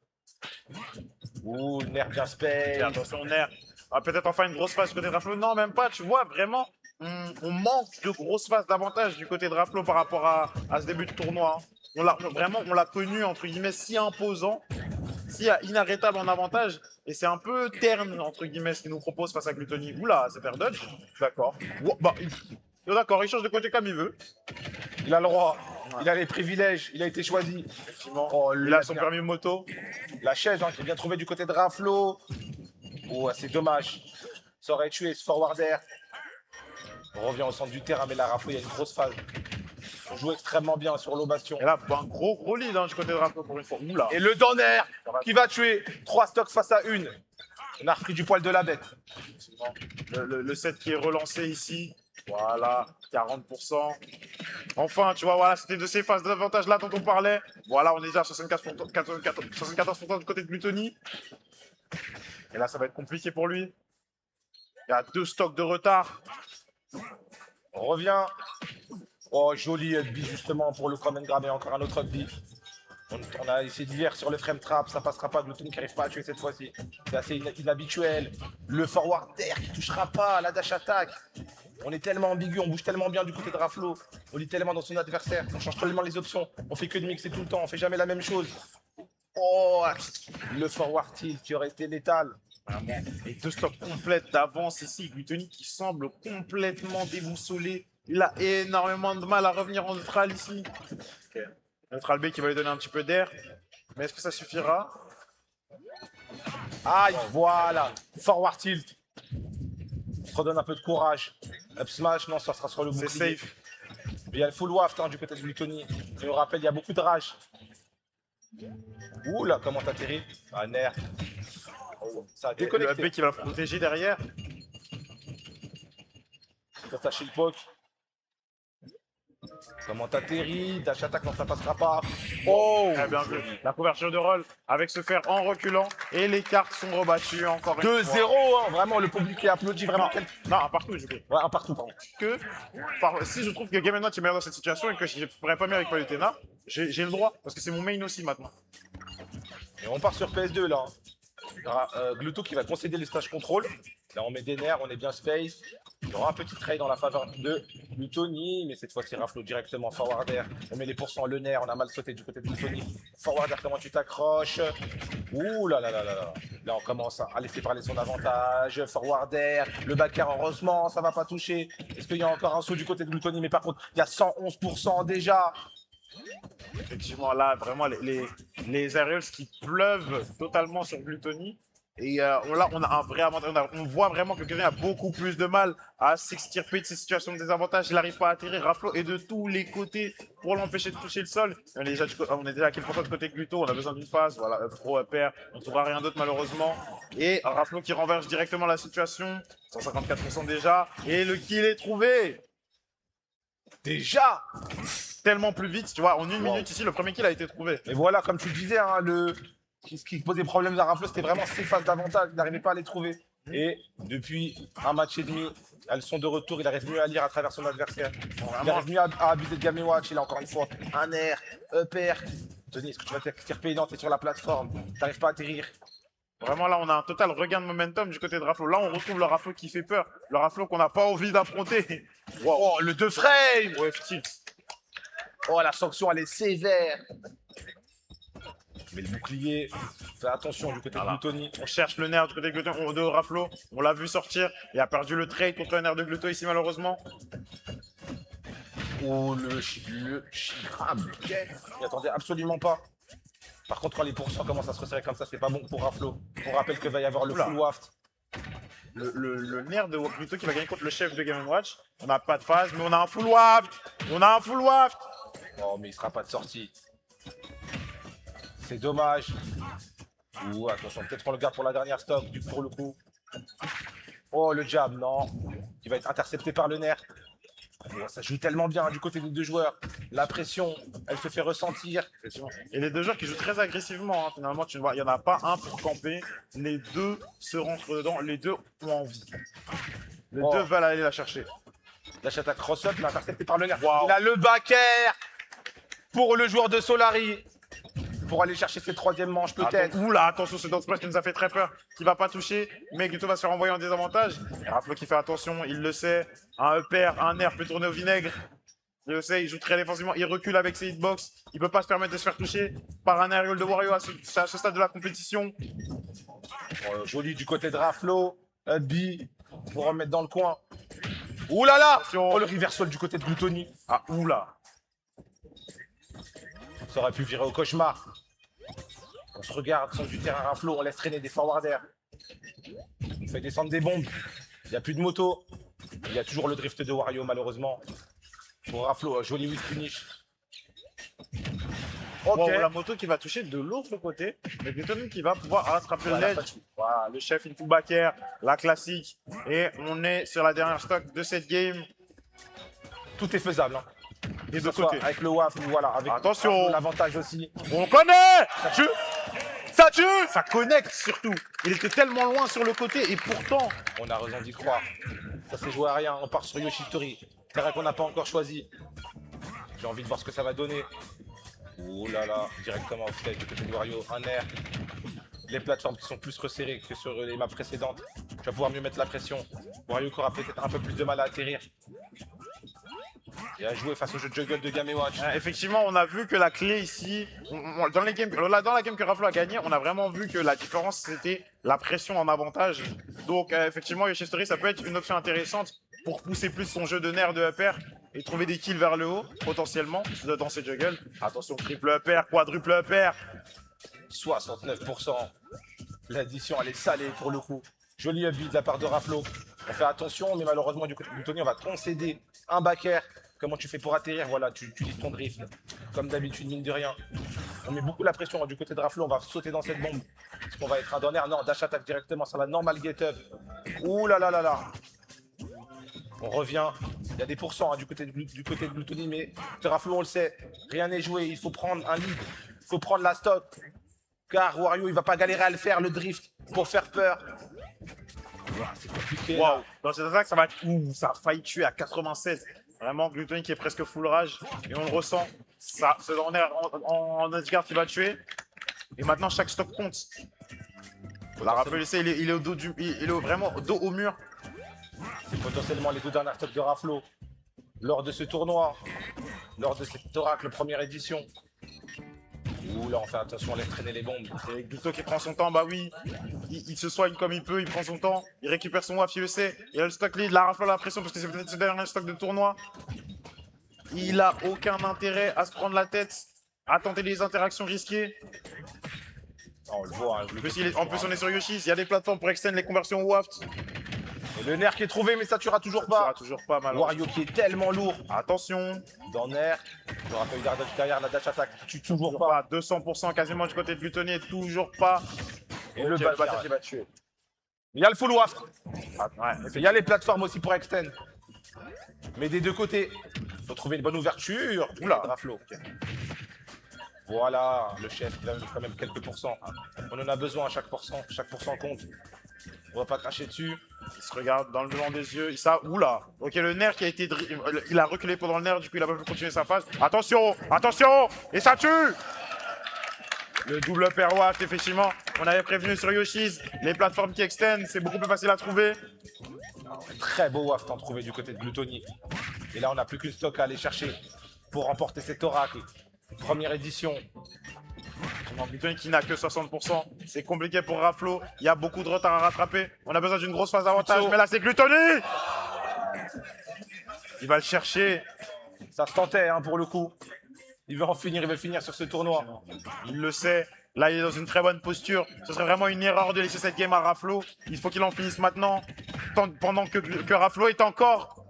Ouh, nerf bien space. Attention, nerf. Ah, peut-être enfin une grosse phase du côté de Raflo. Non, même pas, tu vois, vraiment, on manque de grosses phases d'avantage du côté de Raflo par rapport à ce début de tournoi. On l'a connu, entre guillemets, si imposant. s'il y a inarrêtable en avantage, et c'est un peu terne, entre guillemets, ce qu'il nous propose face à Gluttony. Oula, c'est faire dodge. D'accord. Bah, d'accord, il change de côté comme il veut. Il a le droit, il a les privilèges, il a été choisi. Effectivement. Oh, Il a son permis moto. La chaise qui est bien trouvée du côté de Raflo. Oh, c'est dommage. Ça aurait tué ce forwarder. On revient au centre du terrain, mais là, Raflo, il y a une grosse phase. On joue extrêmement bien sur l'eau bastion. Et là, un gros lead du côté de Raflo pour une fois. Oula. Et le Donner qui va tuer 3 stocks face à une. On a repris du poil de la bête. Le set qui est relancé ici. Voilà, 40%. Enfin, tu vois, voilà, c'était de ces phases d'avantage là dont on parlait. Voilà, on est déjà à 74% du côté de Gluttony. Et là, ça va être compliqué pour lui. Il y a 2 stocks de retard. On revient. Oh, joli upbeat justement pour le Common Grab et encore un autre upbeat. On a essayé de lire sur le frame trap, ça passera pas. Gluttony qui n'arrive pas à tuer cette fois-ci. C'est assez inhabituel. Le forward d'air qui touchera pas à la dash attack. On est tellement ambigu, on bouge tellement bien du côté de Raflo. On lit tellement dans son adversaire. On change tellement les options. On fait que de mixer tout le temps. On fait jamais la même chose. Oh, le forward tilt qui aurait été létal. Vraiment. Et 2 stocks complètes d'avance ici. Gluttony qui semble complètement déboussolé. Il a énormément de mal à revenir en neutral ici. Okay. Neutral B qui va lui donner un petit peu d'air. Mais est-ce que ça suffira? Aïe, voilà. Forward tilt. On se redonne un peu de courage. Up smash, non, ça sera sur le bouclier. C'est safe. Il y a le full waft du côté de Gluttony. Je me rappelle, il y a beaucoup de rage. Ouh là, comment t'atterris? Ah, nerf. Ça a Et le déconnecté. AB qui va le protéger derrière. Ça tâche le poke. Comment t'atterris? Dash attack, non, ça passera pas. Oh! Très bien vu. La couverture de roll avec ce fer en reculant. Et les cartes sont rebattues encore une 2-0, fois. vraiment, le public est applaudi vraiment. Non, un partout, je dis. Ouais, un partout, pardon. Si je trouve que Game & Watch est meilleur dans cette situation et que je ne ferais pas mieux avec Palutena, j'ai le droit. Parce que c'est mon main aussi maintenant. Et on part sur PS2 là. Il y aura Glutto qui va concéder les stage contrôle. Là, on met des nerfs, on est bien space. Il y aura un petit trade dans la faveur de Gluttony, mais cette fois-ci, Raflo directement forwarder. On met les pourcents, le nerf, on a mal sauté du côté de Gluttony. Forwarder, comment tu t'accroches? Ouh là là là là là. Là, on commence à laisser parler son avantage. Forwarder, le backer, heureusement, ça va pas toucher. Est-ce qu'il y a encore un saut du côté de Gluttony? Mais par contre, il y a 111% déjà. Effectivement, là, vraiment, les aerials qui pleuvent totalement sur Gluttony. Et là, on a un vrai avantage. On voit vraiment que Gluttony a beaucoup plus de mal à s'extirper de ces situations de désavantage. Il n'arrive pas à atterrir. Raflo est de tous les côtés pour l'empêcher de toucher le sol. On est déjà à quel point de côté Glutto. On a besoin d'une phase. Voilà, pro, pair. On ne trouvera rien d'autre malheureusement. Et Raflo qui renverse directement la situation. 154% déjà. Et le kill est trouvé. Déjà! Tellement plus vite, tu vois. En une minute ici, le premier kill a été trouvé. Et voilà, comme tu le disais, hein, ce qui posait problème à Raflo, c'était vraiment ses phases d'avantage. Il n'arrivait pas à les trouver. Et depuis un match et demi, elles sont de retour. Il arrive mieux à lire à travers son adversaire. Il arrive mieux à abuser de Game & Watch. Il a encore une fois un air, upper. Tony, est-ce que tu vas t'extirper? Non, t'es sur la plateforme. T'arrives pas à atterrir. Vraiment, là, on a un total regain de momentum du côté de Raflo. Là, on retrouve le Raflo qui fait peur. Le Raflo qu'on n'a pas envie d'affronter. Wow. Oh, le 2 frames! Ouais, F-tilt. Oh, la sanction, elle est sévère. Mais le bouclier, fais attention du côté de Gluttony. On cherche le nerf du côté de Raflo. On l'a vu sortir. Il a perdu le trade contre le nerf de Glutto ici, malheureusement. Oh, le Shiram. Il attendait absolument pas. Par contre, quand les pourcents commencent à se resserrer comme ça, c'est pas bon pour Raflo. On rappelle qu'il va y avoir le full waft. Le nerf de Glutto qui va gagner contre le chef de Game & Watch. On n'a pas de phase, mais on a un full waft. On a un full waft. Oh, mais il sera pas de sortie. C'est dommage. Ouh, attention, peut-être qu'on le garde pour la dernière stop, pour le coup. Oh, le jab, non. Il va être intercepté par le nerf. Oh, ça joue tellement bien du côté des deux joueurs. La pression, elle se fait ressentir. Et les deux joueurs qui jouent très agressivement, hein. Finalement, tu vois, il n'y en a pas un pour camper. Les deux se rentrent dedans, les deux ont envie. Les deux veulent aller la chercher. La chatte à cross-up, mais intercepté par le nerf. Wow. Il a le backer pour le joueur de Solari. Pour aller chercher cette troisième manche peut-être. Oula, attention, ce dance splash qui nous a fait très peur, qui va pas toucher, mais Glutto va se faire envoyer en désavantage. Et Raflo qui fait attention, il le sait. Un upper, un nerf peut tourner au vinaigre. Je sais, il joue très défensivement, il recule avec ses hitbox. Il peut pas se permettre de se faire toucher par un aerial de Wario à ce stade de la compétition. Joli du côté de Raflo. Hubby pour remettre dans le coin. Ouh là là. Attention. Oh, le reversal du côté de Gluttony. Ah, oula. Ça aurait pu virer au cauchemar. On se regarde, centre du terrain Raflo, on laisse traîner des forwarders. On fait descendre des bombes. Il n'y a plus de moto. Il y a toujours le drift de Wario, malheureusement. Pour Raflo, joli whip finish. Ok. Wow, la moto qui va toucher de l'autre côté. Mais Gluttony qui va pouvoir rattraper le Voilà, ledge. Voilà, le chef into back air, la classique. Et on est sur la dernière stock de cette game. Tout est faisable. Hein. Et Que de ce soit côté. avec le WAF, voilà, avec Attention. Raflo, l'avantage aussi. On connaît. Ça tue. Ça tue. Ça connecte surtout. Il était tellement loin sur le côté et pourtant. On a raison d'y croire. Ça s'est joué à rien. On part sur Yoshi Story. C'est vrai qu'on n'a pas encore choisi. J'ai envie de voir ce que ça va donner. Ouh là là, directement offset du côté de Wario. Un air. Les plateformes qui sont plus resserrées que sur les maps précédentes. Tu vas pouvoir mieux mettre la pression. Wario qui aura peut-être un peu plus de mal à atterrir. Et à jouer face au jeu de juggle de Game & Watch. Effectivement, on a vu que la clé ici, dans la game que Raflo a gagné, on a vraiment vu que la différence c'était la pression en avantage. Donc effectivement, Yoshi Story, ça peut être une option intéressante pour pousser plus son jeu de nerfs de upper et trouver des kills vers le haut, potentiellement, dans ses juggles. Attention, triple upper, quadruple upper. 69%. L'addition, elle est salée pour le coup. Joli upbeat de la part de Raflo. On fait attention, mais malheureusement, du côté de Gluttony, on va concéder un back air. Comment tu fais pour atterrir? Voilà, tu utilises ton drift. Comme d'habitude, mine de rien. On met beaucoup la pression du côté de Raflo. On va sauter dans cette bombe. Est-ce qu'on va être un donner? Non, dash attack directement sur la normal get up. Ouh là là là là. On revient. Il y a des pourcents du côté de Gluttony, mais Raflo, on le sait. Rien n'est joué. Il faut prendre un lead. Il faut prendre la stock. Car Wario, il va pas galérer à le faire, le drift, pour faire peur. Voilà, c'est compliqué. Waouh, dans cette attaque, ça va. Ouh, ça a failli tuer à 96. Vraiment, Gluttony qui est presque full rage. Et on le ressent. Ça, c'est en edgeguard qui va tuer. Et maintenant, chaque stock compte. On l'a rappelé, il est au dos il est vraiment dos au mur. C'est potentiellement les deux dernières stocks de Raflo. Lors de ce tournoi. Lors de cette oracle première édition. Ouh là, on fait attention, on laisse traîner les bombes. C'est Gluto qui prend son temps, bah oui. Il se soigne comme il peut, il prend son temps. Il récupère son WAF, il le sait. Il a le stock lead, la Raflo a la pression parce que c'est peut-être ce dernier stock de tournoi. Il a aucun intérêt à se prendre la tête, à tenter des interactions risquées. On le voit. Hein, En plus, on est sur Yoshi's, il y a des plateformes pour extendre les conversions WAFT. Et le nerf qui est trouvé, mais ça tuera toujours pas. Ça tuera toujours pas, malheureusement. Wario qui est tellement lourd. Attention. Dans nerf. Je rappelle derrière la dash attack qui tue toujours Pas pas. 200% quasiment du côté de Gluttony, toujours pas. Et le Ok, batteur qui va tuer. Il y a le full waft. Ah, ouais, Il y a les plateformes aussi pour extend. Mais des deux côtés. Faut trouver une bonne ouverture. Oula, Raflo. Voilà, le chef, il a quand même quelques pourcents. On en a besoin à chaque pourcent compte. On va pas cracher dessus. Il se regarde dans le blanc des yeux, oula. Ok, le nerf qui a été... Il a reculé pendant le nerf, du coup il a pas pu continuer sa phase. Attention, attention. Et ça tue. Le double upper waft, effectivement. On avait prévenu sur Yoshi's. Les plateformes qui extendent, c'est beaucoup plus facile à trouver. Très beau waft en trouvé du côté de Gluttony. Et là, on n'a plus qu'une stock à aller chercher pour remporter cet oracle. Première édition. Gluttony qui n'a que 60%. C'est compliqué pour Raflo. Il y a beaucoup de retard à rattraper. On a besoin d'une grosse phase d'avantage. Mais là, c'est Gluttony. Il va le chercher. Ça se tentait hein, pour le coup. Il veut en finir, il veut finir sur ce tournoi. Il le sait. Là, il est dans une très bonne posture. Ce serait vraiment une erreur de laisser cette game à Raflo. Il faut qu'il en finisse maintenant. Pendant que Raflo est encore.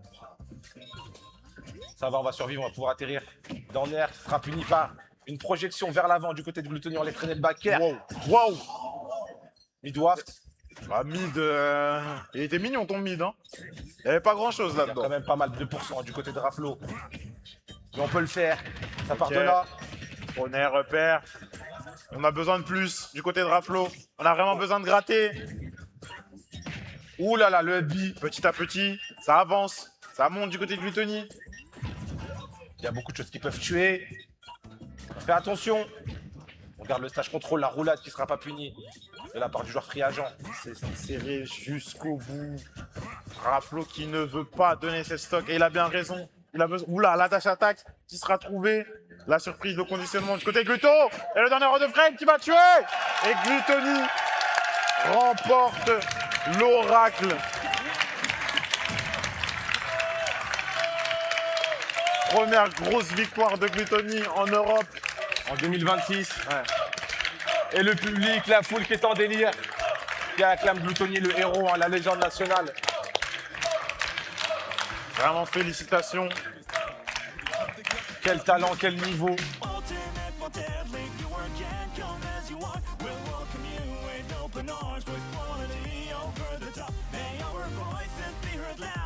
Ça va, on va survivre, on va pouvoir atterrir. Dans l'air, frappe unie par une projection vers l'avant du côté de Gluttony. On les traîner le back air. Wow. Wow. Mid-waft. Ah, mid. Il était mignon ton mid. Hein. Il n'y avait pas grand chose Il y a là-dedans. quand même pas mal de pourcents du côté de Raflo. Mais on peut le faire. Ça part de là. On est repère. On a besoin de plus du côté de Raflo. On a vraiment besoin de gratter. Ouh là là, le bi. Petit à petit, ça avance. Ça monte du côté de Gluttony. Il y a beaucoup de choses qui peuvent tuer. Fais attention. On garde le stage contrôle, la roulade qui ne sera pas punie de la part du joueur free agent. C'est serré jusqu'au bout. Raflo qui ne veut pas donner ses stocks. Et il a bien raison. Il a besoin. Oula, l'attache attaque qui sera trouvée. La surprise, le conditionnement du côté Gluto. Et le dernier round de frame qui va tuer. Et Gluttony remporte l'Oracle. Première grosse victoire de Gluttony en Europe. En 2026. Et le public, la foule qui est en délire, qui acclame Gluttony le héros, hein, la légende nationale. Vraiment félicitations. Quel talent, quel niveau. Ultimate for deadly, you can come as you want. We'll welcome you with open arms, with quality over the top. May our voices be heard loud.